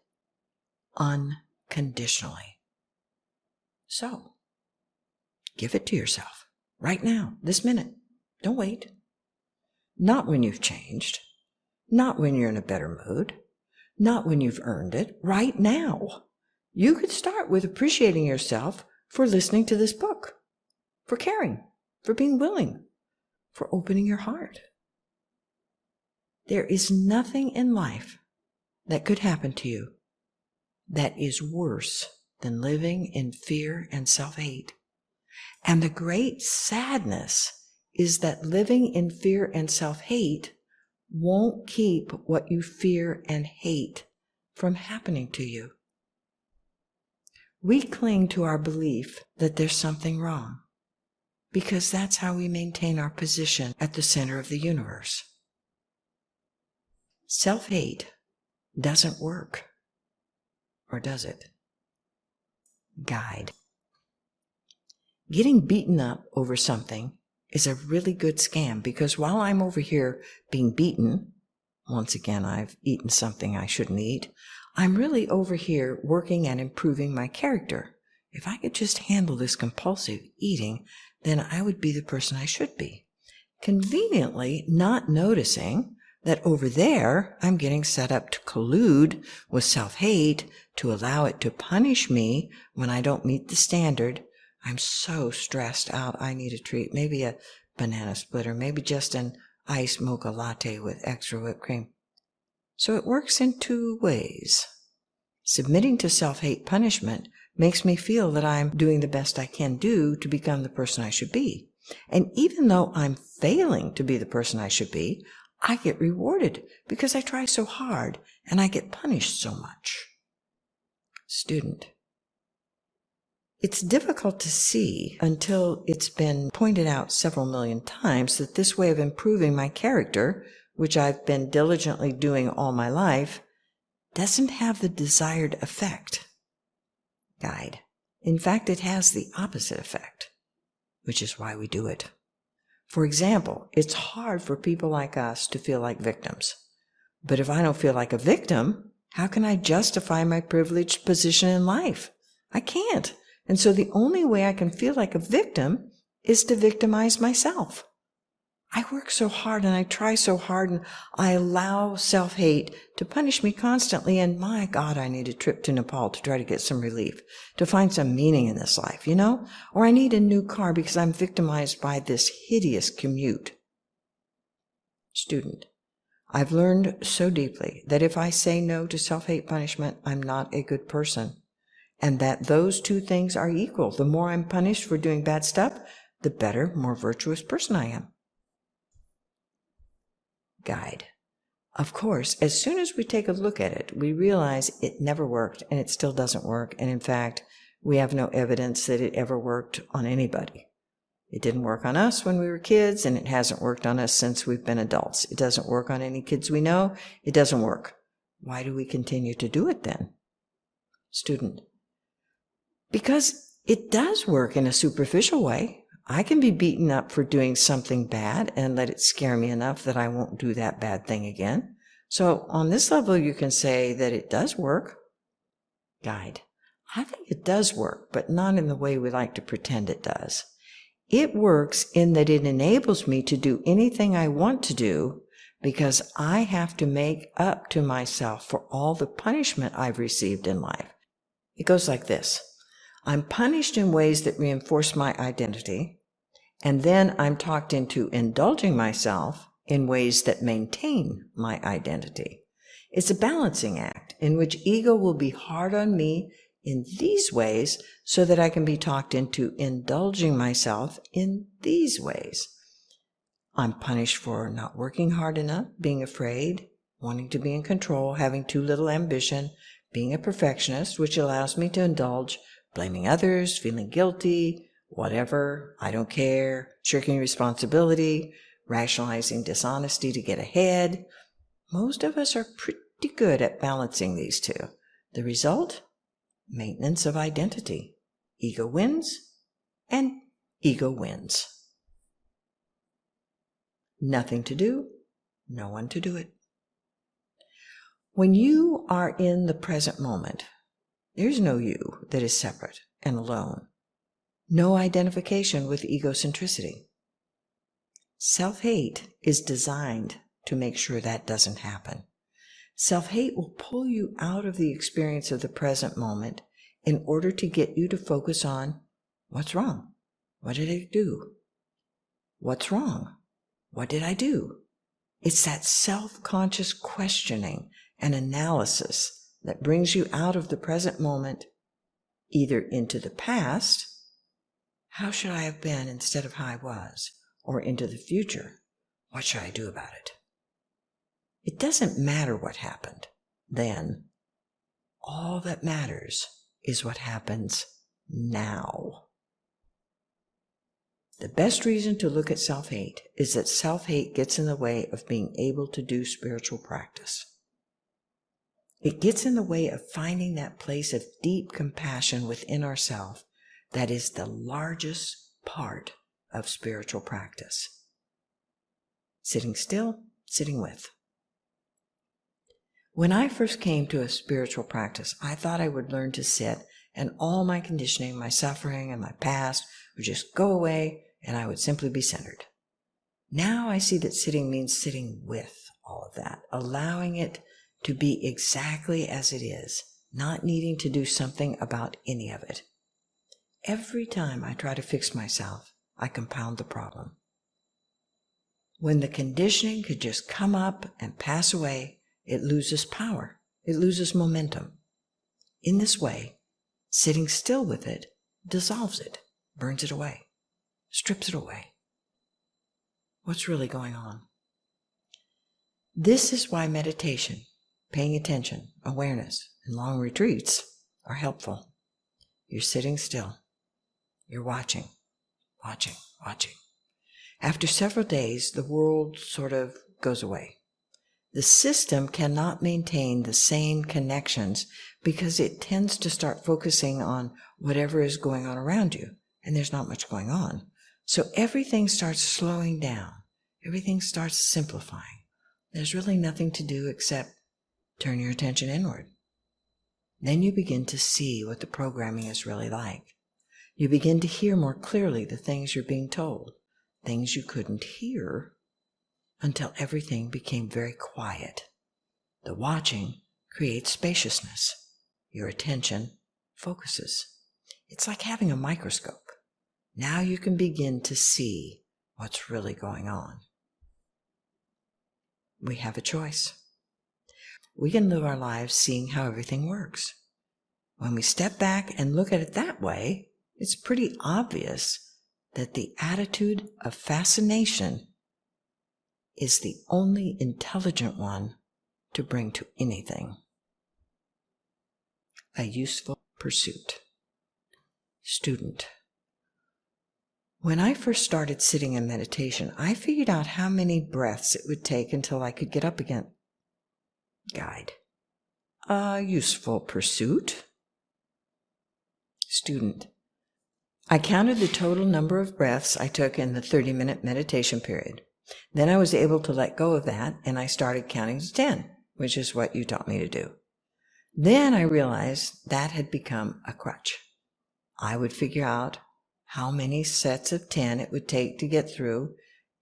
unconditionally. So, give it to yourself right now, this minute. Don't wait. Not when you've changed, not when you're in a better mood, not when you've earned it, right now. You could start with appreciating yourself for listening to this book, for caring, for being willing, for opening your heart. There is nothing in life that could happen to you that is worse than living in fear and self-hate. And the great sadness is that living in fear and self-hate won't keep what you fear and hate from happening to you. We cling to our belief that there's something wrong because that's how we maintain our position at the center of the universe. Self-hate doesn't work, or does it? Guide. Getting beaten up over something is a really good scam, because while I'm over here being beaten, once again I've eaten something I shouldn't eat, I'm really over here working and improving my character. If I could just handle this compulsive eating, then I would be the person I should be. Conveniently not noticing that over there I'm getting set up to collude with self-hate to allow it to punish me when I don't meet the standard. I'm so stressed out, I need a treat, maybe a banana split, or maybe just an iced mocha latte with extra whipped cream. So it works in two ways. Submitting to self-hate punishment makes me feel that I'm doing the best I can do to become the person I should be. And even though I'm failing to be the person I should be, I get rewarded because I try so hard and I get punished so much. Student. It's difficult to see until it's been pointed out several million times that this way of improving my character, which I've been diligently doing all my life, doesn't have the desired effect. Guide. In fact, it has the opposite effect, which is why we do it. For example, it's hard for people like us to feel like victims. But if I don't feel like a victim, how can I justify my privileged position in life? I can't. And so the only way I can feel like a victim is to victimize myself. I work so hard and I try so hard and I allow self-hate to punish me constantly, and my God, I need a trip to Nepal to try to get some relief, to find some meaning in this life, you know? Or I need a new car because I'm victimized by this hideous commute. Student. I've learned so deeply that if I say no to self-hate punishment, I'm not a good person. And that those two things are equal. The more I'm punished for doing bad stuff, the better, more virtuous person I am. Guide. Of course, as soon as we take a look at it, we realize it never worked and it still doesn't work. And in fact, we have no evidence that it ever worked on anybody. It didn't work on us when we were kids, and it hasn't worked on us since we've been adults. It doesn't work on any kids we know. It doesn't work. Why do we continue to do it then? Student. Because it does work in a superficial way. I can be beaten up for doing something bad and let it scare me enough that I won't do that bad thing again. So on this level, you can say that it does work. Guide. I think it does work, but not in the way we like to pretend it does. It works in that it enables me to do anything I want to do because I have to make up to myself for all the punishment I've received in life. It goes like this. I'm punished in ways that reinforce my identity, and then I'm talked into indulging myself in ways that maintain my identity. It's a balancing act in which ego will be hard on me in these ways so that I can be talked into indulging myself in these ways. I'm punished for not working hard enough, being afraid, wanting to be in control, having too little ambition, being a perfectionist, which allows me to indulge blaming others, feeling guilty, whatever, I don't care, shirking responsibility, rationalizing dishonesty to get ahead. Most of us are pretty good at balancing these two. The result? Maintenance of identity. Ego wins, and ego wins. Nothing to do, no one to do it. When you are in the present moment, there's no you that is separate and alone. No identification with egocentricity. Self-hate is designed to make sure that doesn't happen. Self-hate will pull you out of the experience of the present moment in order to get you to focus on what's wrong. What did I do? What's wrong? What did I do? It's that self-conscious questioning and analysis that brings you out of the present moment, either into the past, how should I have been instead of how I was, or into the future, what should I do about it? It doesn't matter what happened then. All that matters is what happens now. The best reason to look at self-hate is that self-hate gets in the way of being able to do spiritual practice. It gets in the way of finding that place of deep compassion within ourselves that is the largest part of spiritual practice. Sitting still, sitting with. When I first came to a spiritual practice, I thought I would learn to sit and all my conditioning, my suffering, and my past would just go away and I would simply be centered. Now I see that sitting means sitting with all of that, allowing it to be exactly as it is, not needing to do something about any of it. Every time I try to fix myself, I compound the problem. When the conditioning could just come up and pass away, it loses power. It loses momentum. In this way, sitting still with it dissolves it, burns it away, strips it away. What's really going on? This is why meditation, paying attention, awareness, and long retreats are helpful. You're sitting still. You're watching. After several days, the world sort of goes away. The system cannot maintain the same connections because it tends to start focusing on whatever is going on around you, and there's not much going on. So everything starts slowing down. Everything starts simplifying. There's really nothing to do except turn your attention inward. Then you begin to see what the programming is really like. You begin to hear more clearly the things you're being told, things you couldn't hear until everything became very quiet. The watching creates spaciousness. Your attention focuses. It's like having a microscope. Now you can begin to see what's really going on. We have a choice. We can live our lives seeing how everything works. When we step back and look at it that way, it's pretty obvious that the attitude of fascination is the only intelligent one to bring to anything. A useful pursuit. Student. When I first started sitting in meditation, I figured out how many breaths it would take until I could get up again. Guide. A useful pursuit. Student. I counted the total number of breaths I took in the 30-minute meditation period. Then I was able to let go of that, and I started counting to 10, which is what you taught me to do. Then I realized that had become a crutch. I would figure out how many sets of 10 it would take to get through,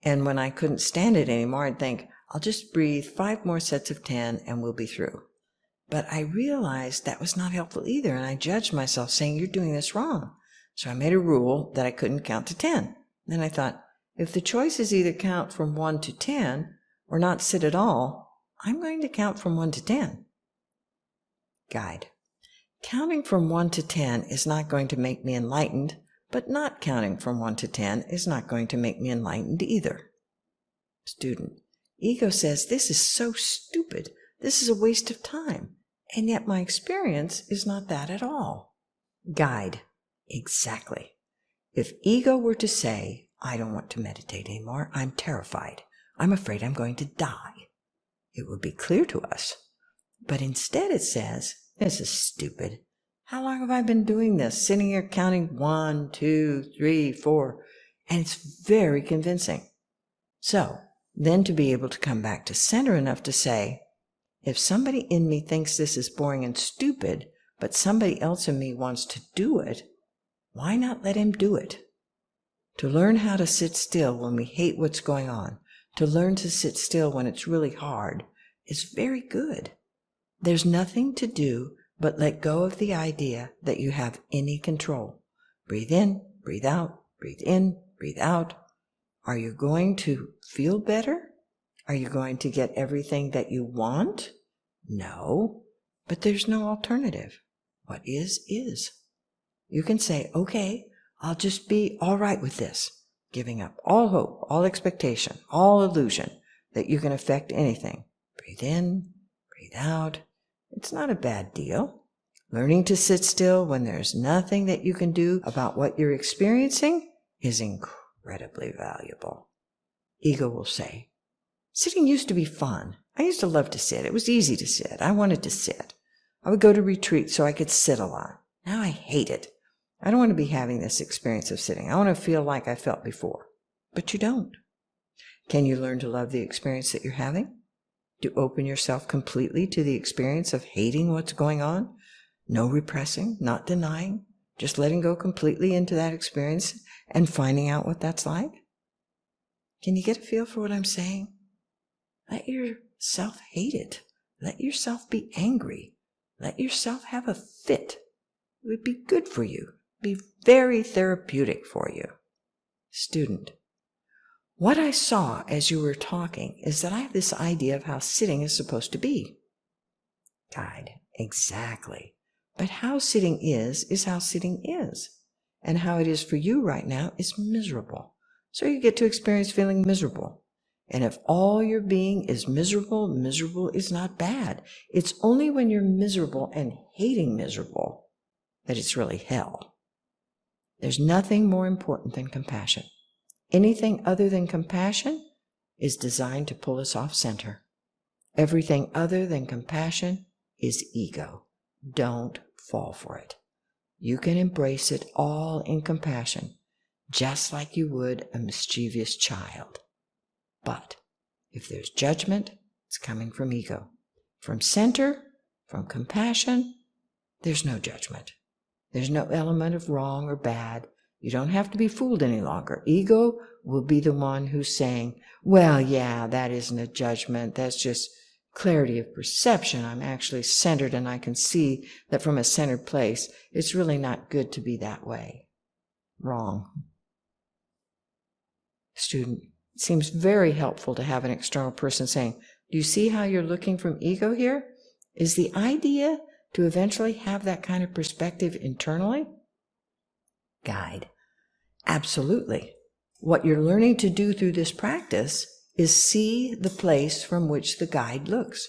and when I couldn't stand it anymore, I'd think, I'll just breathe 5 more sets of 10 and we'll be through. But I realized that was not helpful either, and I judged myself saying, you're doing this wrong. So I made a rule that I couldn't count to 10. Then I thought, if the choice is either count from 1 to 10 or not sit at all, I'm going to count from 1 to 10. Guide. Counting from 1 to 10 is not going to make me enlightened, but not counting from 1 to 10 is not going to make me enlightened either. Student. Ego says, this is so stupid. This is a waste of time. And yet my experience is not that at all. Guide. Exactly. If ego were to say, I don't want to meditate anymore, I'm terrified, I'm afraid I'm going to die, it would be clear to us. But instead it says, this is stupid. How long have I been doing this? Sitting here counting 1, 2, 3, 4, and it's very convincing. So, then to be able to come back to center enough to say, if somebody in me thinks this is boring and stupid, but somebody else in me wants to do it, why not let him do it? To learn how to sit still when we hate what's going on, to learn to sit still when it's really hard, is very good. There's nothing to do but let go of the idea that you have any control. Breathe in, breathe out, breathe in, breathe out. Are you going to feel better? Are you going to get everything that you want? No, but there's no alternative. What is. You can say, okay, I'll just be all right with this, giving up all hope, all expectation, all illusion that you can affect anything. Breathe in, breathe out. It's not a bad deal. Learning to sit still when there's nothing that you can do about what you're experiencing is incredibly valuable. Ego will say, sitting used to be fun. I used to love to sit. It was easy to sit. I wanted to sit. I would go to retreats so I could sit a lot. Now I hate it. I don't want to be having this experience of sitting. I want to feel like I felt before. But you don't. Can you learn to love the experience that you're having? To open yourself completely to the experience of hating what's going on? No repressing, not denying, just letting go completely into that experience and finding out what that's like? Can you get a feel for what I'm saying? Let yourself hate it. Let yourself be angry. Let yourself have a fit. It would be good for you. Be very therapeutic for you. Student. What I saw as you were talking is that I have this idea of how sitting is supposed to be. Guide, exactly. But how sitting is how sitting is. And how it is for you right now is miserable. So you get to experience feeling miserable. And if all your being is miserable, miserable is not bad. It's only when you're miserable and hating miserable that it's really hell. There's nothing more important than compassion. Anything other than compassion is designed to pull us off center. Everything other than compassion is ego. Don't fall for it. You can embrace it all in compassion, just like you would a mischievous child. But if there's judgment, it's coming from ego. From center, from compassion, there's no judgment. There's no element of wrong or bad. You don't have to be fooled any longer. Ego will be the one who's saying, well, yeah, that isn't a judgment. That's just clarity of perception. I'm actually centered, and I can see that from a centered place, it's really not good to be that way. Wrong. Student, it seems very helpful to have an external person saying, do you see how you're looking from ego here? Is the idea to eventually have that kind of perspective internally? Guide. Absolutely. What you're learning to do through this practice is see the place from which the guide looks.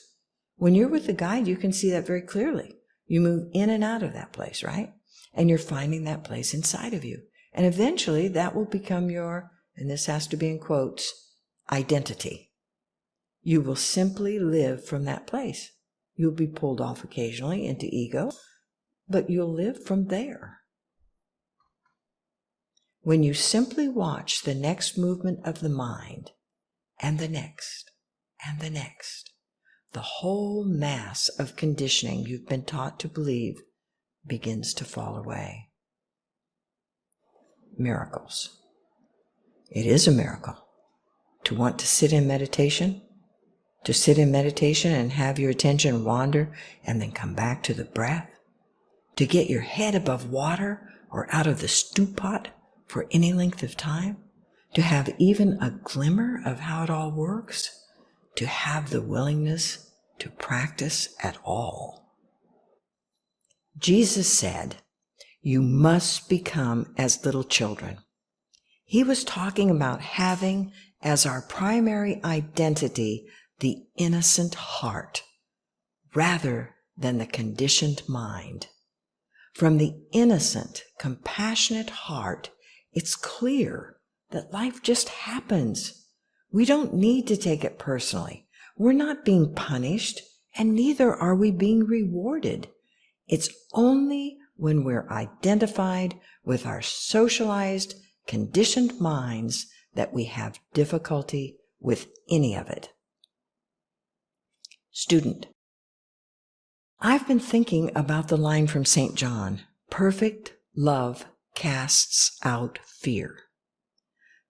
When you're with the guide, you can see that very clearly. You move in and out of that place, right? And you're finding that place inside of you. And eventually that will become your, and this has to be in quotes, identity. You will simply live from that place. You'll be pulled off occasionally into ego, but you'll live from there. When you simply watch the next movement of the mind, and the next, and the next, the whole mass of conditioning you've been taught to believe begins to fall away. Miracles. It is a miracle to want to sit in meditation, and have your attention wander and then come back to the breath, to get your head above water or out of the stew pot for any length of time, to have even a glimmer of how it all works, to have the willingness to practice at all. Jesus said, you must become as little children. He was talking about having as our primary identity the innocent heart, rather than the conditioned mind. From the innocent, compassionate heart, it's clear that life just happens. We don't need to take it personally. We're not being punished, and neither are we being rewarded. It's only when we're identified with our socialized, conditioned minds that we have difficulty with any of it. Student, I've been thinking about the line from St. John, perfect love casts out fear.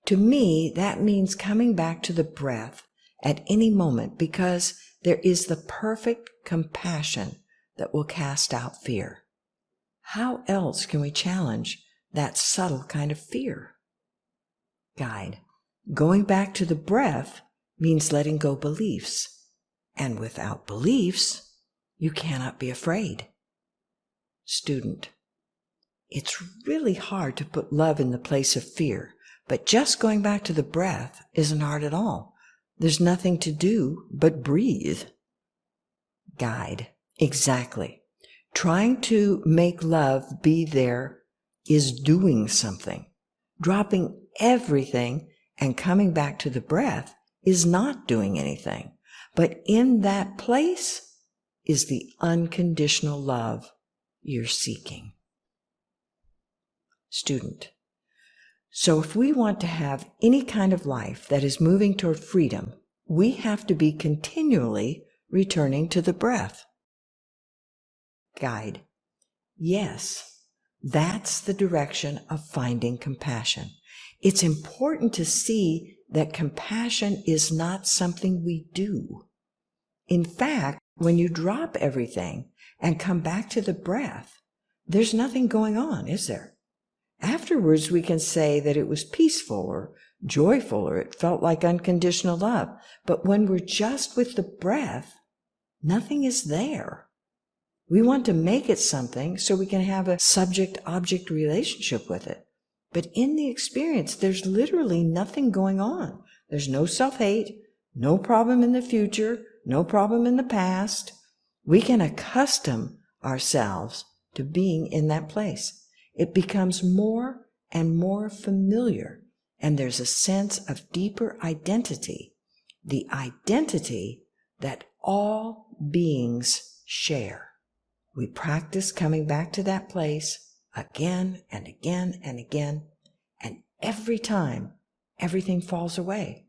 To me, that means coming back to the breath at any moment, because there is the perfect compassion that will cast out fear. How else can we challenge that subtle kind of fear? Guide. Going back to the breath means letting go beliefs. And without beliefs, you cannot be afraid. Student. It's really hard to put love in the place of fear, but just going back to the breath isn't hard at all. There's nothing to do but breathe. Guide. Exactly. Trying to make love be there is doing something. Dropping everything and coming back to the breath is not doing anything. But in that place is the unconditional love you're seeking. Student. So if we want to have any kind of life that is moving toward freedom, we have to be continually returning to the breath. Guide. Yes, that's the direction of finding compassion. It's important to see that compassion is not something we do. In fact, when you drop everything and come back to the breath, there's nothing going on, is there? Afterwards, we can say that it was peaceful or joyful, or it felt like unconditional love. But when we're just with the breath, nothing is there. We want to make it something so we can have a subject-object relationship with it. But in the experience, there's literally nothing going on. There's no self-hate, no problem in the future, no problem in the past. We can accustom ourselves to being in that place. It becomes more and more familiar, and there's a sense of deeper identity, the identity that all beings share. We practice coming back to that place again and again and again, and every time, everything falls away.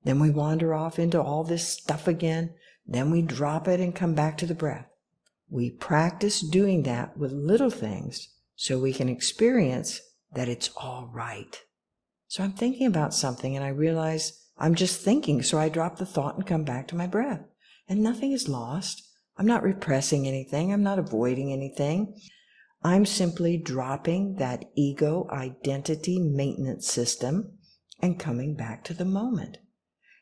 Then we wander off into all this stuff again, then we drop it and come back to the breath. We practice doing that with little things so we can experience that it's all right. So I'm thinking about something and I realize I'm just thinking, so I drop the thought and come back to my breath. And nothing is lost. I'm not repressing anything. I'm not avoiding anything. I'm simply dropping that ego identity maintenance system and coming back to the moment.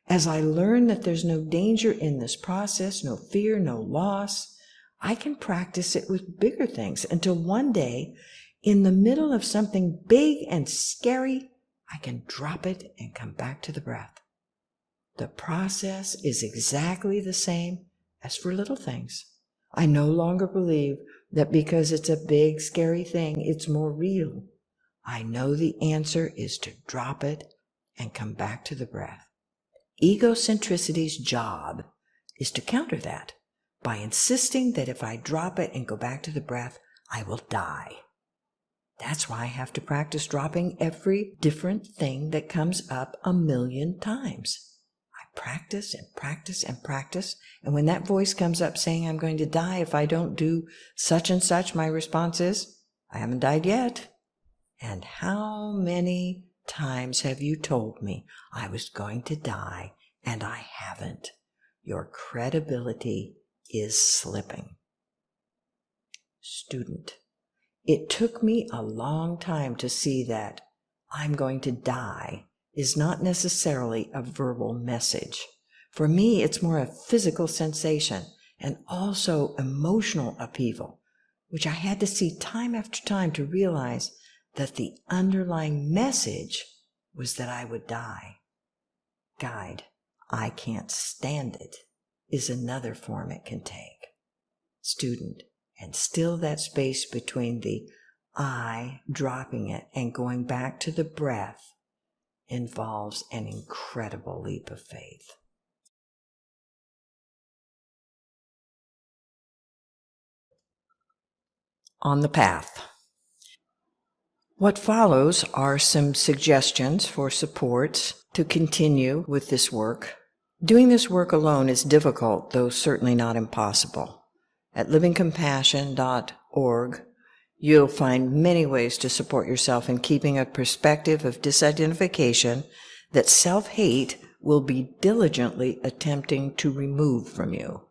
As I learn that there's no danger in this process, no fear, no loss, I can practice it with bigger things until one day, in the middle of something big and scary, I can drop it and come back to the breath. The process is exactly the same as for little things. I no longer believe that because it's a big, scary thing, it's more real. I know the answer is to drop it and come back to the breath. Egocentricity's job is to counter that by insisting that if I drop it and go back to the breath, I will die. That's why I have to practice dropping every different thing that comes up 1,000,000 times. Practice and practice and practice. And when that voice comes up saying I'm going to die if I don't do such and such, my response is, I haven't died yet. And how many times have you told me I was going to die and I haven't? Your credibility is slipping. Student, it took me a long time to see that I'm going to die is not necessarily a verbal message. For me, it's more a physical sensation and also emotional upheaval, which I had to see time after time to realize that the underlying message was that I would die. Guide, I can't stand it, is another form it can take. Student, and still that space between the I dropping it and going back to the breath involves an incredible leap of faith. On the path. What follows are some suggestions for supports to continue with this work. Doing this work alone is difficult, though certainly not impossible. At livingcompassion.org, you'll find many ways to support yourself in keeping a perspective of disidentification that self-hate will be diligently attempting to remove from you.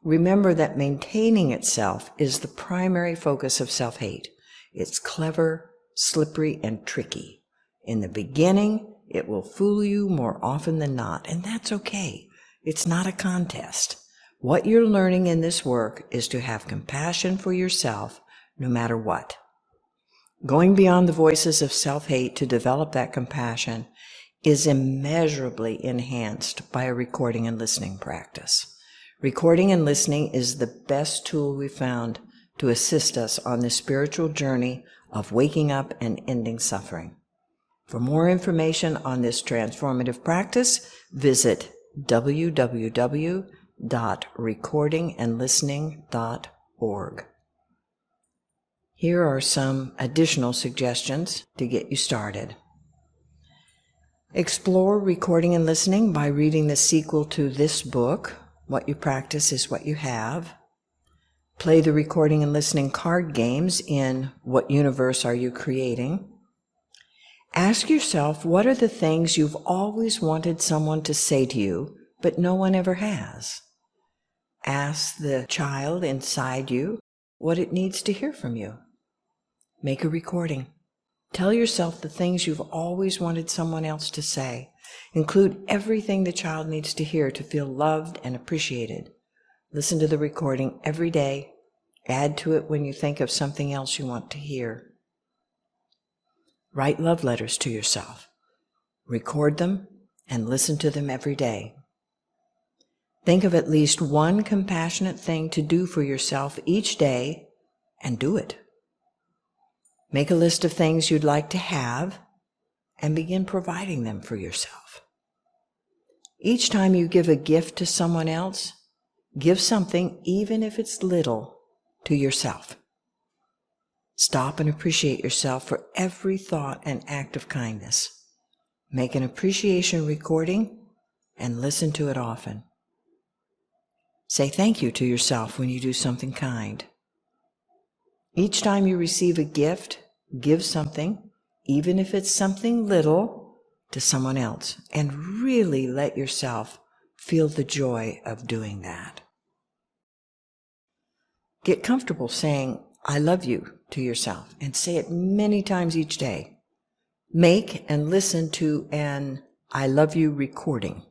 Remember that maintaining itself is the primary focus of self-hate. It's clever, slippery, and tricky. In the beginning, it will fool you more often than not, and that's okay. It's not a contest. What you're learning in this work is to have compassion for yourself no matter what. Going beyond the voices of self-hate to develop that compassion is immeasurably enhanced by a recording and listening practice. Recording and listening is the best tool we found to assist us on this spiritual journey of waking up and ending suffering. For more information on this transformative practice, visit www.recordingandlistening.org. Here are some additional suggestions to get you started. Explore recording and listening by reading the sequel to this book, What You Practice is What You Have. Play the recording and listening card games in What Universe Are You Creating? Ask yourself, what are the things you've always wanted someone to say to you, but no one ever has? Ask the child inside you what it needs to hear from you. Make a recording. Tell yourself the things you've always wanted someone else to say. Include everything the child needs to hear to feel loved and appreciated. Listen to the recording every day. Add to it when you think of something else you want to hear. Write love letters to yourself. Record them and listen to them every day. Think of at least one compassionate thing to do for yourself each day and do it. Make a list of things you'd like to have and begin providing them for yourself. Each time you give a gift to someone else, give something, even if it's little, to yourself. Stop and appreciate yourself for every thought and act of kindness. Make an appreciation recording and listen to it often. Say thank you to yourself when you do something kind. Each time you receive a gift, give something, even if it's something little, to someone else, and really let yourself feel the joy of doing that. Get comfortable saying, "I love you" to yourself, and say it many times each day. Make and listen to an "I love you" recording.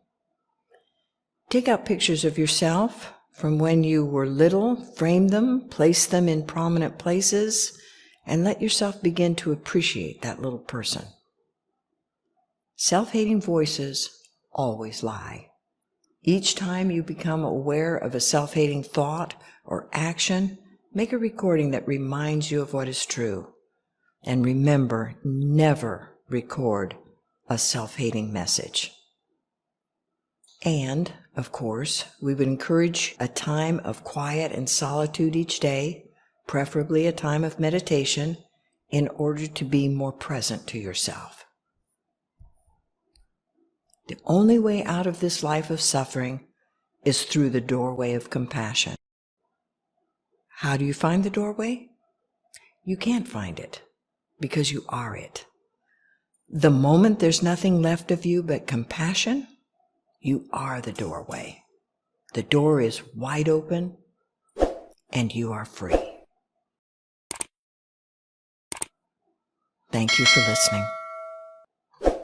Take out pictures of yourself from when you were little, frame them, place them in prominent places, and let yourself begin to appreciate that little person. Self-hating voices always lie. Each time you become aware of a self-hating thought or action, make a recording that reminds you of what is true. And remember, never record a self-hating message. And, of course, we would encourage a time of quiet and solitude each day, preferably a time of meditation, in order to be more present to yourself. The only way out of this life of suffering is through the doorway of compassion. How do you find the doorway? You can't find it, because you are it. The moment there's nothing left of you but compassion, you are the doorway. The door is wide open, and you are free. Thank you for listening.